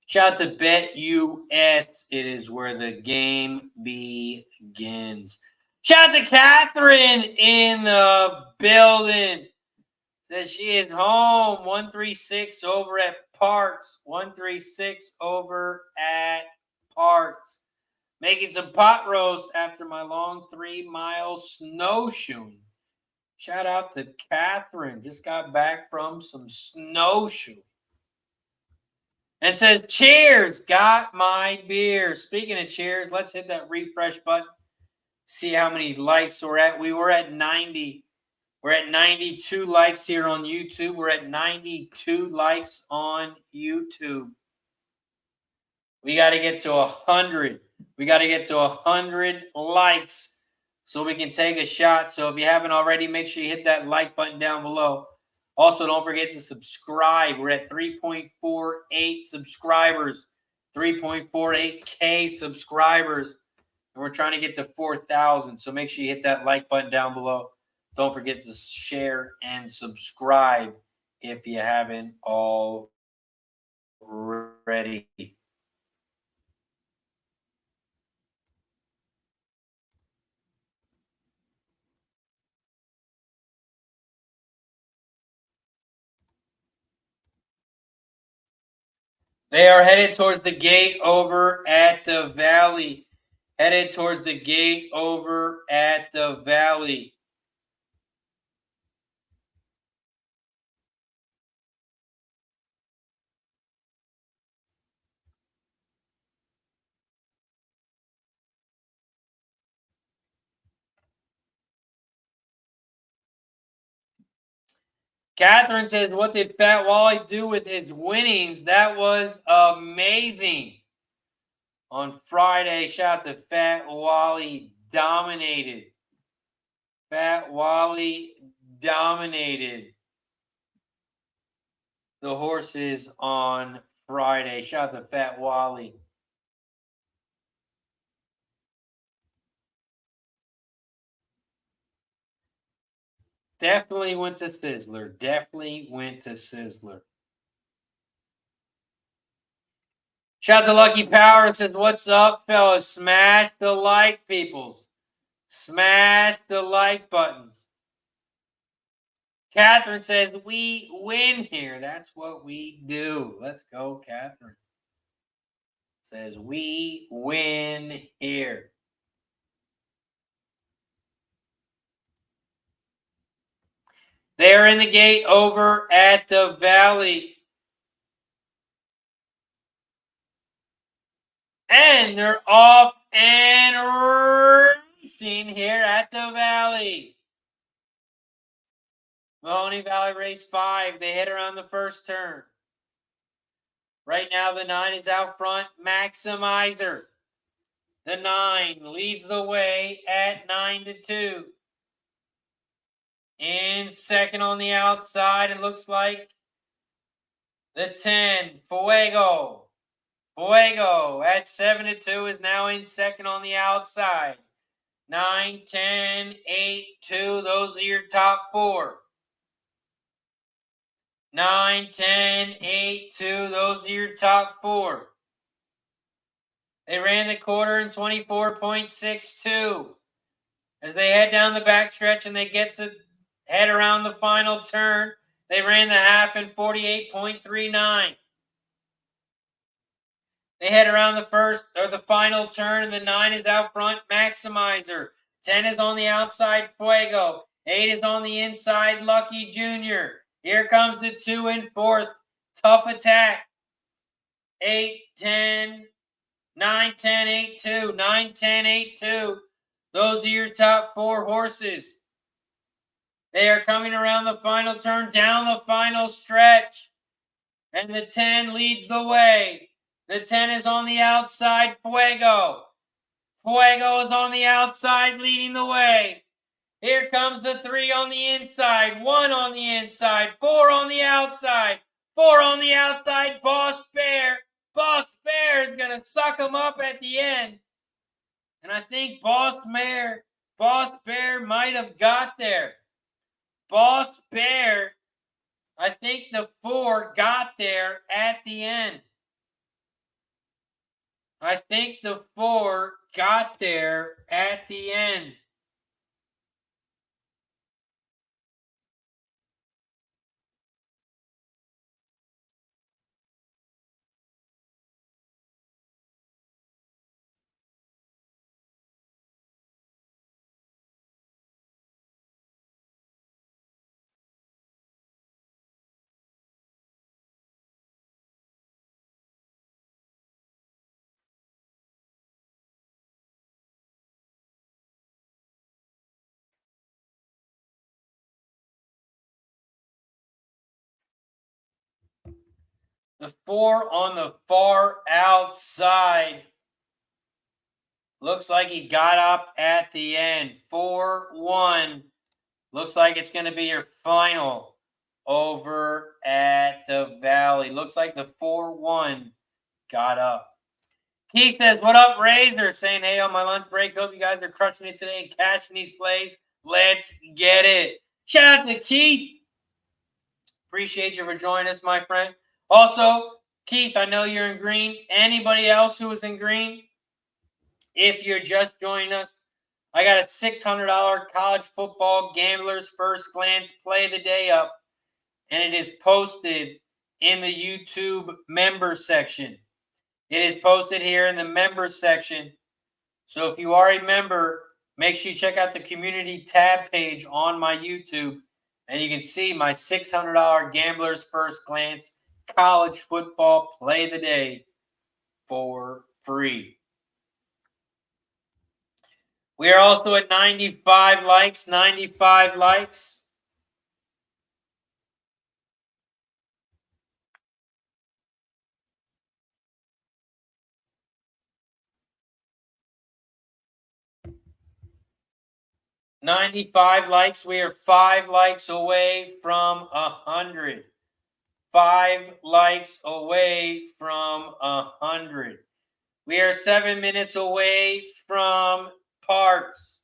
Shout out to BetUS. It is where the game begins. Shout out to Catherine in the building. Says she is home. 136 over at Parx. 136 over at Parx. Making some pot roast after my long 3-mile snowshoeing. Shout out to Catherine. Just got back from some snowshoeing. And says, cheers, got my beer. Speaking of cheers, let's hit that refresh button. See how many likes we're at. We were at 90. We're at 92 likes here on YouTube. We're at 92 likes on YouTube. We got to get to 100. We got to get to 100 likes so we can take a shot. So if you haven't already, make sure you hit that like button down below. Also, don't forget to subscribe. We're at 3.48 subscribers, 3.48K subscribers, and we're trying to get to 4,000. So make sure you hit that like button down below. Don't forget to share and subscribe if you haven't already. They are headed towards the gate over at the Valley. Headed towards the gate over at the Valley. Catherine says, what did Fat Wally do with his winnings? That was amazing. On Friday, shout out to Fat Wally. Dominated. Fat Wally dominated the horses on Friday. Shout out to Fat Wally. Definitely went to Sizzler. Definitely went to Sizzler. Shout out to Lucky Power. Says, what's up, fellas? Smash the like, peoples. Smash the like buttons. Catherine says, we win here. That's what we do. Let's go, Catherine. Says, we win here. They're in the gate over at the Valley. And they're off and racing here at the Valley. Mahoning Valley race 5. They hit around the first turn. Right now, the 9 is out front. Maximizer. The 9 leads the way at 9-2. In second on the outside, it looks like the 10, Fuego. Fuego at 7-2 is now in second on the outside. 9, 10, 8, 2. Those are your top 4. 9, 10, 8, 2. Those are your top 4. They ran the quarter in 24.62. As they head down the backstretch and they get to head around the final turn, they ran the half in 48.39. They head around the final turn, and the 9 is out front, Maximizer. 10 is on the outside, Fuego. 8 is on the inside, Lucky Jr. Here comes the 2 in fourth, Tough Attack. 8, 10, 9, 10, 8, 2. 9, 10, 8, 2. Those are your top 4 horses. They are coming around the final turn, down the final stretch. And the 10 leads the way. The 10 is on the outside, Fuego. Fuego is on the outside, leading the way. Here comes the 3 on the inside, 1 on the inside, 4 on the outside, 4 on the outside, Boss Bear. Boss Bear is going to suck him up at the end. And I think Boss Bear might have got there. Boss Bear, I think the 4 got there at the end. I think the 4 got there at the end. The 4 on the far outside looks like he got up at the end. 4-1. Looks like it's going to be your final over at the Valley. Looks like the 4-1 got up. Keith says, what up, Razor? Saying, hey, on my lunch break. Hope you guys are crushing it today and cashing these plays. Let's get it. Shout out to Keith. Appreciate you for joining us, my friend. Also, Keith, I know you're in green. Anybody else who is in green, if you're just joining us, I got a $600 college football gambler's first glance play of the day up, and it is posted in the YouTube members section. It is posted here in the members section. So if you are a member, make sure you check out the community tab page on my YouTube, and you can see my $600 gambler's first glance college football play of the day for free. We are also at 95 likes, 95 likes. We are 5 likes away from 100. 5 likes away from 100. We are 7 minutes away from Parx.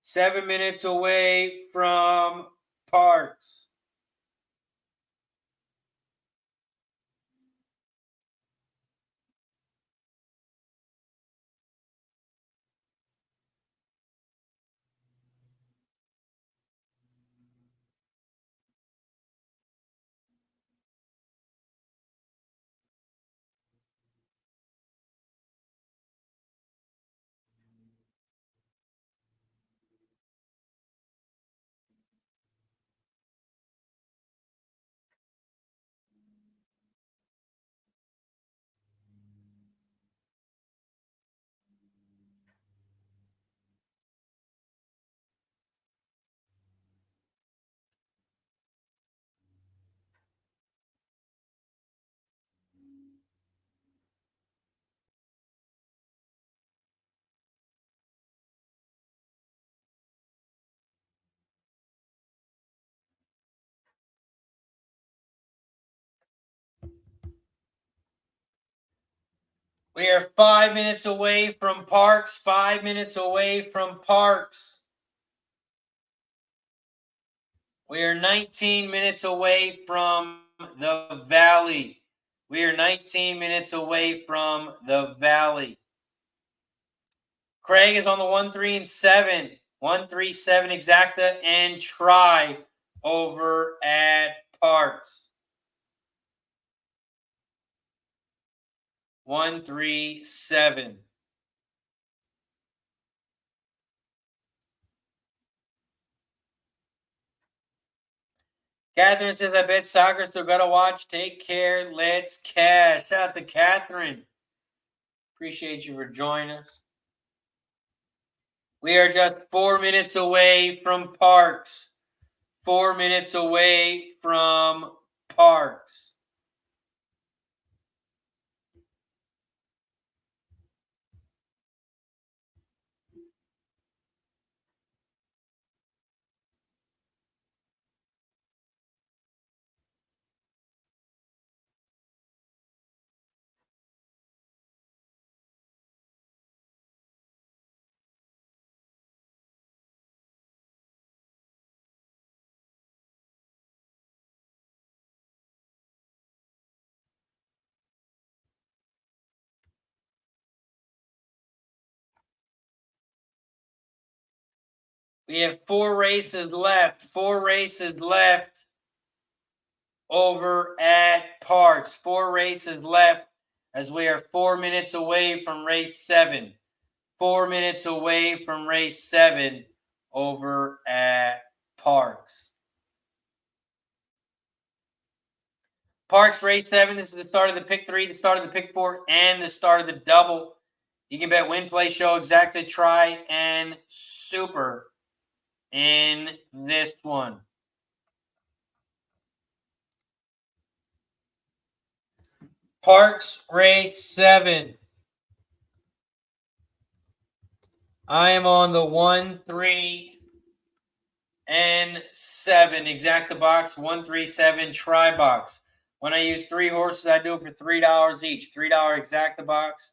7 minutes away from Parx. We are 5 minutes away from Parx. 5 minutes away from Parx. We are 19 minutes away from the Valley. We are 19 minutes away from the Valley. Craig is on the 1, 3, and 7. 1, 3, 7 exacta and try over at Parx. 1, 3, 7. Catherine says, I bet soccer still got to watch. Take care. Let's cash. Shout out to Catherine. Appreciate you for joining us. We are just 4 minutes away from Parx. 4 minutes away from Parx. We have 4 races left. 4 races left over at Parx. 4 races left as we are 4 minutes away from race 7. 4 minutes away from race 7 over at Parx. Parx race 7. This is the start of the pick 3, the start of the pick 4, and the start of the double. You can bet win, play, show, exacta, try, and super in this one. Parx race 7. I am on the 1, 3, and 7 exacta box. 1, 3, 7 try box. When I use 3 horses, I do it for $3 each. $3 exacta box,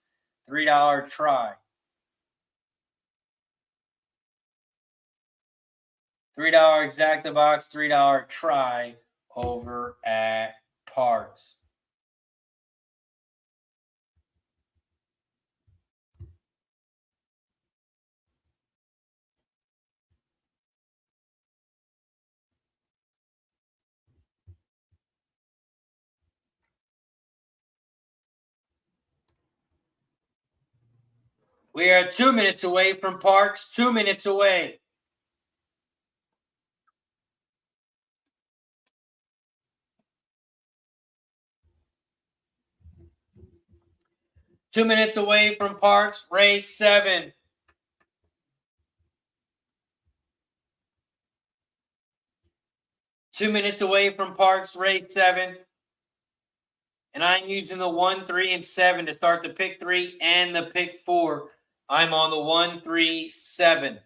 $3 try. $3 exacta box, $3 try over at Parx. We are 2 minutes away from Parx. 2 minutes away. Two minutes away from Parx, race 7. Two minutes away from Parx, race 7. And I'm using the 1, 3, and 7 to start the pick 3 and the pick 4. I'm on the 1, 3, 7.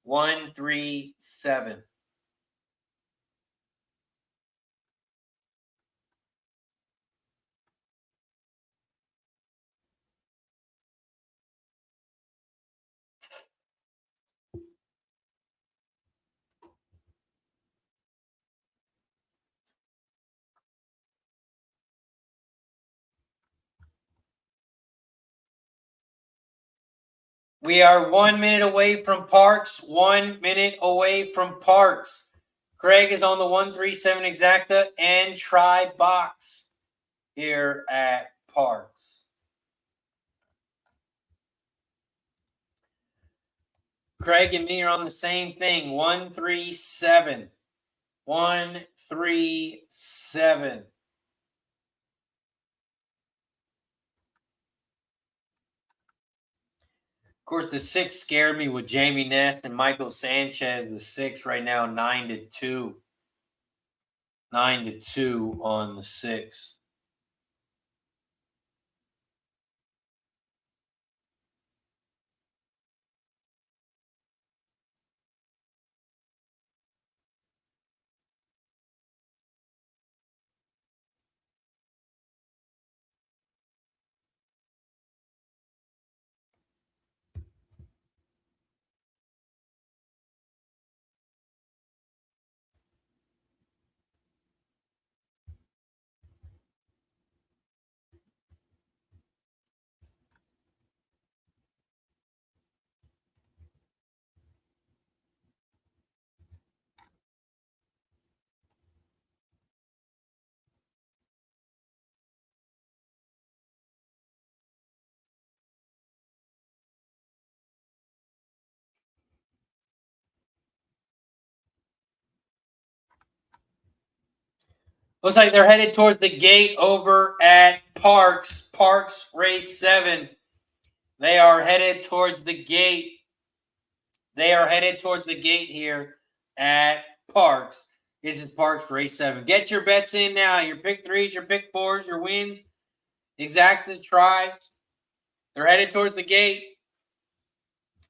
1, 3, 7. We are 1 minute away from Parx. 1 minute away from Parx. Craig is on the 1, 3, 7 exacta and try box here at Parx. Craig and me are on the same thing. 1, 3, 7. 1, 3, 7. Of course, the 6 scared me with Jamie Ness and Michael Sanchez. The 6 right now, 9-2. 9-2 on the 6. Looks like they're headed towards the gate over at Parx Race 7. They are headed towards the gate. They are headed towards the gate here at Parx. This is Parx Race 7. Get your bets in now. Your pick threes, your pick fours, your wins, exactas, tries. They're headed towards the gate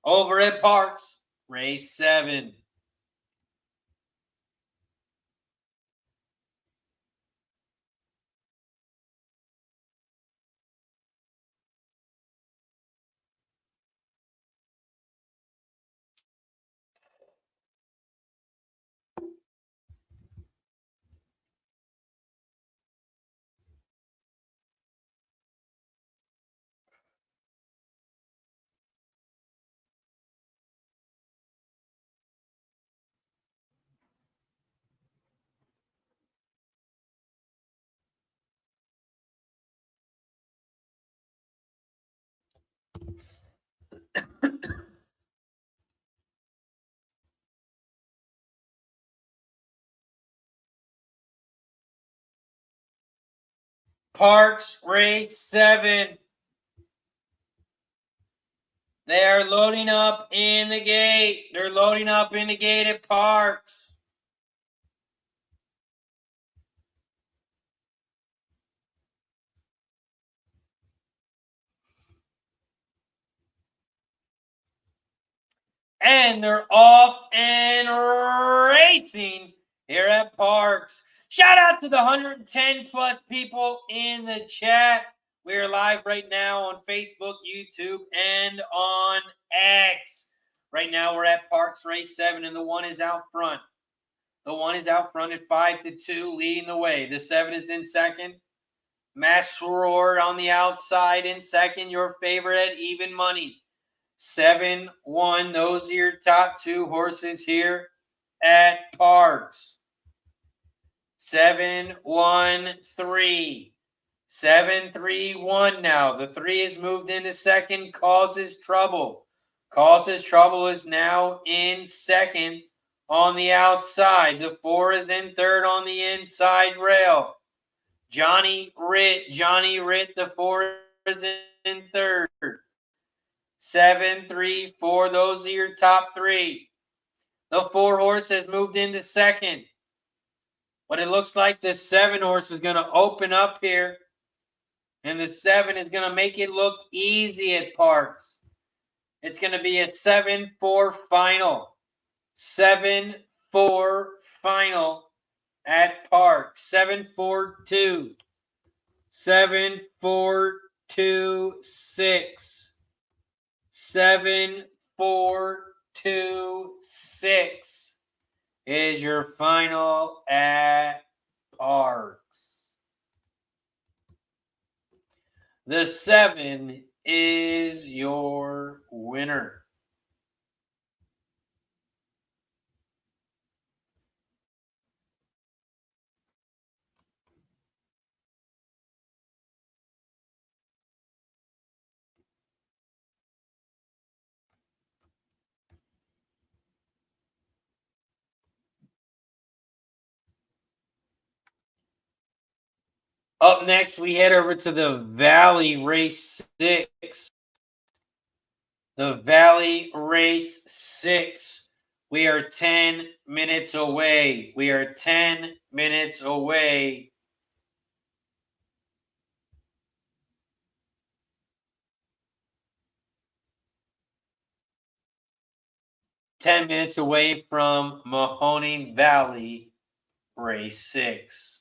over at Parx Race 7. Parx Race 7. They are loading up in the gate. They're loading up in the gate at Parx. And they're off and racing here at Parx. Shout out to the 110 plus people in the chat. We are live right now on Facebook, YouTube, and on X. Right now we're at Parx Race 7, and the 1 is out front. The 1 is out front at 5-2, leading the way. The 7 is in second. Mass Roar on the outside in second. Your favorite at even money. 7-1. Those are your top 2 horses here at Parx. 7-1-3. 7-3-1 now. The 3 is moved into second. Causes Trouble. Causes Trouble is now in second on the outside. The 4 is in third on the inside rail. Johnny Ritt, the 4 is in third. 7-3-4, those are your top 3. The 4 horse has moved into second. But it looks like the 7 horse is going to open up here. And the 7 is going to make it look easy at Parx. It's going to be a 7-4 final. 7-4 final at Parx. 7-4-2. 7-4-2-6. 7-4-2-6 is your final at Parx. The 7 is your winner. Up next, we head over to the Valley Race 6. The Valley Race 6. We are 10 minutes away. We are 10 minutes away. Ten minutes away from Mahoning Valley Race 6.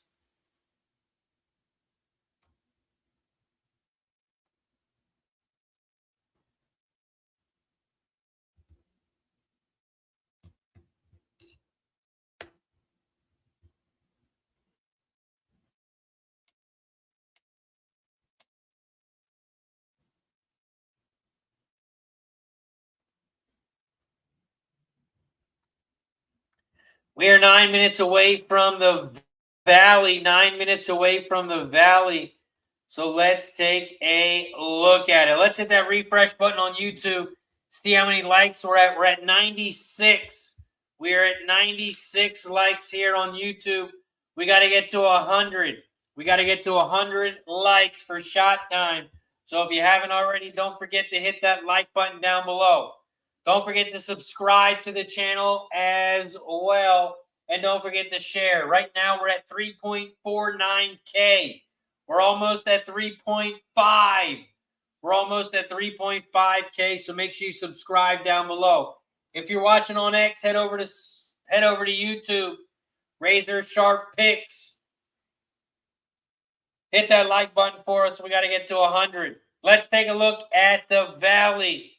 We are 9 minutes away from the Valley. 9 minutes away from the Valley. So let's take a look at it. Let's hit that refresh button on YouTube. See how many likes we're at. We're at 96. We are at 96 likes here on YouTube. We got to get to 100. We got to get to 100 likes for shot time. So if you haven't already, don't forget to hit that like button down below. Don't forget to subscribe to the channel as well. And don't forget to share. Right now, we're at 3.49K. We're almost at 3.5. We're almost at 3.5K, so make sure you subscribe down below. If you're watching on X, head over to YouTube, RazorSharpPicks. Hit that like button for us. We got to get to 100. Let's take a look at the Valley.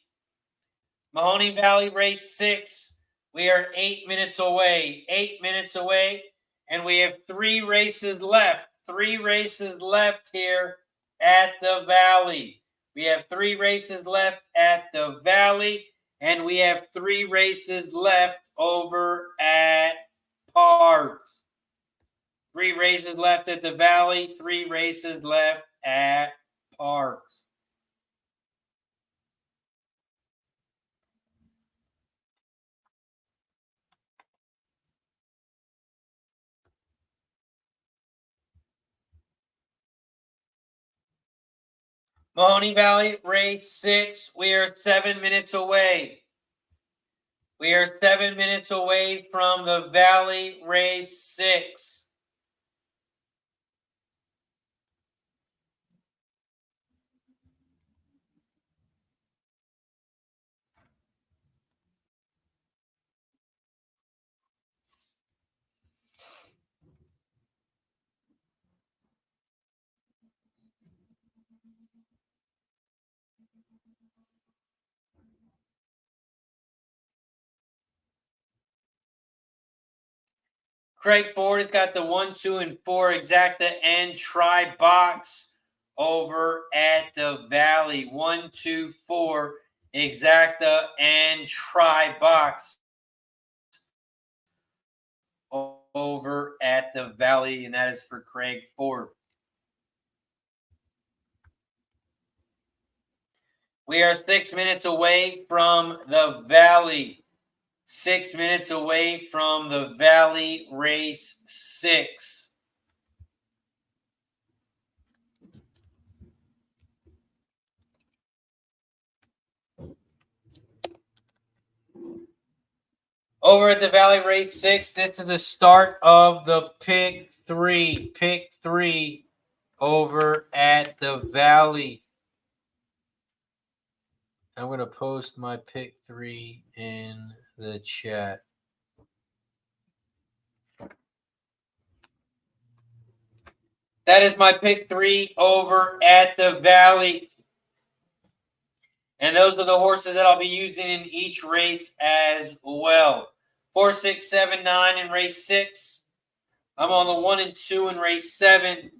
Mahoning Valley race 6. We are 8 minutes away. 8 minutes away, and we have 3 races left. 3 races left here at the Valley. We have 3 races left at the Valley, and we have 3 races left over at Parx. 3 races left at the Valley, 3 races left at Parx. Mahoning Valley, race 6. We are 7 minutes away. We are 7 minutes away from the Valley, race 6. Craig Ford has got the 1, 2, and 4 exacta and try box over at the Valley. 1, 2, 4 exacta and try box over at the Valley, and that is for Craig Ford. We are 6 minutes away from the Valley. 6 minutes away from the Valley, race 6. Over at the Valley, race 6, this is the start of the pick 3. Pick 3 over at the Valley. I'm going to post my pick 3 in the chat. That is my pick 3 over at the Valley. And those are the horses that I'll be using in each race as well. 4, 6, 7, 9 in race 6. I'm on the 1 and 2 in race 7.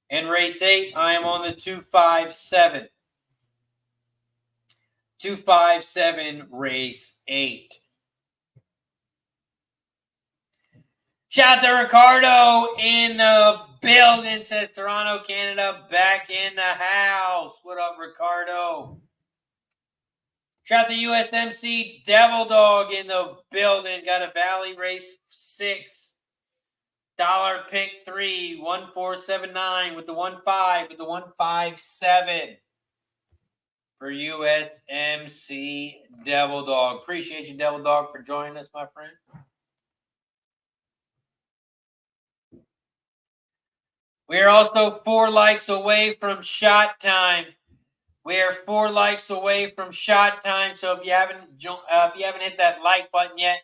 In race 8, I am on the 2, 5, 7. 2, 5, 7, race 8. Shout out to Ricardo in the building, says Toronto, Canada, back in the house. What up, Ricardo? Shout out to USMC Devil Dog in the building. Got a Valley race 6. Dollar pick 3. 1479 with the 15 with the 157 for USMC Devil Dog. Appreciate you, Devil Dog, for joining us, my friend. We are also 4 likes away from shot time. We are 4 likes away from shot time. So if you haven't hit that like button yet,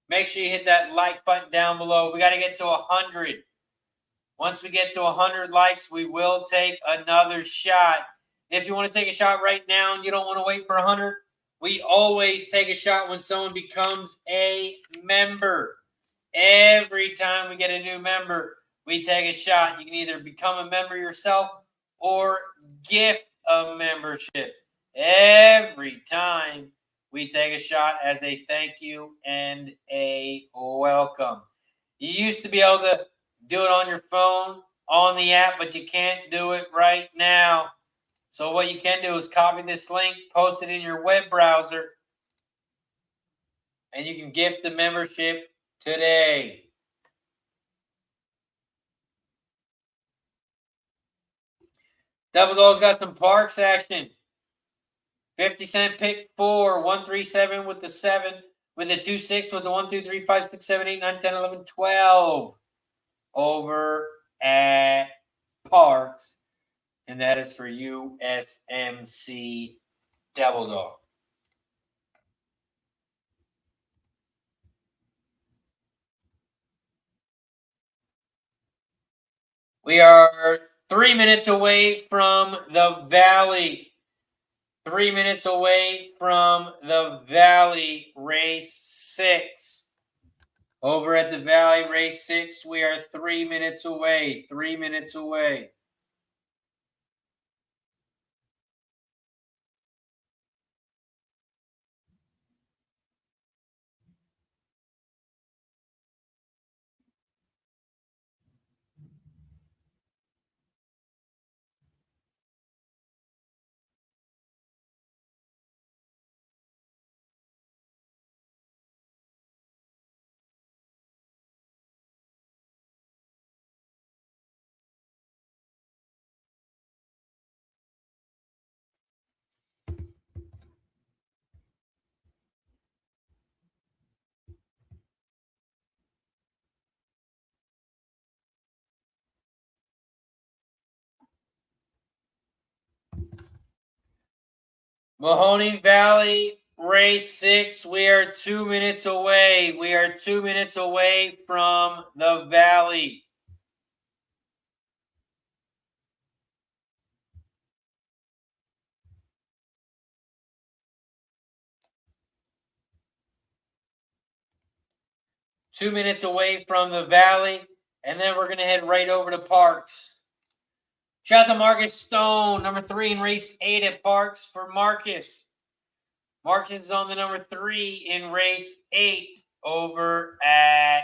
make sure you hit that like button down below. We got to get to 100. Once we get to 100 likes, we will take another shot. If you want to take a shot right now and you don't want to wait for 100, we always take a shot when someone becomes a member. Every time we get a new member, we take a shot. You can either become a member yourself or gift a membership. Every time we take a shot as a thank you and a welcome. You used to be able to do it on your phone, on the app, but you can't do it right now. So what you can do is copy this link, post it in your web browser, and you can gift the membership today. Double Doll's got some Parx action. 50-cent pick 4, 137 with the 7, with the 2-6, with the 1, 2, 3, 5, 6, 7, 8, 9, 10, 11, 12 over at Parx. And that is for USMC Double Dog. We are 3 minutes away from the Valley. 3 minutes away from the Valley, race 6. Over at the Valley, race 6, we are 3 minutes away. 3 minutes away. Mahoning Valley, race 6. We are 2 minutes away. We are 2 minutes away from the Valley. Two minutes away from the Valley, and then we're going to head right over to Parx. Shout out to Marcus Stone, number 3 in race 8 at Parx for Marcus. Marcus is on the number 3 in race 8 over at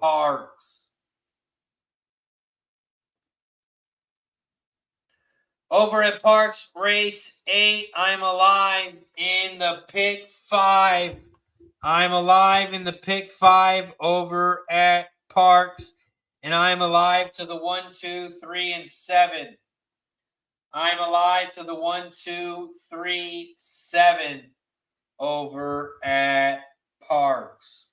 Parx. Over at Parx, race 8, I'm alive in the pick 5. I'm alive in the pick 5 over at Parx, and I'm alive to the 1, 2, 3, and 7. I'm alive to the 1, 2, 3, 7 over at Parx.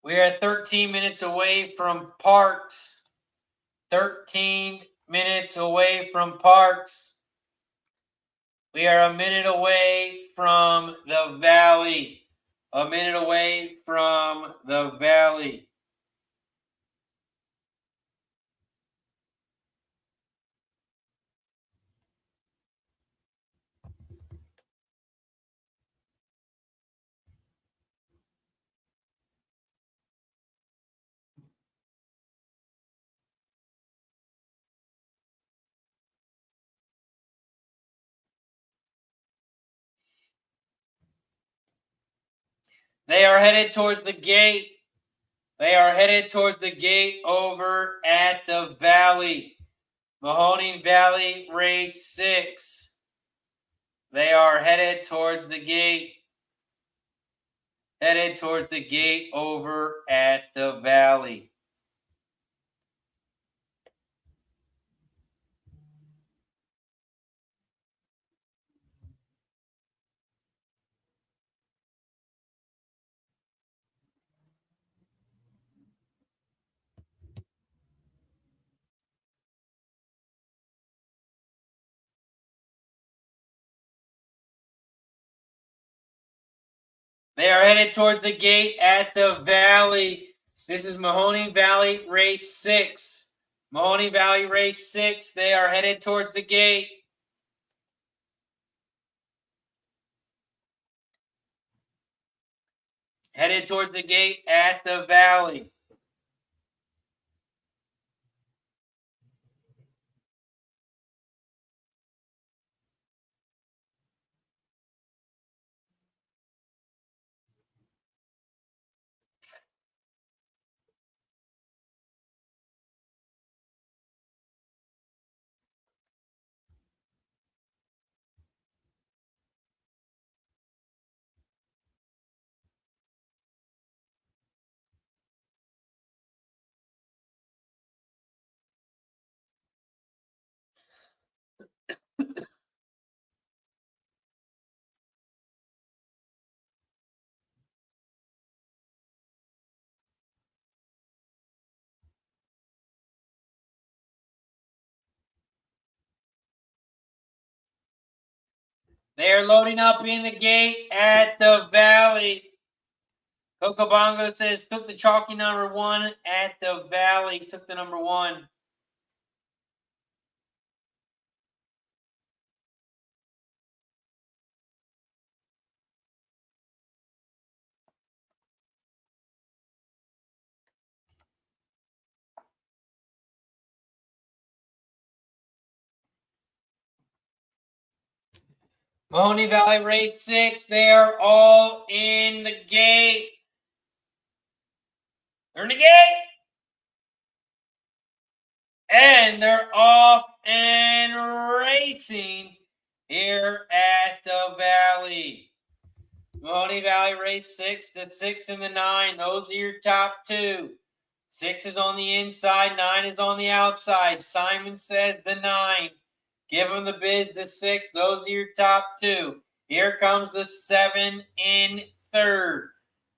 We are 13 minutes away from Parx. 13 minutes away from Parx. We are a minute away from the Valley. A minute away from the Valley. They are headed towards the gate. They are headed towards the gate over at the Valley. Mahoning Valley, race 6. They are headed towards the gate. Headed towards the gate over at the Valley. They are headed towards the gate at the Valley. This is Mahoning Valley Race 6. Mahoning Valley Race 6. They are headed towards the gate. Headed towards the gate at the Valley. They are loading up in the gate at the Valley. Coco Bongo says, took the chalky number 1 at the Valley. Took the number 1. Mahoning Valley Race 6. They are all in the gate. They're in the gate. And they're off and racing here at the Valley. Mahoning Valley Race 6, the 6 and the 9. Those are your top 2. 6 is on the inside, 9 is on the outside. Simon says the 9. Give him the biz, the 6. Those are your top 2. Here comes the 7 in third.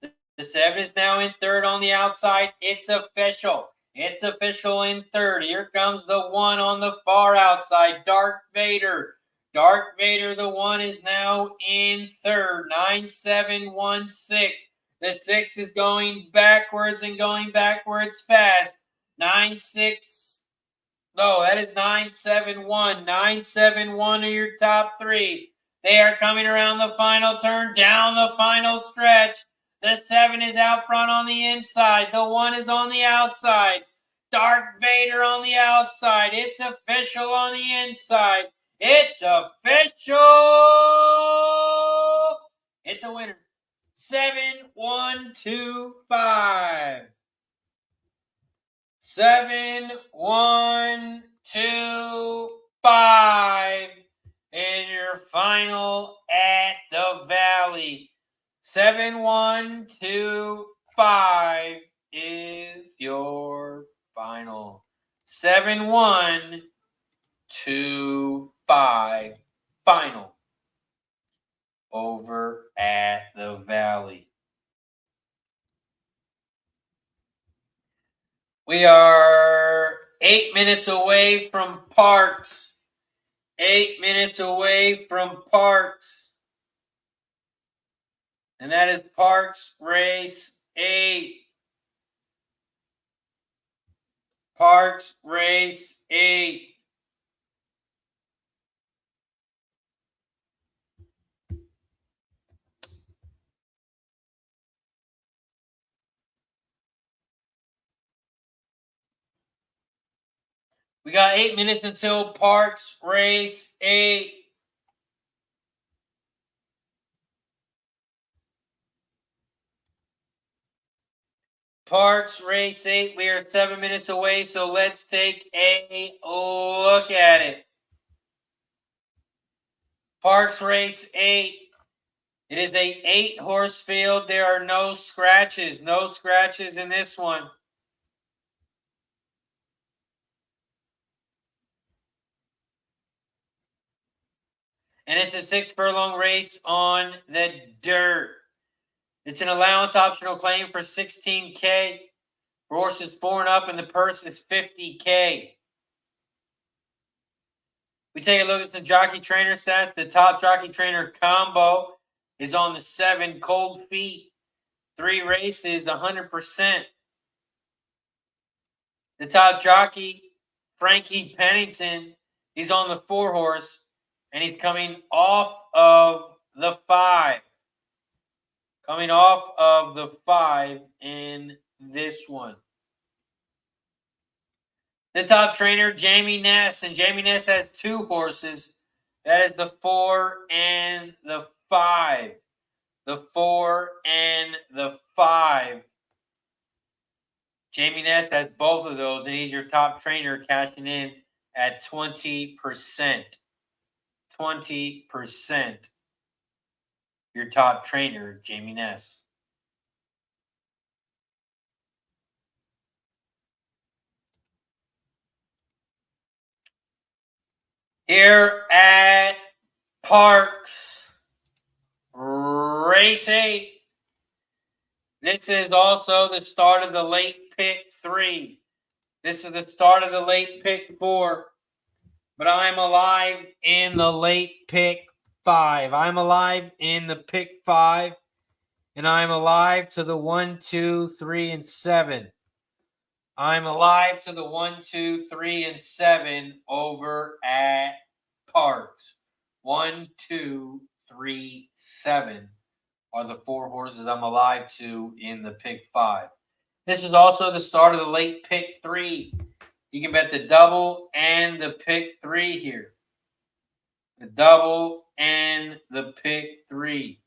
The 7 is now in third on the outside. It's official. It's official in third. Here comes the 1 on the far outside, Darth Vader. Darth Vader, the 1, is now in third. 9-7-1-6. The 6 is going backwards and going backwards fast. 9-6. No, that is 9-7-1. 9-7-1 are your top 3. They are coming around the final turn, down the final stretch. The 7 is out front on the inside. The 1 is on the outside. Darth Vader on the outside. It's official on the inside. It's official. It's a winner. 7-1-2-5. 7-1-2-5 is your final at the Valley. 7-1-2-5 is your final. 7-1-2-5 final over at the Valley. We are 8 minutes away from Parx. 8 minutes away from Parx. And that is Parx Race 8. Parx Race 8. We got 8 minutes until Parx Race 8. Parx Race 8. We are 7 minutes away, so let's take a look at it. Parx Race 8. It is a 8-horse field. There are no scratches. No scratches in this one. And it's a 6-furlong race on the dirt. It's an allowance optional claim for $16K. Horse is 4 and up, and the purse is $50K. We take a look at some jockey trainer stats. The top jockey trainer combo is on the 7, Cold Feet. 3 races, 100%. The top jockey, Frankie Pennington, he's on the 4-horse, and he's coming off of the 5. Coming off of the 5 in this one. The top trainer, Jamie Ness, and Jamie Ness has 2 horses. That is the 4 and the 5. The 4 and the 5. Jamie Ness has both of those, and he's your top trainer, cashing in at 20%. 20%. Your top trainer, Jamie Ness. Here at Parx Racing, this is also the start of the late pick 3. This is the start of the late pick 4. But I'm alive in the late pick 5. I'm alive in the pick 5. And I'm alive to the 1, 2, 3, and 7. I'm alive to the 1, 2, 3, and 7 over at Parx. 1, 2, 3, 7 are the 4 horses I'm alive to in the pick 5. This is also the start of the late pick 3. You can bet the double and the pick 3 here. The double and the pick 3.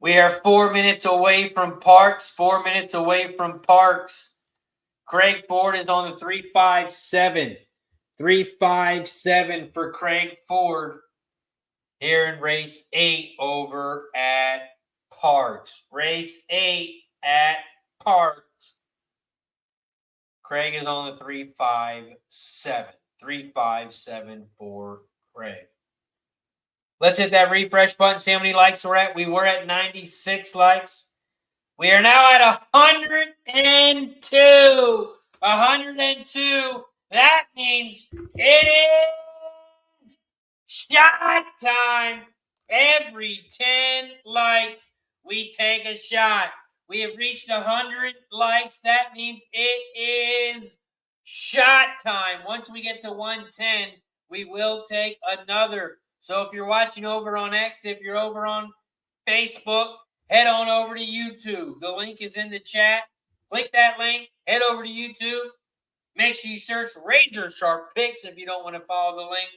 We are 4 minutes away from Parx. 4 minutes away from Parx. Craig Ford is on the 357. 357 for Craig Ford here in race 8 over at Parx. Race 8 at Parx. Craig is on the 357. 357 for Craig. Let's hit that refresh button, see how many likes we're at. We were at 96 likes. We are now at 102. 102. That means it is shot time. Every 10 likes, we take a shot. We have reached 100 likes. That means it is shot time. Once we get to 110, we will take another. So if you're watching over on X, if you're over on Facebook, head on over to YouTube. The link is in the chat. Click that link. Head over to YouTube. Make sure you search RazorSharpPicks if you don't want to follow the link.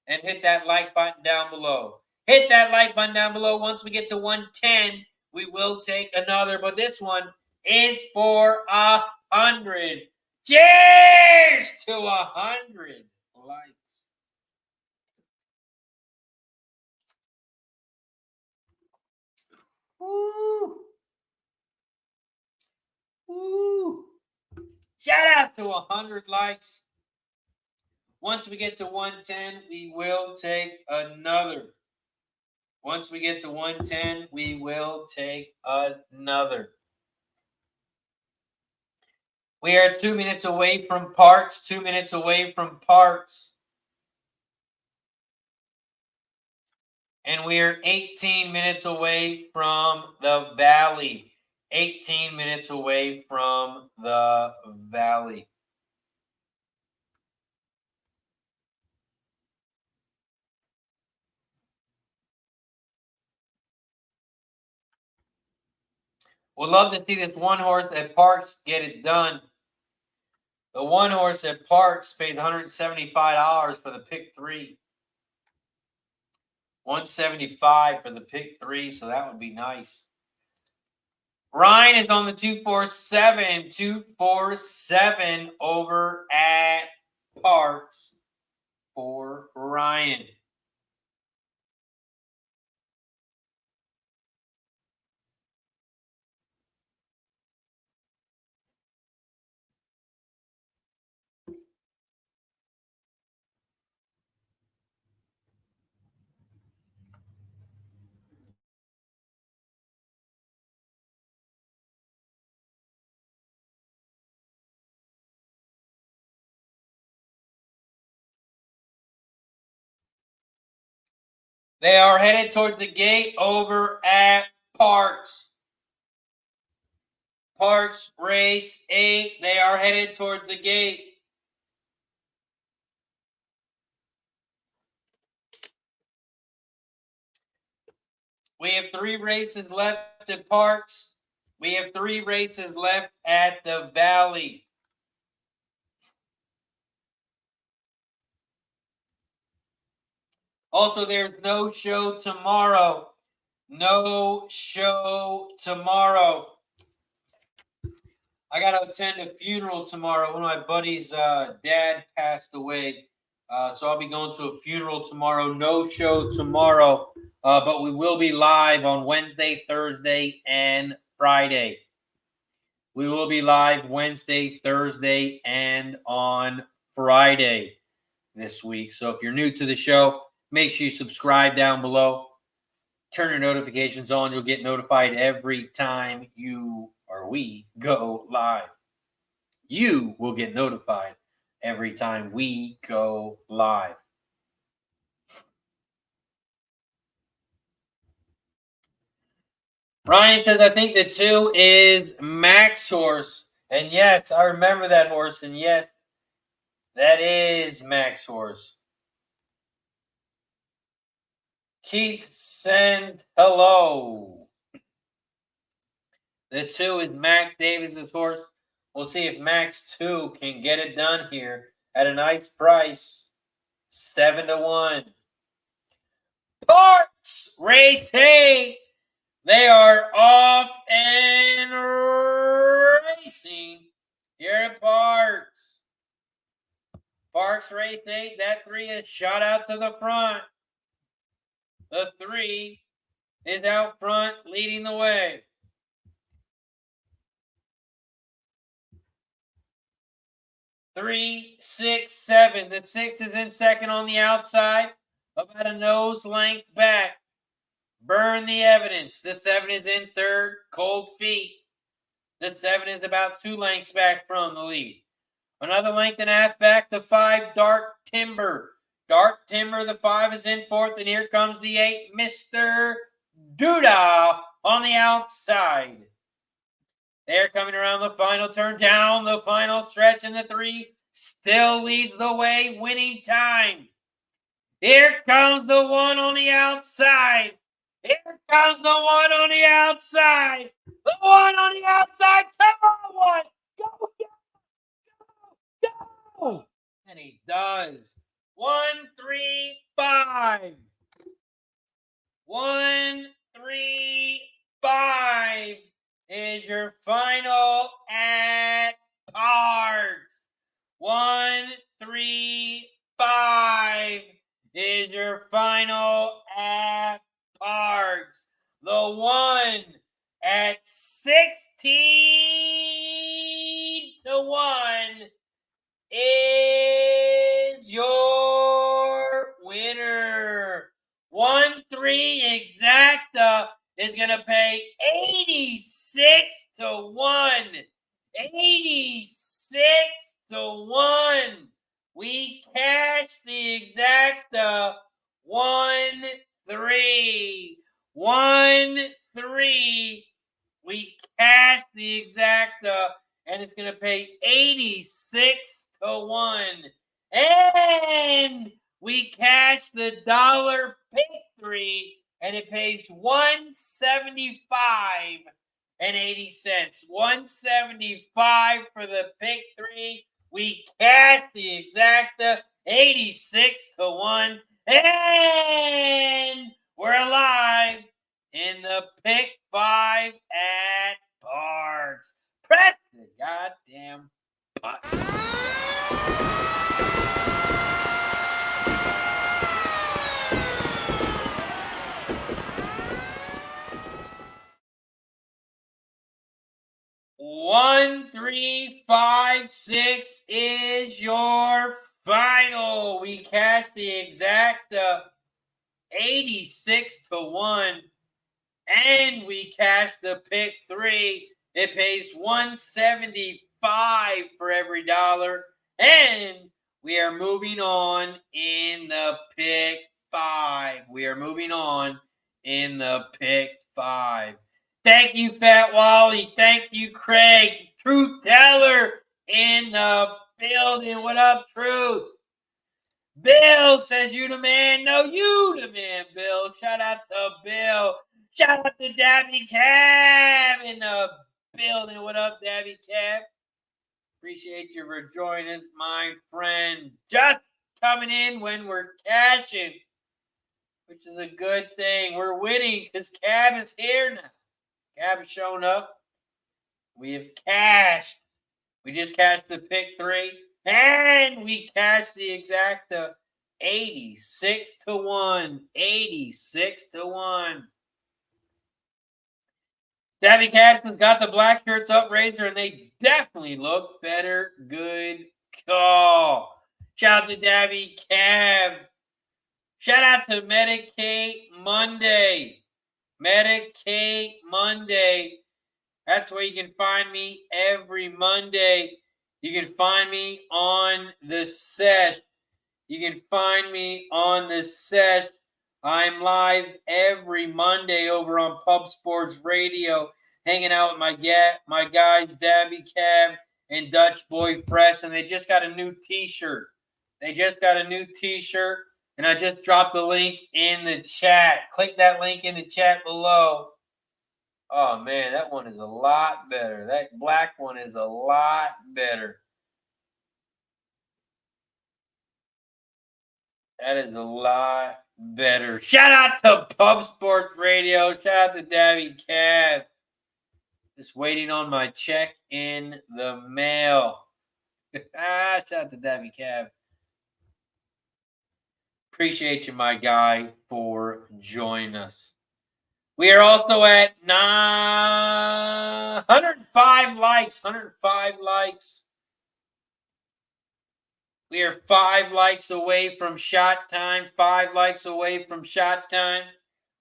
And hit that like button down below. Hit that like button down below. Once we get to 110, we will take another. But this one is for 100. Cheers to 100 likes. Woo! Woo! Shout out to 100 likes. Once we get to 110, we will take another. Once we get to 110, we will take another. We are 2 minutes away from Parx. 2 minutes away from Parx. And we are 18 minutes away from the Valley. 18 minutes away from the Valley. Would love to see this one horse at Parx get it done. The one horse at Parx pays $175 for the pick 3. $175 for the pick 3, so that would be nice. Ryan is on the 247. 247 over at Parx for Ryan. They are headed towards the gate over at Parx. Parx race 8. They are headed towards the gate. We have 3 races left at Parx. We have 3 races left at the Valley. Also, there's no show tomorrow. No show tomorrow. I got to attend a funeral tomorrow. One of my buddies' dad passed away. So I'll be going to a funeral tomorrow. No show tomorrow. But we will be live on Wednesday, Thursday, and Friday. We will be live Wednesday, Thursday, and on Friday this week. So if you're new to the show, make sure you subscribe down below. Turn your notifications on. You'll get notified every time we go live. You will get notified every time we go live. Ryan says, I think the 2 is Max Horse. And yes, I remember that horse. And yes, that is Max Horse. Keith sends hello. The 2 is Mac Davis's horse. We'll see if Max 2 can get it done here at a nice price. 7-1. Parx Racing. They are off and racing here at Parx. Parx race 8. That 3 is shot out to the front. The 3 is out front leading the way. Three, 6, 7. The 6 is in second on the outside, about a nose length back. Burn the evidence. The 7 is in third, cold feet. The 7 is about 2 lengths back from the lead. Another length and a half back, the 5, Dark Timber. Dark Timber, the 5 is in fourth, and here comes the 8, Mr. Duda on the outside. They're coming around the final turn, down the final stretch, and the 3 still leads the way, winning time. Here comes the 1 on the outside. Here comes the 1 on the outside. The 1 on the outside. Come on, 1. Go, go, go, go. And he does. 1, 3, 5. 1, 3, 5 is your final at Parx. 1, 3, 5 is your final at Parx. The 1 at 16-1 is your winner. 1-3 exacta is going to pay 86-1. 86-1. We cash the exacta. 1-3. 1-3. We cash the exacta, and it's going to pay 86-1. And we cash the dollar pick 3, and it pays $175.80. $175 for the pick 3. We cash the exacta, 86-1. And we're alive in the pick 5 at One, 3, 5, 6 is your final. We cashed the exact 86-1, and we cashed the pick 3. It pays $175 for every dollar, and we are moving on in the pick 5. We are moving on in the pick 5. Thank you, Fat Wally. Thank you, Craig. Truth Teller in the building. What up, Truth? Bill says you the man. No, you the man, Bill. Shout out to Bill. Shout out to Dabby Cab in the building. What up, Dabby Cab? Appreciate you for joining us, my friend. Just coming in when we're cashing, which is a good thing. We're winning because Cab is here now. Cab has shown up. We have cashed. We just cashed the pick 3. And we cashed the exact 86-1. 86-1. Dabby Cabs has got the black shirts up, Razor, and they definitely look better. Good call. Shout out to Dabby Cab. Shout out to Medicate Monday. Medicate Monday. That's where you can find me every Monday. You can find me on the sesh. You can find me on the sesh. I'm live every Monday over on Pub Sports Radio, hanging out with my guys, Dabby Cab and Dutch Boy Fresh, and they just got a new T-shirt. And I just dropped the link in the chat. Click that link in the chat below. Oh, man, that one is a lot better. That black one is a lot better. That is a lot better. Shout out to Pub Sports Radio. Shout out to Dabby Cab. Just waiting on my check in the mail. Shout out to Dabby Cab. Appreciate you, my guy, for joining us. We are also at 105 likes. 105 likes. We are 5 likes away from shot time. 5 likes away from shot time.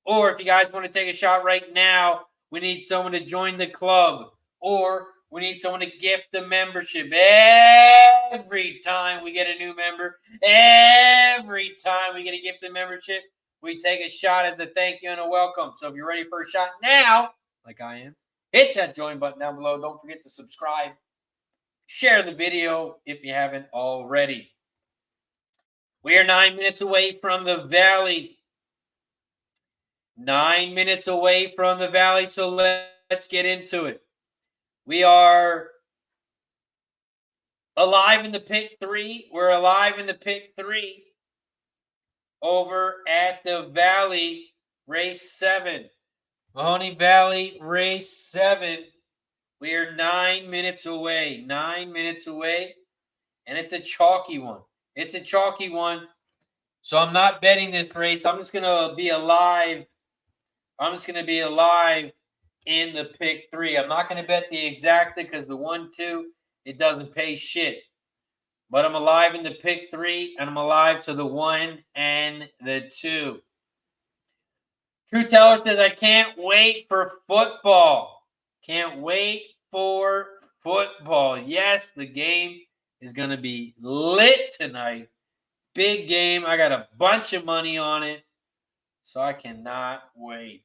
Or if you guys want to take a shot right now, we need someone to join the club. Or we need someone to gift the membership. Every time we get a new member, every time we get a gifted membership, we take a shot as a thank you and a welcome. So if you're ready for a shot now, like I am, hit that join button down below. Don't forget to subscribe. Share the video if you haven't already. We are 9 minutes away from the Valley. 9 minutes away from the Valley, so let's get into it. We are alive in the pick 3. We're alive in the pick 3 over at the Valley, race 7. Mahoning Valley, race 7. We are 9 minutes away. 9 minutes away. And it's a chalky one. It's a chalky one. So I'm not betting this race. I'm just going to be alive. I'm just going to be alive in the pick 3. I'm not going to bet the exacta because the 1-2, it doesn't pay shit. But I'm alive in the pick 3, and I'm alive to the 1 and the 2. True Teller says, I can't wait for football. Can't wait for football. Yes, the game is going to be lit tonight. Big game. I got a bunch of money on it, so I cannot wait.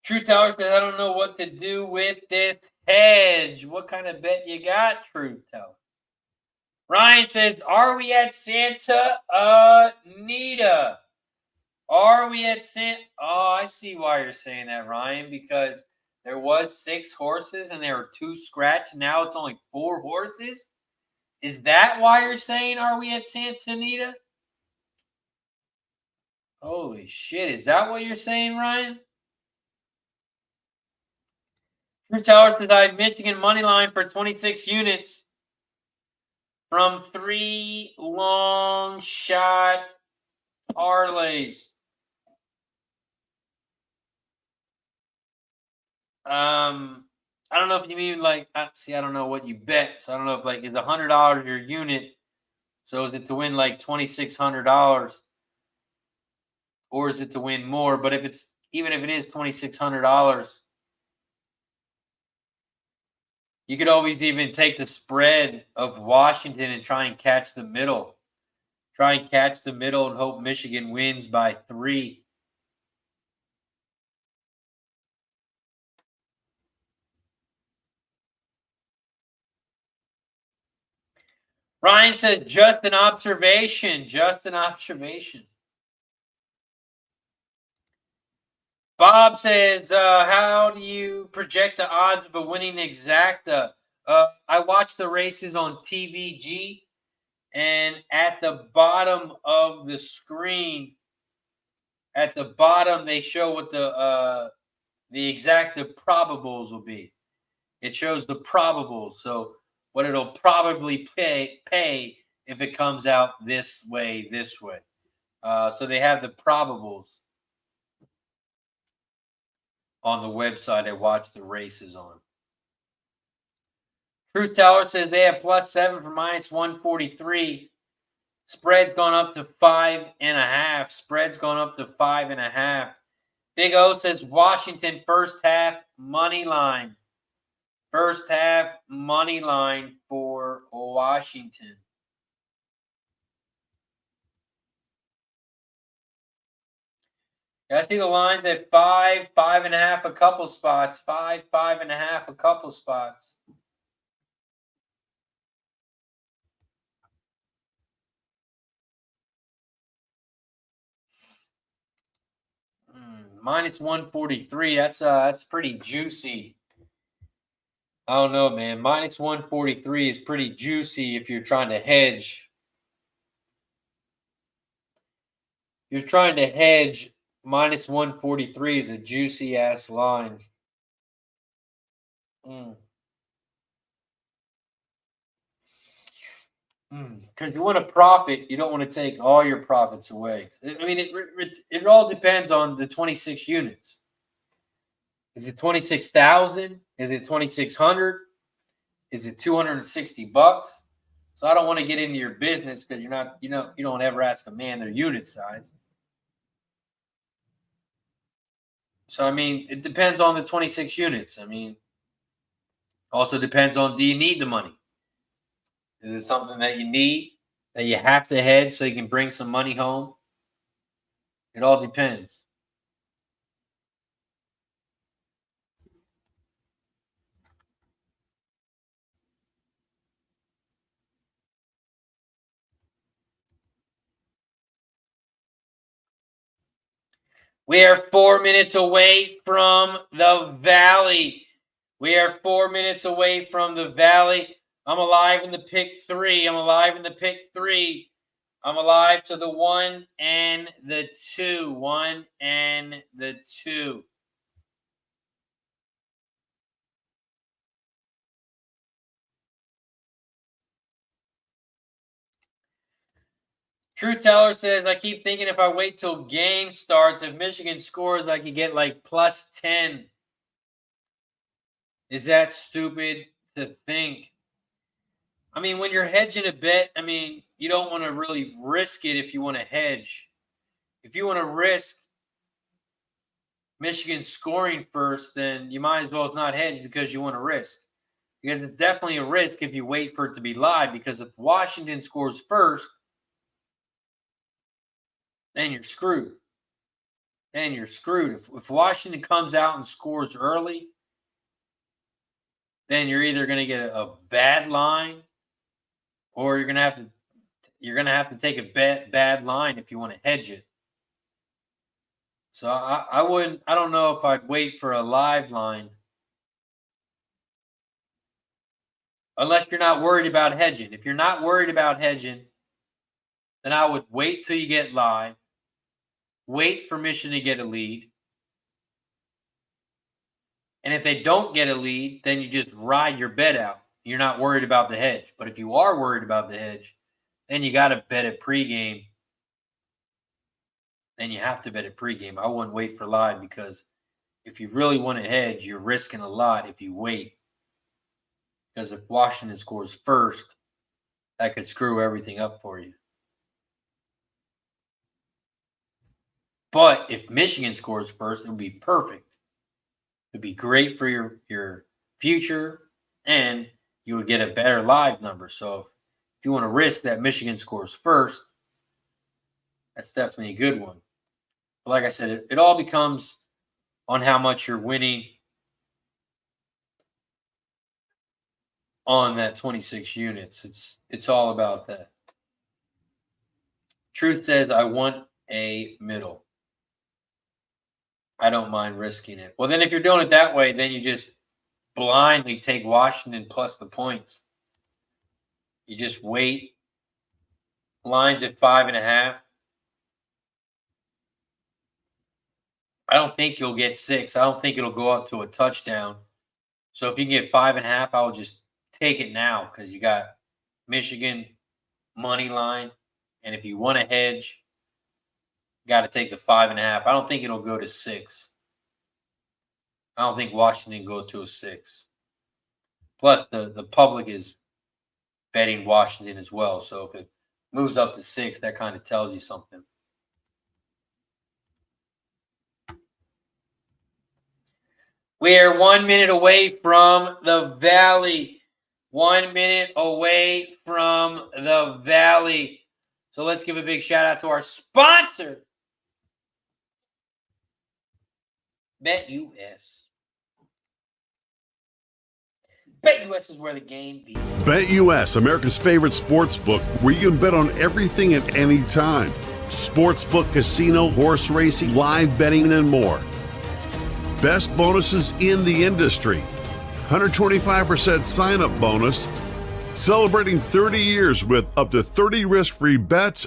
True Teller says, I don't know what to do with this hedge. What kind of bet you got, True Teller? Ryan says, are we at Santa Anita? Are we at Santa? Oh, I see why you're saying that, Ryan, because there was 6 horses and there were 2 scratched. Now it's only 4 horses. Is that why you're saying, are we at Santa Anita? Holy shit. Is that what you're saying, Ryan? True Towers says I have Michigan money line for 26 units from 3 long shot parlays. I don't know if you mean like, I don't know what you bet. So I don't know if like, is $100 your unit? So is it to win like $2,600 or is it to win more? But even if it is $2,600, you could always even take the spread of Washington and try and catch the middle. Try and catch the middle and hope Michigan wins by 3. Ryan says, just an observation. Just an observation. Bob says, how do you project the odds of a winning exacta? I watch the races on TVG, and at the bottom of the screen, at the bottom, they show what the exacta probables will be. It shows the probables. So what it'll probably pay if it comes out this way. So they have the probables on the website I watch the races on. True Teller says they have +7 for -143. Spread's gone up to 5.5. Spread's gone up to 5.5. Big O says Washington first half money line. First half money line for Washington. I see the lines at 5, 5.5, a couple spots. 5, 5.5, a couple spots. -143. That's pretty juicy. I don't know, man. -143 is pretty juicy if you're trying to hedge. You're trying to hedge. -143 is a juicy ass line. Because you want to profit, you don't want to take all your profits away. I mean, it all depends on the 26 units. Is it 26,000? Is it 2,600? Is it $260? So I don't want to get into your business because you don't ever ask a man their unit size. So I mean, it depends on the 26 units. I mean, also depends on, do you need the money? Is it something that you need, that you have to hedge so you can bring some money home? It all depends. We are 4 minutes away from the Valley. We are 4 minutes away from the Valley. I'm alive in the pick 3. I'm alive in the pick 3. I'm alive to the 1 and the 2. 1 and the 2. True Teller says, I keep thinking if I wait till game starts, if Michigan scores, I could get like +10. Is that stupid to think? I mean, when you're hedging a bet, I mean, you don't want to really risk it if you want to hedge. If you want to risk Michigan scoring first, then you might as well not hedge because you want to risk. Because it's definitely a risk if you wait for it to be live. Because if Washington scores first, then you're screwed. Then you're screwed. If Washington comes out and scores early, then you're either going to get a bad line, or you're going to have to take a bad line if you want to hedge it. So I don't know if I'd wait for a live line unless you're not worried about hedging. If you're not worried about hedging, then I would wait till you get live. Wait for Michigan to get a lead. And if they don't get a lead, then you just ride your bet out. You're not worried about the hedge. But if you are worried about the hedge, then you got to bet at pregame. Then you have to bet at pregame. I wouldn't wait for live because if you really want to hedge, you're risking a lot if you wait. Because if Washington scores first, that could screw everything up for you. But if Michigan scores first, it would be perfect. It would be great for your future, and you would get a better live number. So if you want to risk that Michigan scores first, that's definitely a good one. But like I said, it all becomes on how much you're winning on that 26 units. It's all about that. Truth says, I want a middle. I don't mind risking it. Well, then if you're doing it that way, then you just blindly take Washington plus the points. You just wait. Lines at 5.5. I don't think you'll get 6. I don't think it'll go up to a touchdown. So if you can get 5.5, I will just take it now because you got Michigan money line. And if you want to hedge, got to take the 5.5. I don't think it'll go to 6. I don't think Washington go to a 6. Plus, the public is betting Washington as well. So if it moves up to 6, that kind of tells you something. We are 1 minute away from the Valley. 1 minute away from the Valley. So let's give a big shout out to our sponsor, BetUS. BetUS is where the game be. BetUS, America's favorite sports book, where you can bet on everything at any time. Sportsbook, casino, horse racing, live betting, and more. Best bonuses in the industry. 125% sign-up bonus. Celebrating 30 years with up to 30 risk-free bets,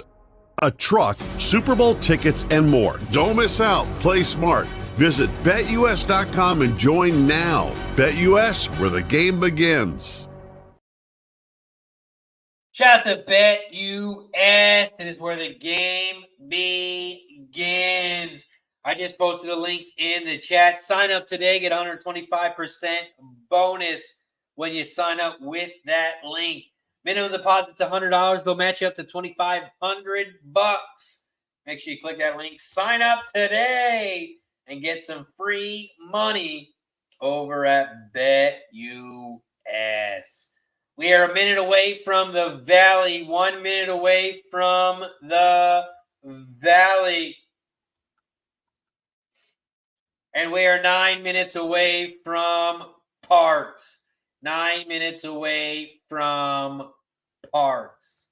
a truck, Super Bowl tickets, and more. Don't miss out. Play smart. Visit BetUS.com and join now. BetUS, where the game begins. Shout out to BetUS. It is where the game begins. I just posted a link in the chat. Sign up today. Get 125% bonus when you sign up with that link. Minimum deposit's $100. They'll match you up to $2,500. Make sure you click that link. Sign up today and get some free money over at BetUS. We are a minute away from the Valley. 1 minute away from the Valley. And we are 9 minutes away from Parx. 9 minutes away from Parx.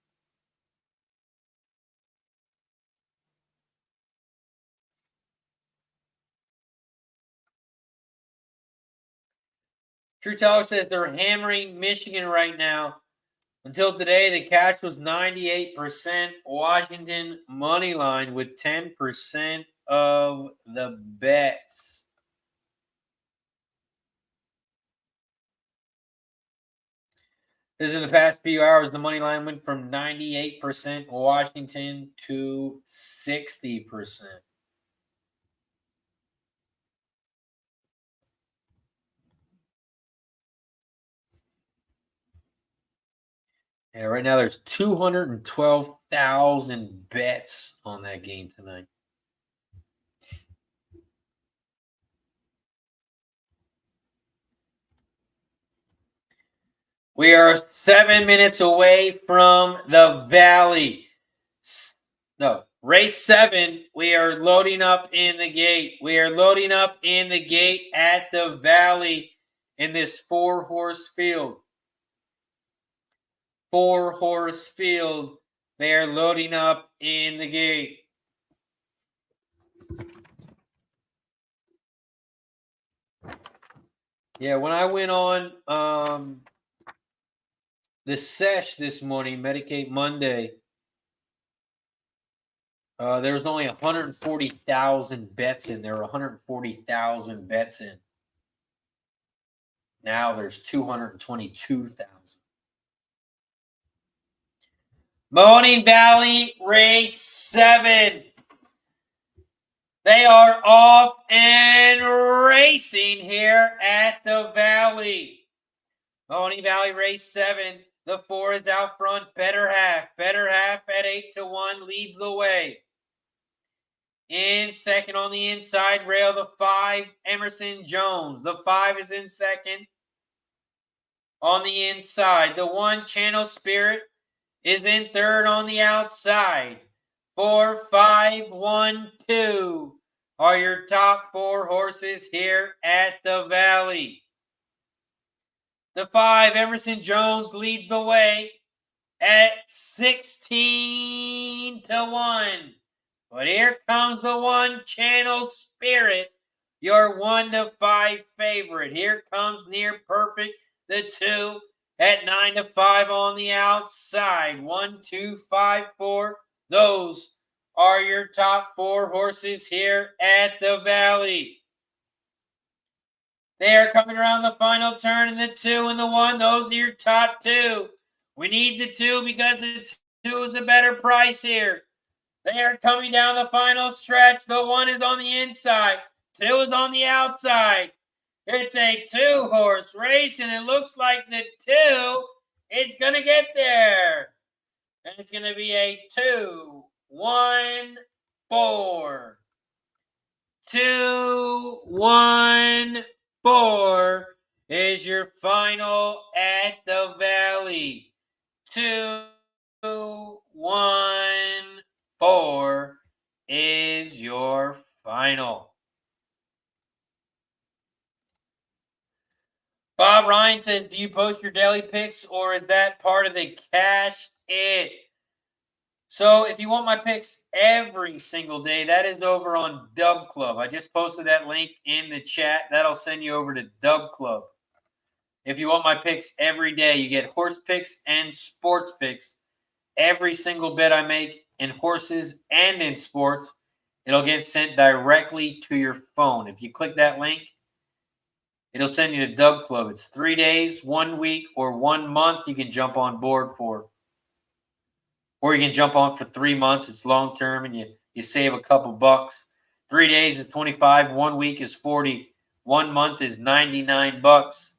True Teller says they're hammering Michigan right now. Until today, the cash was 98% Washington money line with 10% of the bets. This is in the past few hours. The money line went from 98% Washington to 60%. Yeah, right now there's 212,000 bets on that game tonight. We are 7 minutes away from the Valley. No, race 7. We are loading up in the gate. We are loading up in the gate at the Valley in this 4-horse field. 4-horse field. They are loading up in the gate. Yeah, when I went on the sesh this morning, Medicate Monday, there was only 140,000 bets in. There were 140,000 bets in. Now there's 222,000. Mahoning Valley Race 7. They are off and racing here at the Valley. Mahoning Valley Race 7. The 4 is out front. Better Half. Better Half at 8-1 leads the way. In second on the inside rail, the 5, Emerson Jones. The 5 is in second. On the inside, the 1, Channel Spirit, is in third on the outside. 4, 5, 1, 2 are your top 4 horses here at the Valley. The 5, Emerson Jones, leads the way at 16-1. But here comes the 1, Channel Spirit, your 1-5 favorite. Here comes Near Perfect, the 2, at 9-5 on the outside. 1, 2, 5, 4. Those are your top 4 horses here at the Valley. They are coming around the final turn, and the 2 and the 1, those are your top 2. We need the 2 because the 2 is a better price here. They are coming down the final stretch. The 1 is on the inside. 2 is on the outside. It's a 2-horse race, and it looks like the 2 is going to get there. And it's going to be a 2, 1, 4. 2, 1, 4 is your final at the Valley. 2, 1, 4 is your final. Bob Ryan says, do you post your daily picks, or is that part of the cash it? So if you want my picks every single day, that is over on Dub Club. I just posted that link in the chat. That'll send you over to Dub Club. If you want my picks every day, you get horse picks and sports picks. Every single bet I make in horses and in sports, it'll get sent directly to your phone. If you click that link, it'll send you to Dub Club. It's 3 days, 1 week, or 1 month you can jump on board for. Or you can jump on for 3 months. It's long term, and you save a couple bucks. 3 days is $25. 1 week is $40. 1 month is $99.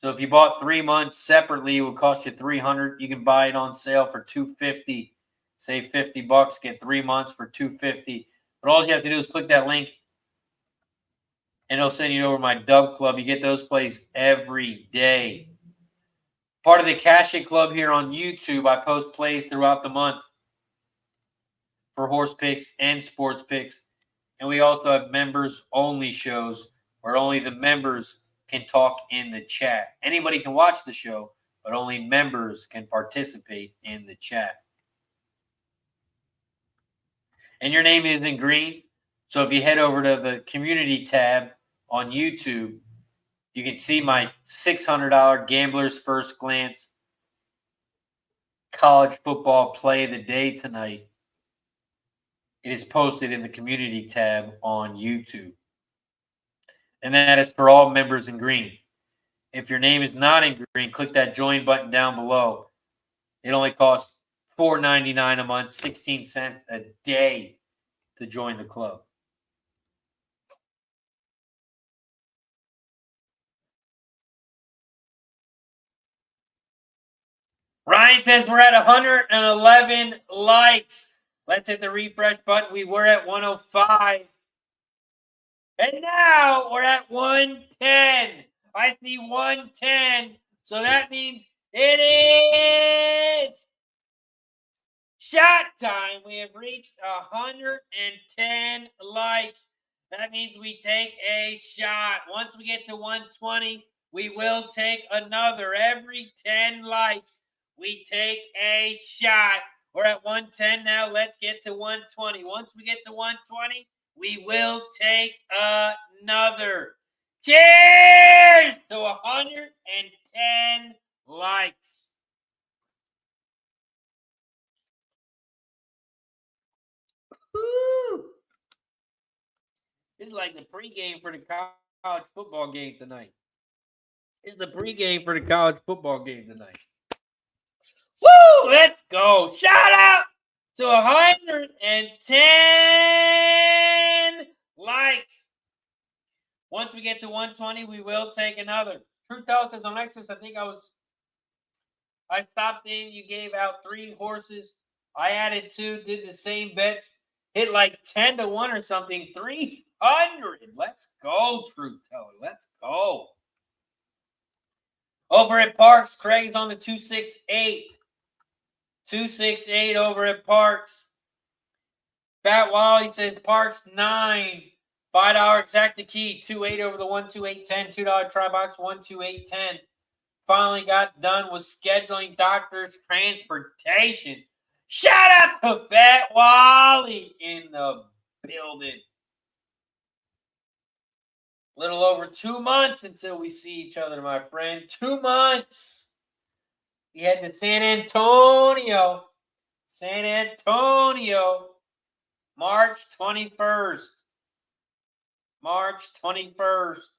So if you bought 3 months separately, it would cost you $300. You can buy it on sale for $250. Save $50. Get 3 months for $250. But all you have to do is click that link, and it'll send you over to my Dub Club. You get those plays every day. Part of the Cash It Club here on YouTube, I post plays throughout the month for horse picks and sports picks. And we also have members-only shows where only the members can talk in the chat. Anybody can watch the show, but only members can participate in the chat. And your name is in green. So if you head over to the community tab on YouTube, you can see my $600 Gambler's First Glance college football play of the day tonight. It is posted in the community tab on YouTube. And that is for all members in green. If your name is not in green, click that join button down below. It only costs $4.99 a month, 16 cents a day to join the club. Ryan says we're at 111 likes. Let's hit the refresh button. We were at 105. And now we're at 110. I see 110. So that means it is shot time. We have reached 110 likes. That means we take a shot. Once we get to 120, we will take another. Every 10 likes, we take a shot. We're at 110 now. Let's get to 120. Once we get to 120, we will take another. Cheers to 110 likes. Woo! This is like the pregame for the college football game tonight. It's the pregame for the college football game tonight. Woo! Let's go. Shout out to 110 likes. Once we get to 120, we will take another. Truth tells us on Exodus, I stopped in. You gave out 3 horses. I added 2, did the same bets. Hit like 10 to 1 or something. 300. Let's go, Truth Teller. Let's go. Over at Parx, Craig's on the 268. 268 over at Parx. Fat Wally says Parx 9. $5 exacta key. 2.8 over the 12810. $2 try box 12810. Finally got done with scheduling doctor's transportation. Shout out to Fat Wally in the building. Little over 2 months until we see each other, my friend. 2 months. We head to San Antonio. San Antonio. March 21st. March 21st.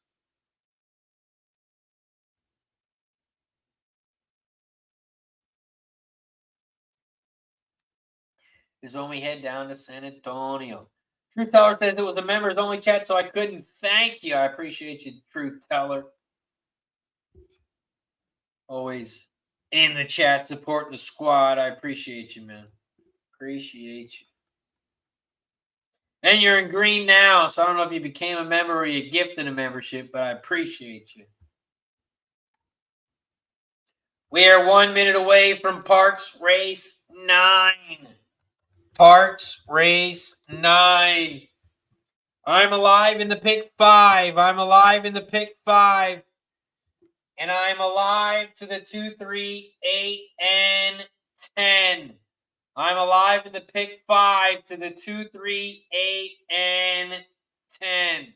Is when we head down to San Antonio. Truth Teller says it was a members only chat, so I couldn't thank you. I appreciate you, Truth Teller. Always in the chat supporting the squad. I appreciate you, man. Appreciate you. And you're in green now, so I don't know if you became a member or you gifted a membership, but I appreciate you. We are 1 minute away from Parx Race 9. Parx Race 9. I'm alive in the pick 5. I'm alive in the pick 5. And I'm alive to the 2, 3, 8, and 10. I'm alive in the pick 5 to the 2, 3, 8, and 10.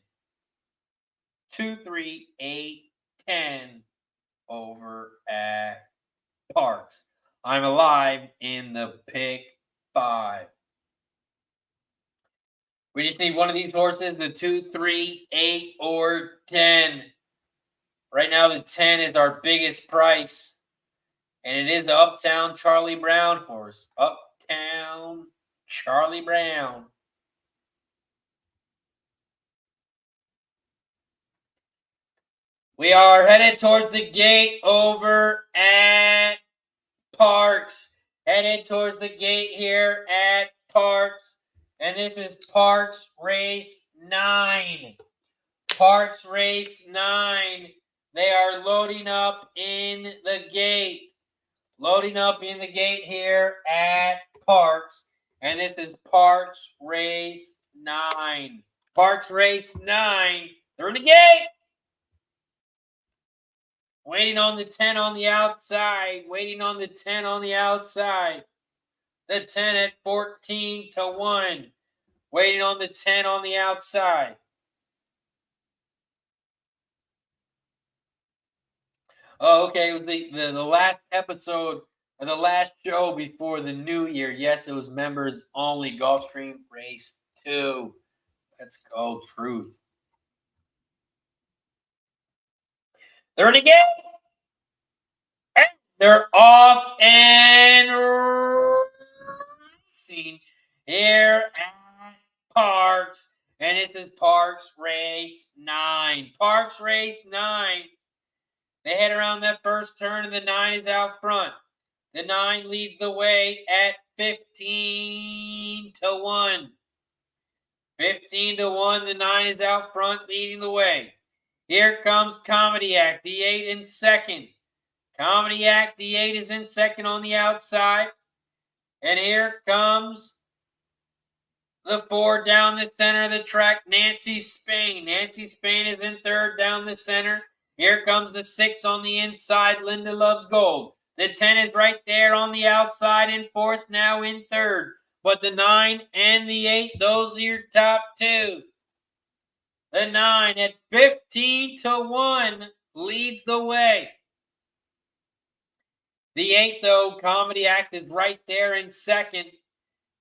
2, 3, 8, 10 over at Parx. I'm alive in the pick 5. We just need one of these horses, the 2, 3, 8, or 10. Right now, the 10 is our biggest price. And it is an Uptown Charlie Brown horse. Uptown Charlie Brown. We are headed towards the gate over at Parx. Headed towards the gate here at Parx. And this is Parx Race 9. Parx Race 9. They are loading up in the gate. Loading up in the gate here at Parx. And this is Parx Race 9. Parx Race 9. They're in the gate. Waiting on the 10 on the outside. Waiting on the 10 on the outside. The 10 at 14 to 1. Waiting on the 10 on the outside. Oh, okay. It was the last episode or the last show before the new year. Yes, it was members only. Gulfstream Race 2. Let's go, Truth. They're in the game. And they're off and racing here at Parx. And this is Parx Race 9. Parx Race 9. They head around that first turn, and the 9 is out front. The 9 leads the way at 15 to 1. 15 to 1, the 9 is out front, leading the way. Here comes Comedy Act, the 8 in second. Comedy Act, the 8 is in second on the outside. And here comes the 4 down the center of the track, Nancy Spain. Nancy Spain is in third down the center. Here comes the 6 on the inside, Linda Loves Gold. The 10 is right there on the outside in fourth, now in third. But the 9 and the 8, those are your top 2. The 9 at 15 to 1 leads the way. The 8, though, Comedy Act is right there in second.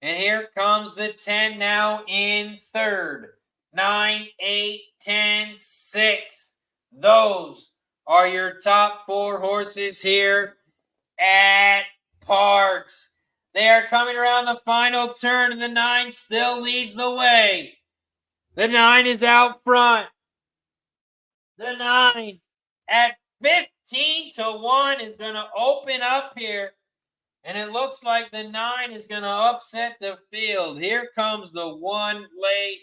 And here comes the 10 now in third. 9, 8, 10, 6. Those are your top 4 horses here at Parx. They are coming around the final turn, and the 9 still leads the way. The 9 is out front. The 9 at 15-1 is going to open up here. And it looks like the 9 is going to upset the field. Here comes the 1 late.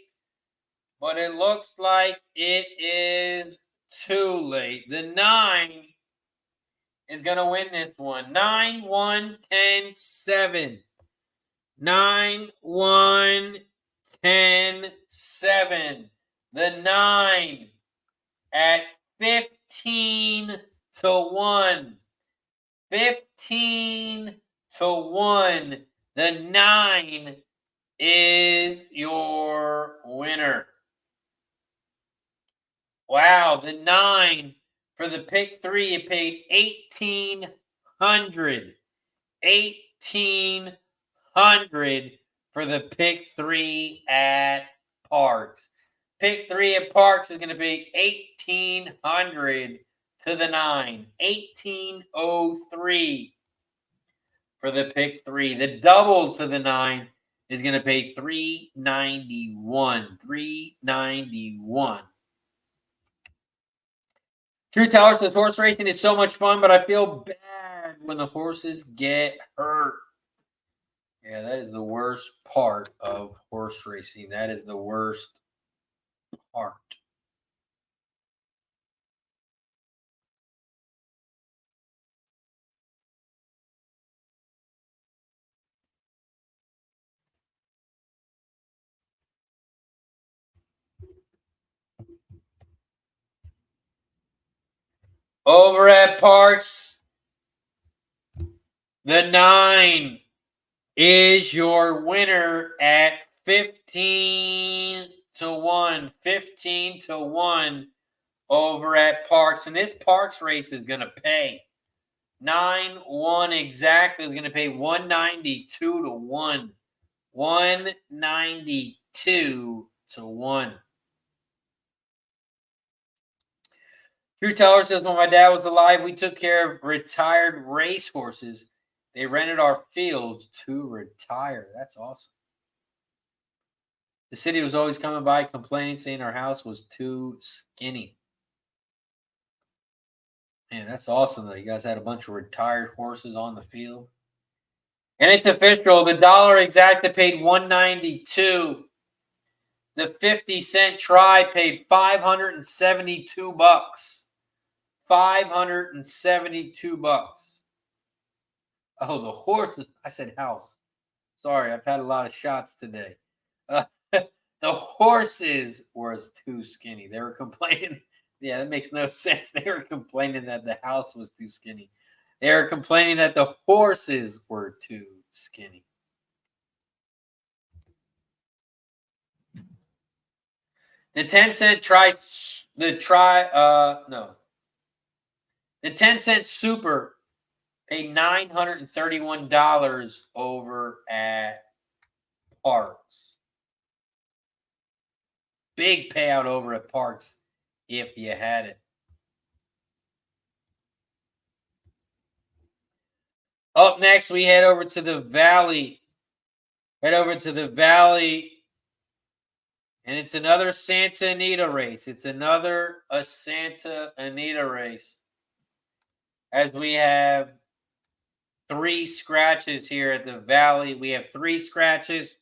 But it looks like it is too late. The 9 is going to win this one. 9, 1, 10, 7. 9, 1, 10, 7. The 9 at 15-1. 15-1. The 9 is your winner. Wow, the 9 for the pick 3, it paid $1,800. $1,800 for the pick 3 at Parx. Pick 3 at Parx is going to be $1,800 to the 9. $1,803 for the pick 3. The double to the 9 is going to pay $391. $391. True Teller says horse racing is so much fun, but I feel bad when the horses get hurt. Yeah, that is the worst part of horse racing. That is the worst part. Over at Parx, the 9 is your winner at 15-1. 15-1 over at Parx. And this Parx race is going to pay 9-1 exactly. Is going to pay 192-1. 192-1. True Teller says, when my dad was alive, we took care of retired race horses. They rented our fields to retire. That's awesome. The city was always coming by complaining, saying our house was too skinny. Man, that's awesome, though. You guys had a bunch of retired horses on the field. And it's official. The dollar exacta paid $192. The 50-cent try paid $572. $572. Oh, the horses. I said house. Sorry, I've had a lot of shots today. The horses were too skinny. They were complaining. Yeah, that makes no sense. They were complaining that the house was too skinny. They were complaining that the horses were too skinny. The 10-cent the 10-cent super paid $931 over at Parx. Big payout over at Parx if you had it. Up next, we head over to the Valley. And it's another Santa Anita race. It's another Santa Anita race. As we have 3 scratches here at the Valley. We have 3 scratches.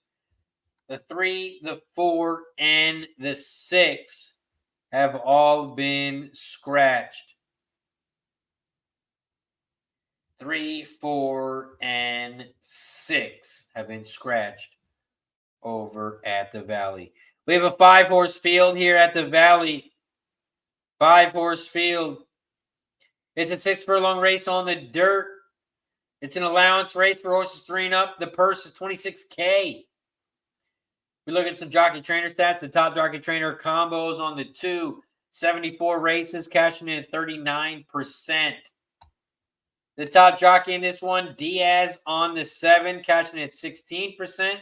The 3, the 4, and the 6 have all been scratched. 3, 4, and 6 have been scratched over at the Valley. We have a 5-horse field here at the Valley. 5-horse field. It's a 6-furlong race on the dirt. It's an allowance race for horses 3 and up. The purse is $26K. We look at some jockey trainer stats. The top jockey trainer combos on the 2, 74 races, cashing in at 39%. The top jockey in this one, Diaz on the 7, cashing in at 16%.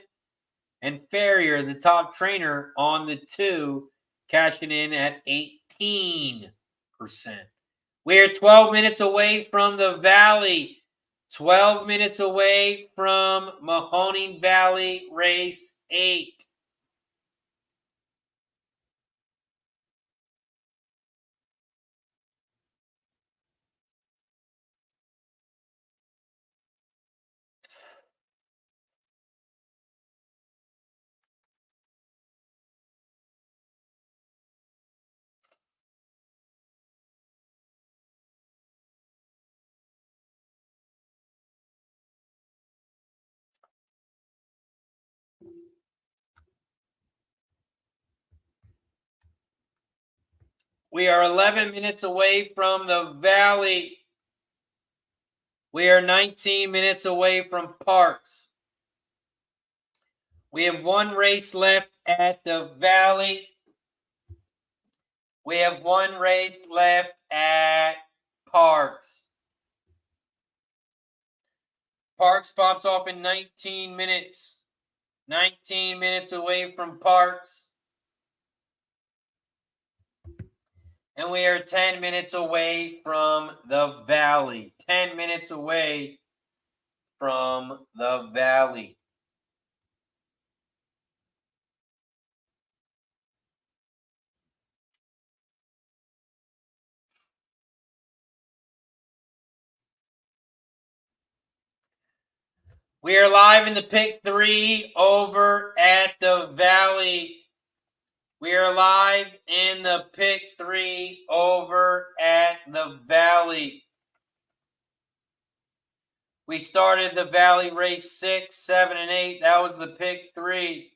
And Farrier, the top trainer on the 2, cashing in at 18%. We're 12 minutes away from the Valley. 12 minutes away from Mahoning Valley Race 8. We are 11 minutes away from the Valley. We are 19 minutes away from Parx. We have one race left at the Valley. We have one race left at Parx. Parx pops off in 19 minutes. 19 minutes away from Parx. And we are 10 minutes away from the Valley. 10 minutes away from the Valley. We are live in the pick 3 over at the Valley. We are live in the pick 3 over at the Valley. We started the Valley race 6, 7, and 8. That was the pick 3.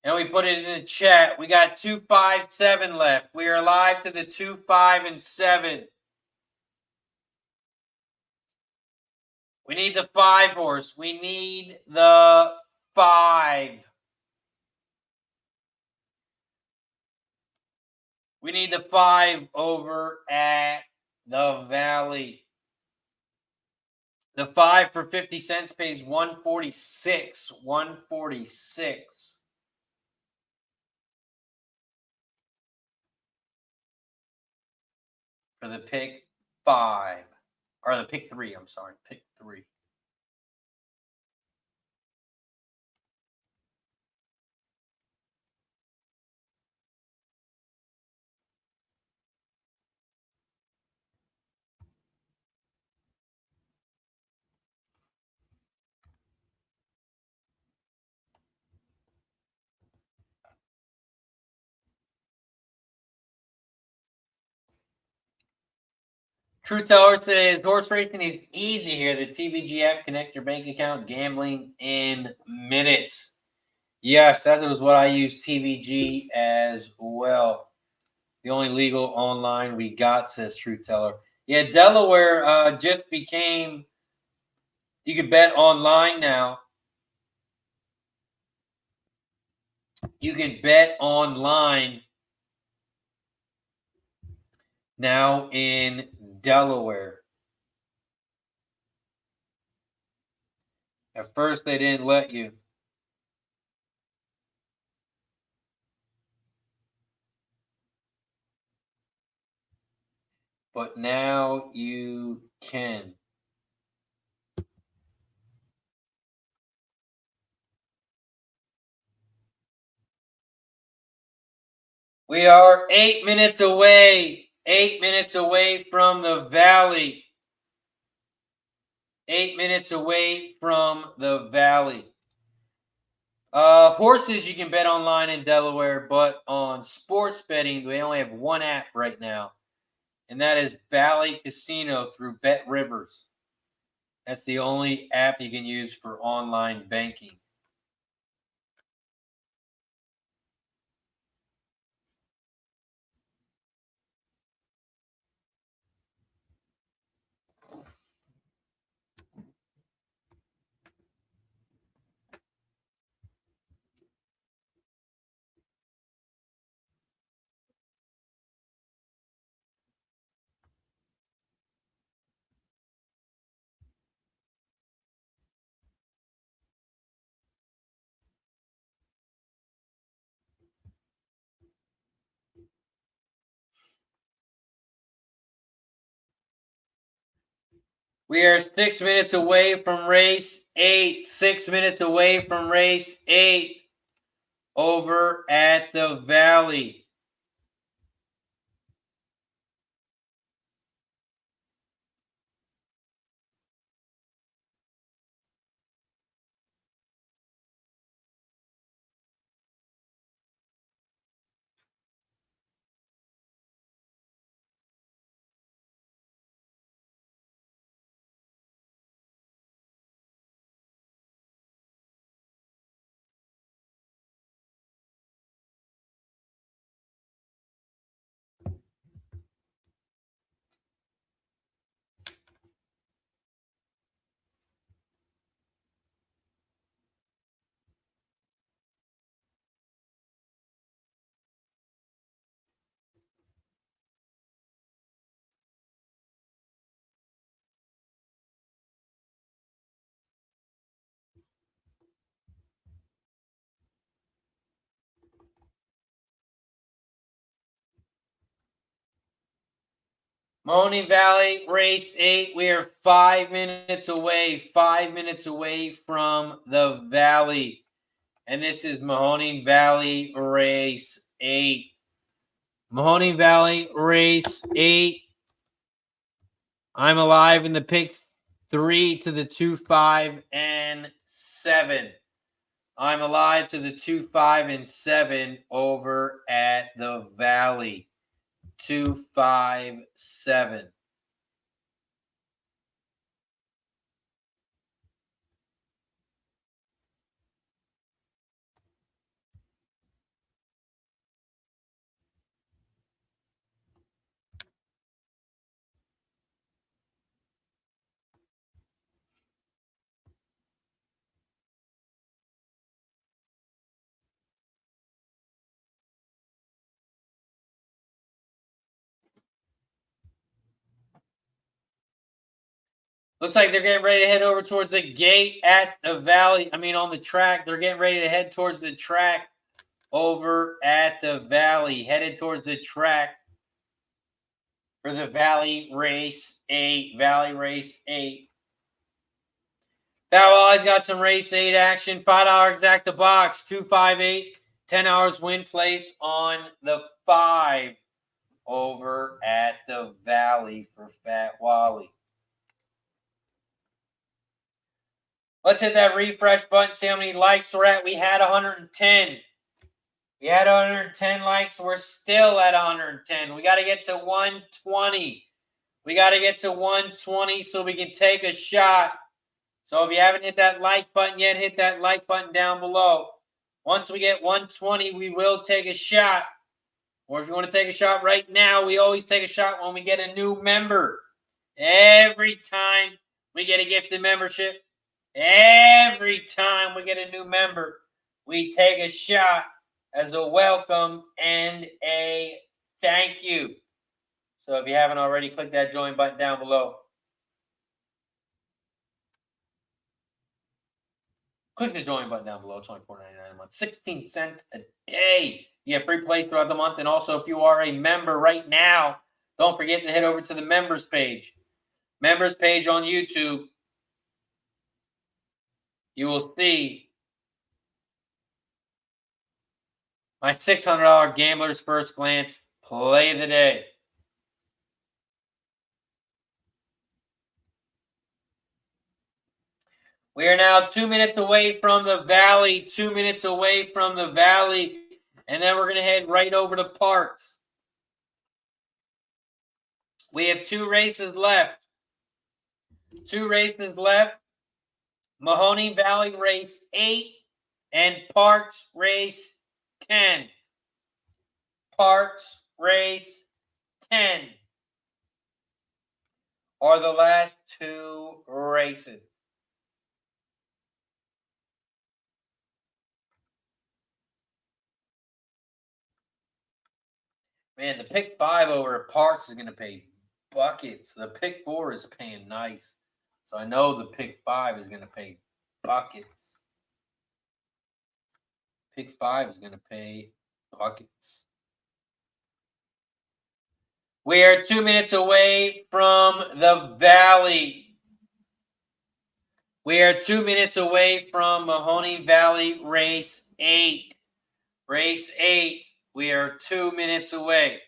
And we put it in the chat. We got 2, 5, 7 left. We are live to the 2, 5, and 7. We need the 5 horse. We need the 5. We need the 5 over at the Valley. The 5 for 50 cents pays 146. 146. For the pick 5. Or the pick 3, I'm sorry. Pick 3. True Teller says, horse racing is easy here. The TVG app, connect your bank account, gambling in minutes. Yes, that was what I use TVG as well. The only legal online we got, says True Teller. Yeah, Delaware just became, you can bet online now. You can bet online now in Delaware. At first, they didn't let you. But now you can. We are 8 minutes away. 8 minutes away from the Valley. 8 minutes away from the Valley. Horses you can bet online in Delaware, but on sports betting, they only have one app right now, and that is Valley Casino through Bet Rivers. That's the only app you can use for online banking. We are 6 minutes away from race 8. 6 minutes away from race 8 over at the Valley. Mahoning Valley, race 8. We are 5 minutes away. 5 minutes away from the Valley. And this is Mahoning Valley, race 8. Mahoning Valley, race 8. I'm alive in the pick 3 to the 2, 5, and 7. I'm alive to the 2, 5, and 7 over at the Valley. 2, 5, 7. Looks like they're getting ready to head over towards the gate at the Valley. On the track. They're getting ready to head towards the track over at the Valley. Headed towards the track for the Valley Race 8. Valley Race 8. Farwell's got some Race 8 action. $5 exact the box. 258. $10 win place on the 5 over at the Valley for Fat Wally. Let's hit that refresh button, see how many likes we're at. We had 110. We had 110 likes. We're still at 110. We got to get to 120. We got to get to 120 so we can take a shot. So if you haven't hit that like button yet, hit that like button down below. Once we get 120, we will take a shot. Or if you want to take a shot right now, we always take a shot when we get a new member. Every time we get a gifted membership, every time we get a new member, we take a shot as a welcome and a thank you. So if you haven't already, click that join button down below. Click the join button down below. It's only $4.99 a month. 16 cents a day. You have free plays throughout the month. And also, if you are a member right now, don't forget to head over to the members page. Members page on YouTube. You will see my $600 Gambler's First Glance play of the day. We are now 2 minutes away from the Valley. 2 minutes away from the Valley. And then we're going to head right over to Parx. We have 2 races left. 2 races left. Mahoning Valley Race 8 and Parx Race 10. Parx Race 10 are the last 2 races. Man, the pick 5 over at Parx is going to pay buckets. The pick 4 is paying nice. So I know the pick 5 is going to pay buckets. Pick 5 is going to pay buckets. We are 2 minutes away from the Valley. We are 2 minutes away from Mahoning Valley Race 8. Race 8. We are 2 minutes away.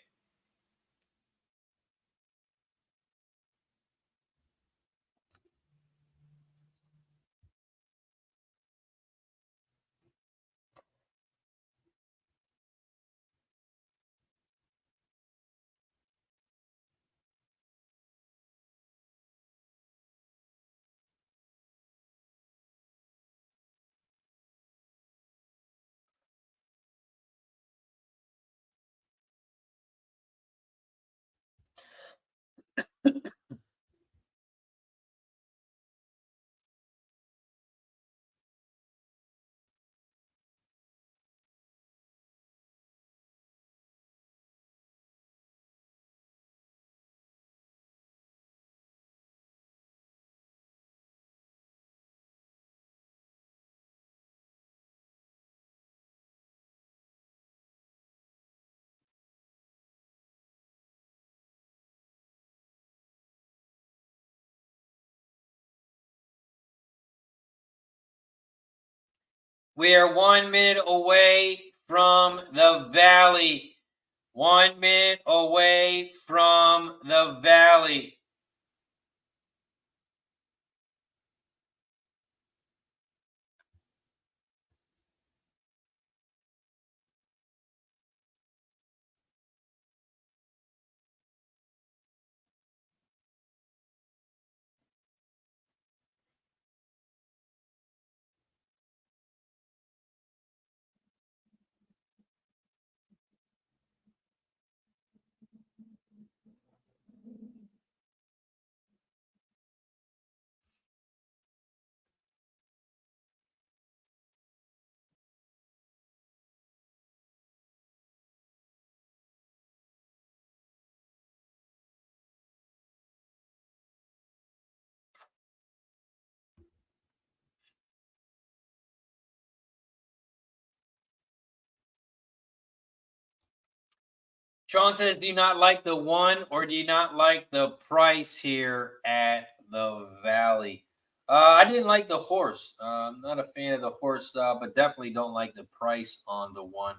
We are 1 minute away from the Valley. 1 minute away from the Valley. Sean says, do you not like the 1 or do you not like the price here at the Valley? I didn't like the horse. I'm not a fan of the horse, but definitely don't like the price on the 1.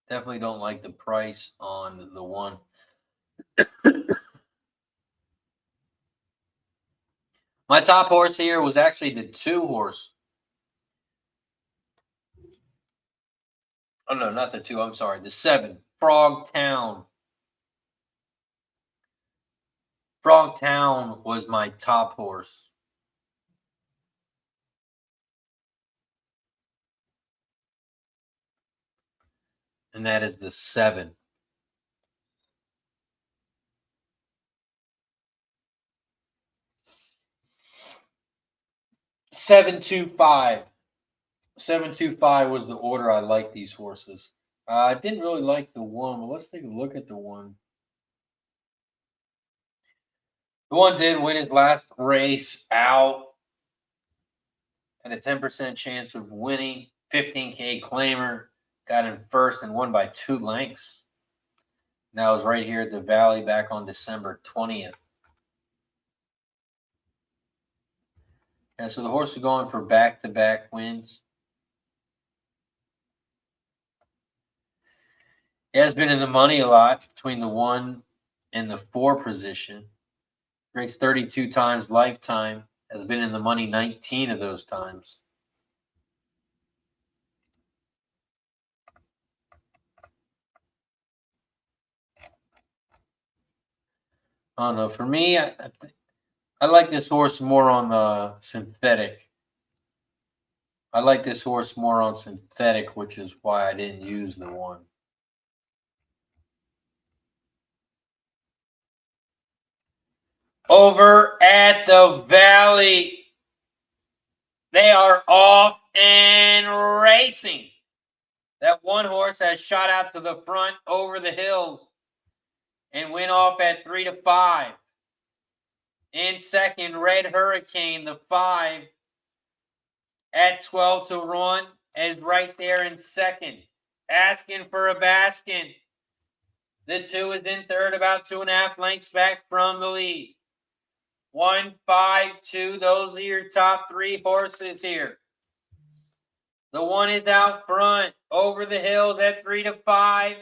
Definitely don't like the price on the 1. My top horse here was actually the 2 horse. Oh, no, not the 2. I'm sorry. The 7, Frogtown. Frogtown was my top horse. And that is the 7. $725. 725 was the order I liked these horses. I didn't really like the 1, but let's take a look at the 1. The 1 did win his last race out. Had a 10% chance of winning. 15K claimer. Got in first and won by 2 lengths. That was right here at the Valley back on December 20th. And so the horse is going for back-to-back wins. He has been in the money a lot between the 1 and the 4 position. Race 32 times lifetime. Has been in the money 19 of those times. I don't know. For me, I like this horse more on the synthetic. I like this horse more on synthetic, which is why I didn't use the 1. Over at the Valley, they are off and racing. That 1 horse has shot out to the front over the hills and went off at 3-5. In second, Red Hurricane, the 5 at 12-1 is right there in second. Asking for a baskin. The 2 is in third, about 2.5 lengths back from the lead. 1, 5, 2. Those are your top 3 horses here. The one is out front, over the hills at 3 to 5,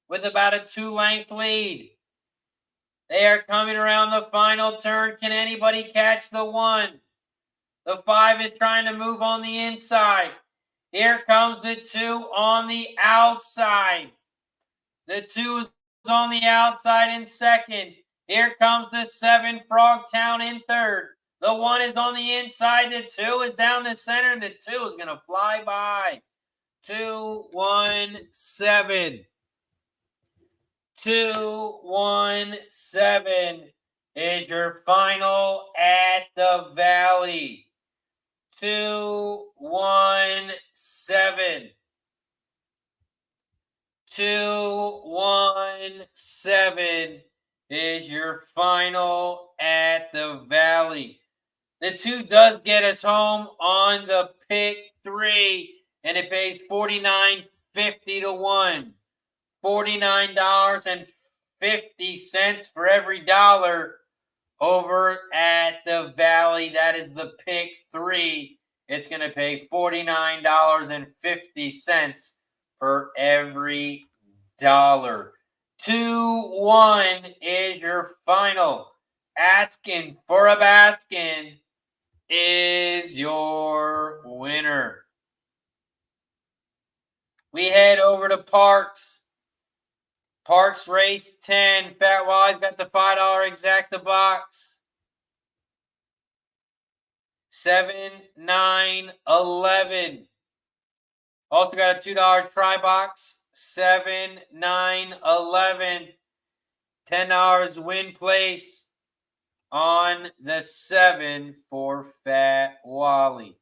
with about a 2-length lead. They are coming around the final turn. Can anybody catch the 1? The 5 is trying to move on the inside. Here comes the 2 on the outside. The 2 is on the outside in second. Here comes the 7, Frogtown, in third. The 1 is on the inside. The 2 is down the center, and the 2 is going to fly by. 2, 1, 7. 2, 1, 7 is your final at the Valley. 2, 1, 7. 2, 1, 7 is your final at the Valley. The 2 does get us home on the pick 3, and it pays $49.50 to 1. $49.50 for every dollar over at the Valley. That is the pick 3. It's going to pay $49.50 for every dollar. 2, 1 is your final. Asking for a Baskin is your winner. We head over to Parx. Parx Race 10. Fat Wally's got the $5 exacta box. 7, 9, 11. Also got a $2 try box. 7, 9, 11. $10 win place on the 7 for Fat Wally.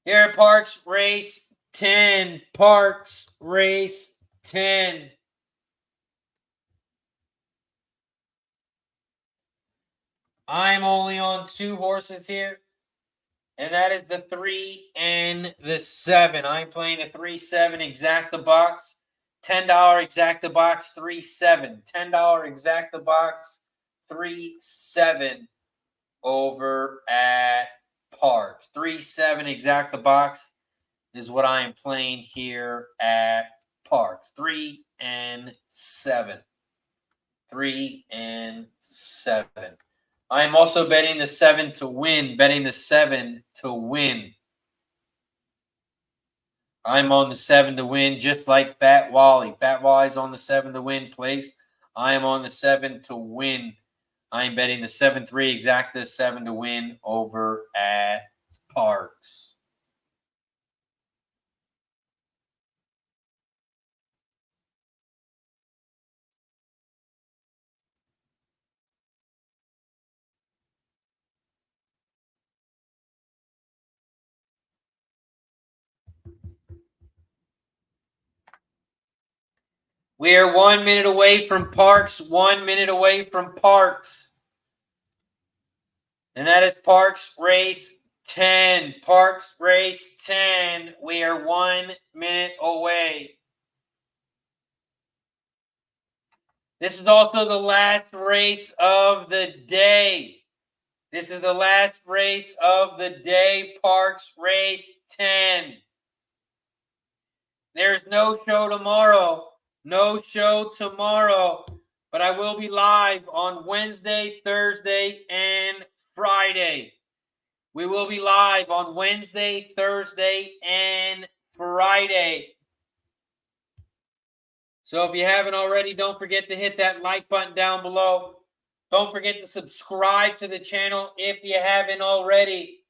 Here at Parx Race 10. Parx Race 10. I'm only on 2 horses here, and that is the 3 and the 7. I'm playing a 3-7 exacta box. $10 exacta box, 3-7. $10 exacta box, 3-7 over at Parx. 3-7 exacta box is what I am playing here at Parx. 3 and 7. 3 and 7. I am also betting the 7 to win. Betting the 7 to win. I'm on the 7 to win, just like Fat Wally. Fat Wally's on the 7 to win place. I am on the 7 to win. I am betting the 7-3 exacta 7 to win over at Parx. We are 1 minute away from Parx. 1 minute away from Parx. And that is Parx Race 10. Parx Race 10. We are 1 minute away. This is also the last race of the day. This is the last race of the day. Parx Race 10. There's no show tomorrow. No show tomorrow. But I will be live on Wednesday, Thursday, and Friday. We will be live on Wednesday, Thursday, and Friday. So if you haven't already, don't forget to hit that like button down below. Don't forget to subscribe to the channel if you haven't already.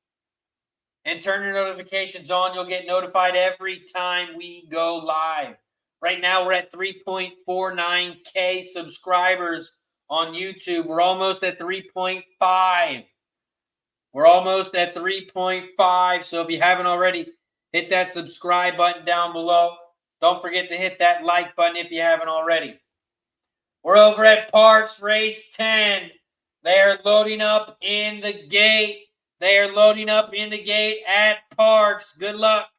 And turn your notifications on. You'll get notified every time we go live. Right now, we're at 3.49K subscribers on YouTube. We're almost at 3.5. We're almost at 3.5. So if you haven't already, hit that subscribe button down below. Don't forget to hit that like button if you haven't already. We're over at Parx Race 10. They are loading up in the gate. They are loading up in the gate at Parx. Good luck.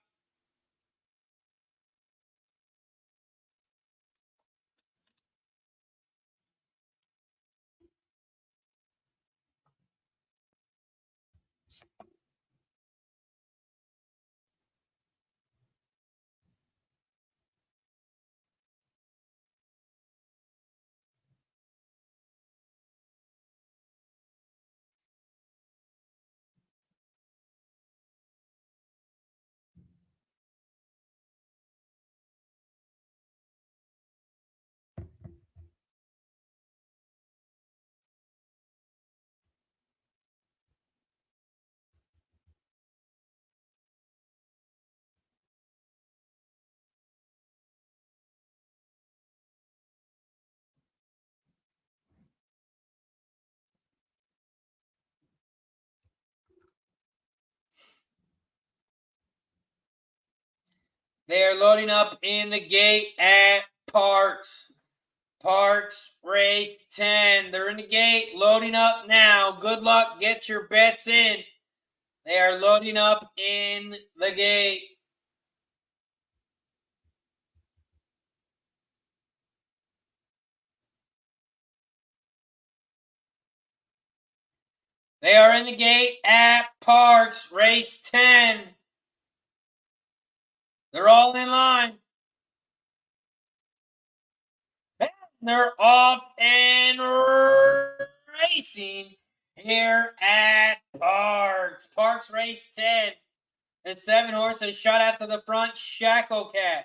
They are loading up in the gate at Parx. Parx race 10. They're in the gate, loading up now. Good luck. Get your bets in. They are loading up in the gate. They are in the gate at Parx race 10. They're all in line. They're off and racing here at Parx. Parx race 10. The 7 horses shot out to the front, Shackle Cat.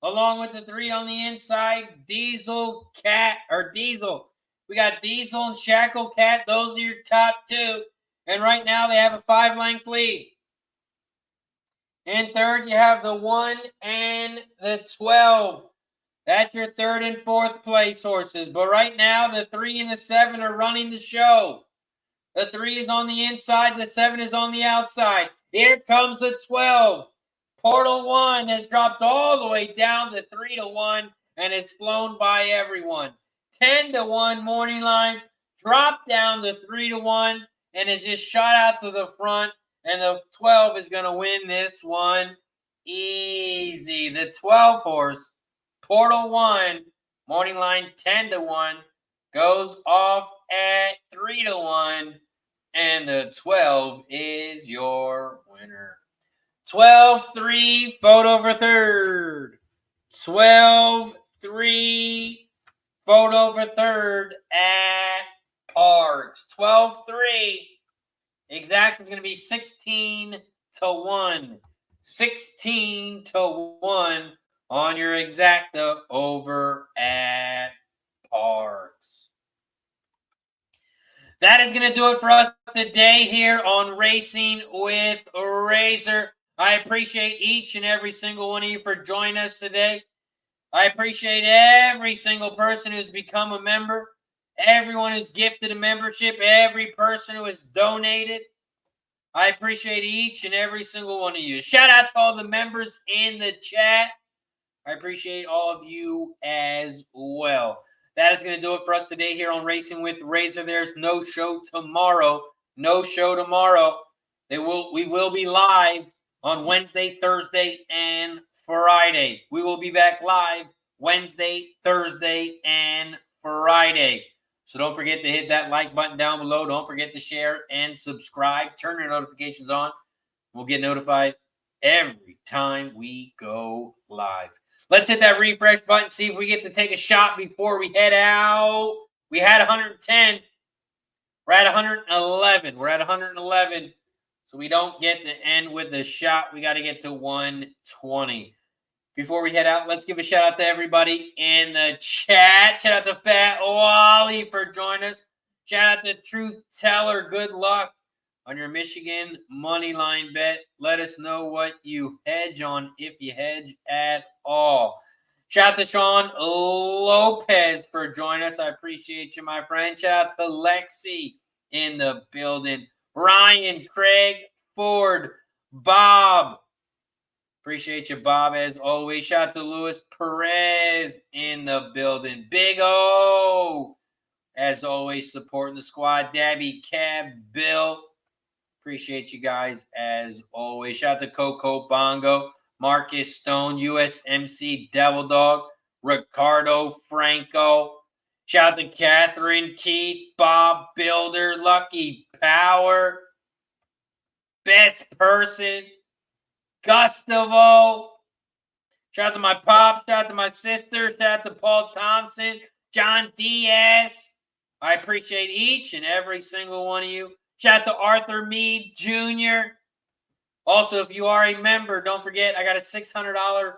Along with the 3 on the inside, Diesel Cat, or Diesel. We got Diesel and Shackle Cat. Those are your top 2. And right now they have a 5-length lead. In third, you have the 1 and the 12. That's your third and fourth place horses. But right now, the 3 and the 7 are running the show. The 3 is on the inside. The 7 is on the outside. Here comes the 12. Portal 1 has dropped all the way down to 3-1 and it's flown by everyone. 10-1 morning line dropped down to 3-1 and is just shot out to the front. And the 12 is going to win this one easy. The 12 horse, Portal 1, morning line 10-1, goes off at 3-1. And the 12 is your winner. 12-3, photo for third. 12-3, photo for third at Parx. 12-3. Exact is going to be 16-1. 16-1 on your exacta over at Parx. That is going to do it for us today here on Racing with Razor. I appreciate each and every single one of you for joining us today. I appreciate every single person who's become a member, everyone who's gifted a membership, every person who has donated. I appreciate each and every single one of you. Shout out to all the members in the chat. I appreciate all of you as well. That is going to do it for us today here on Racing with Razor. There's no show tomorrow. No show tomorrow. We will be live on Wednesday, Thursday, and Friday. We will be back live Wednesday, Thursday, and Friday. So don't forget to hit that like button down below. Don't forget to share and subscribe. Turn your notifications on. We'll get notified every time we go live. Let's hit that refresh button, see if we get to take a shot before we head out. We had 110. We're at 111. We're at 111. So we don't get to end with the shot. We got to get to 120. Before we head out, let's give a shout out to everybody in the chat. Shout out to Fat Wally for joining us. Shout out to Truth Teller. Good luck on your Michigan money line bet. Let us know what you hedge on, if you hedge at all. Shout out to Sean Lopez for joining us. I appreciate you, my friend. Shout out to Lexi in the building. Ryan, Craig, Ford, Bob. Appreciate you, Bob, as always. Shout out to Luis Perez in the building. Big O, as always, supporting the squad. Dabby, Cab, Bill. Appreciate you guys as always. Shout out to Coco Bongo, Marcus Stone, USMC Devil Dog, Ricardo Franco. Shout out to Catherine, Keith, Bob Builder, Lucky Power, Best Person, Gustavo. Shout out to my pop. Shout out to my sister. Shout out to Paul Thompson, John Diaz. I appreciate each and every single one of you. Shout out to Arthur Mead Jr. Also, if you are a member, don't forget, I got a $600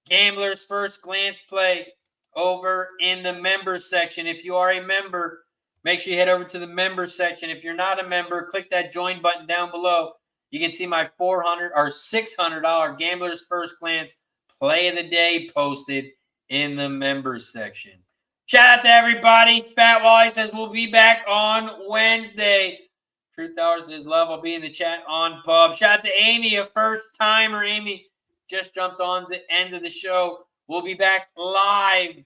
Gambler's First Glance play over in the members section. If you are a member, make sure you head over to the members section. If you're not a member, click that join button down below. You can see my $400 or $600 Gambler's First Glance play of the day posted in the members section. Shout out to everybody. Fat Wally says we'll be back on Wednesday. Truth Hour says love. I'll be in the chat on pub. Shout out to Amy, a first timer. Amy just jumped on the end of the show. We'll be back live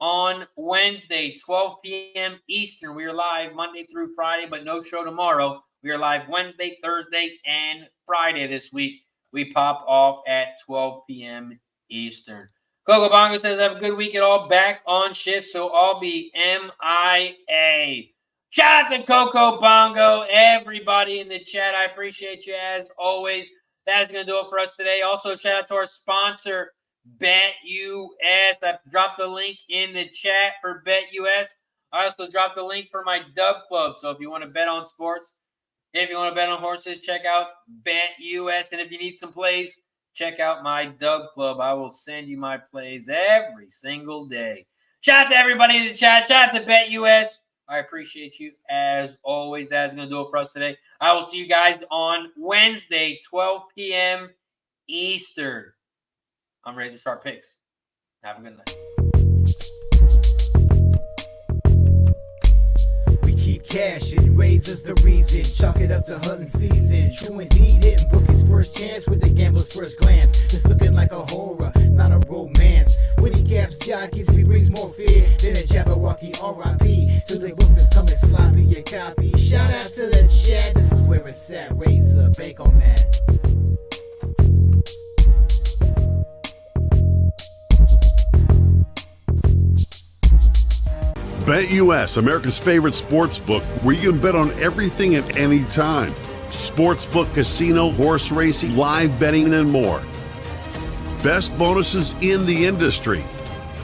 on Wednesday, 12 p.m. Eastern. We are live Monday through Friday, but no show tomorrow. We are live Wednesday, Thursday, and Friday this week. We pop off at 12 p.m. Eastern. Coco Bongo says, have a good week at all. Back on shift, so I'll be MIA. Shout out to Coco Bongo, everybody in the chat. I appreciate you as always. That is going to do it for us today. Also, shout out to our sponsor, BetUS. I dropped the link in the chat for BetUS. I also dropped the link for my Dub Club. So if you want to bet on sports, if you want to bet on horses, check out BetUS. And if you need some plays, check out my Dub Club. I will send you my plays every single day. Shout out to everybody in the chat. Shout out to BetUS. I appreciate you as always. That is going to do it for us today. I will see you guys on Wednesday, 12 p.m. Eastern. I'm RazorSharpPicks. Have a good night. Cash and raises the reason. Chalk it up to hunting season. True indeed, hitting book his first chance with the gambler's first glance. It's looking like a horror, not a romance. When he caps jockeys, he brings more fear than a Jabberwocky R.I.P. To the books that's coming sloppy and copy. Shout out to the chat. This is where it's at. Razor, bank on that. BetUS, America's favorite sports book, where you can bet on everything at any time. Sportsbook, casino, horse racing, live betting, and more. Best bonuses in the industry.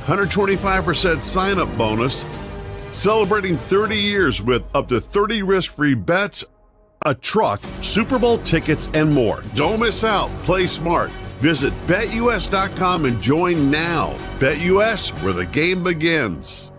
125% sign-up bonus. Celebrating 30 years with up to 30 risk-free bets, a truck, Super Bowl tickets, and more. Don't miss out. Play smart. Visit BetUS.com and join now. BetUS, where the game begins.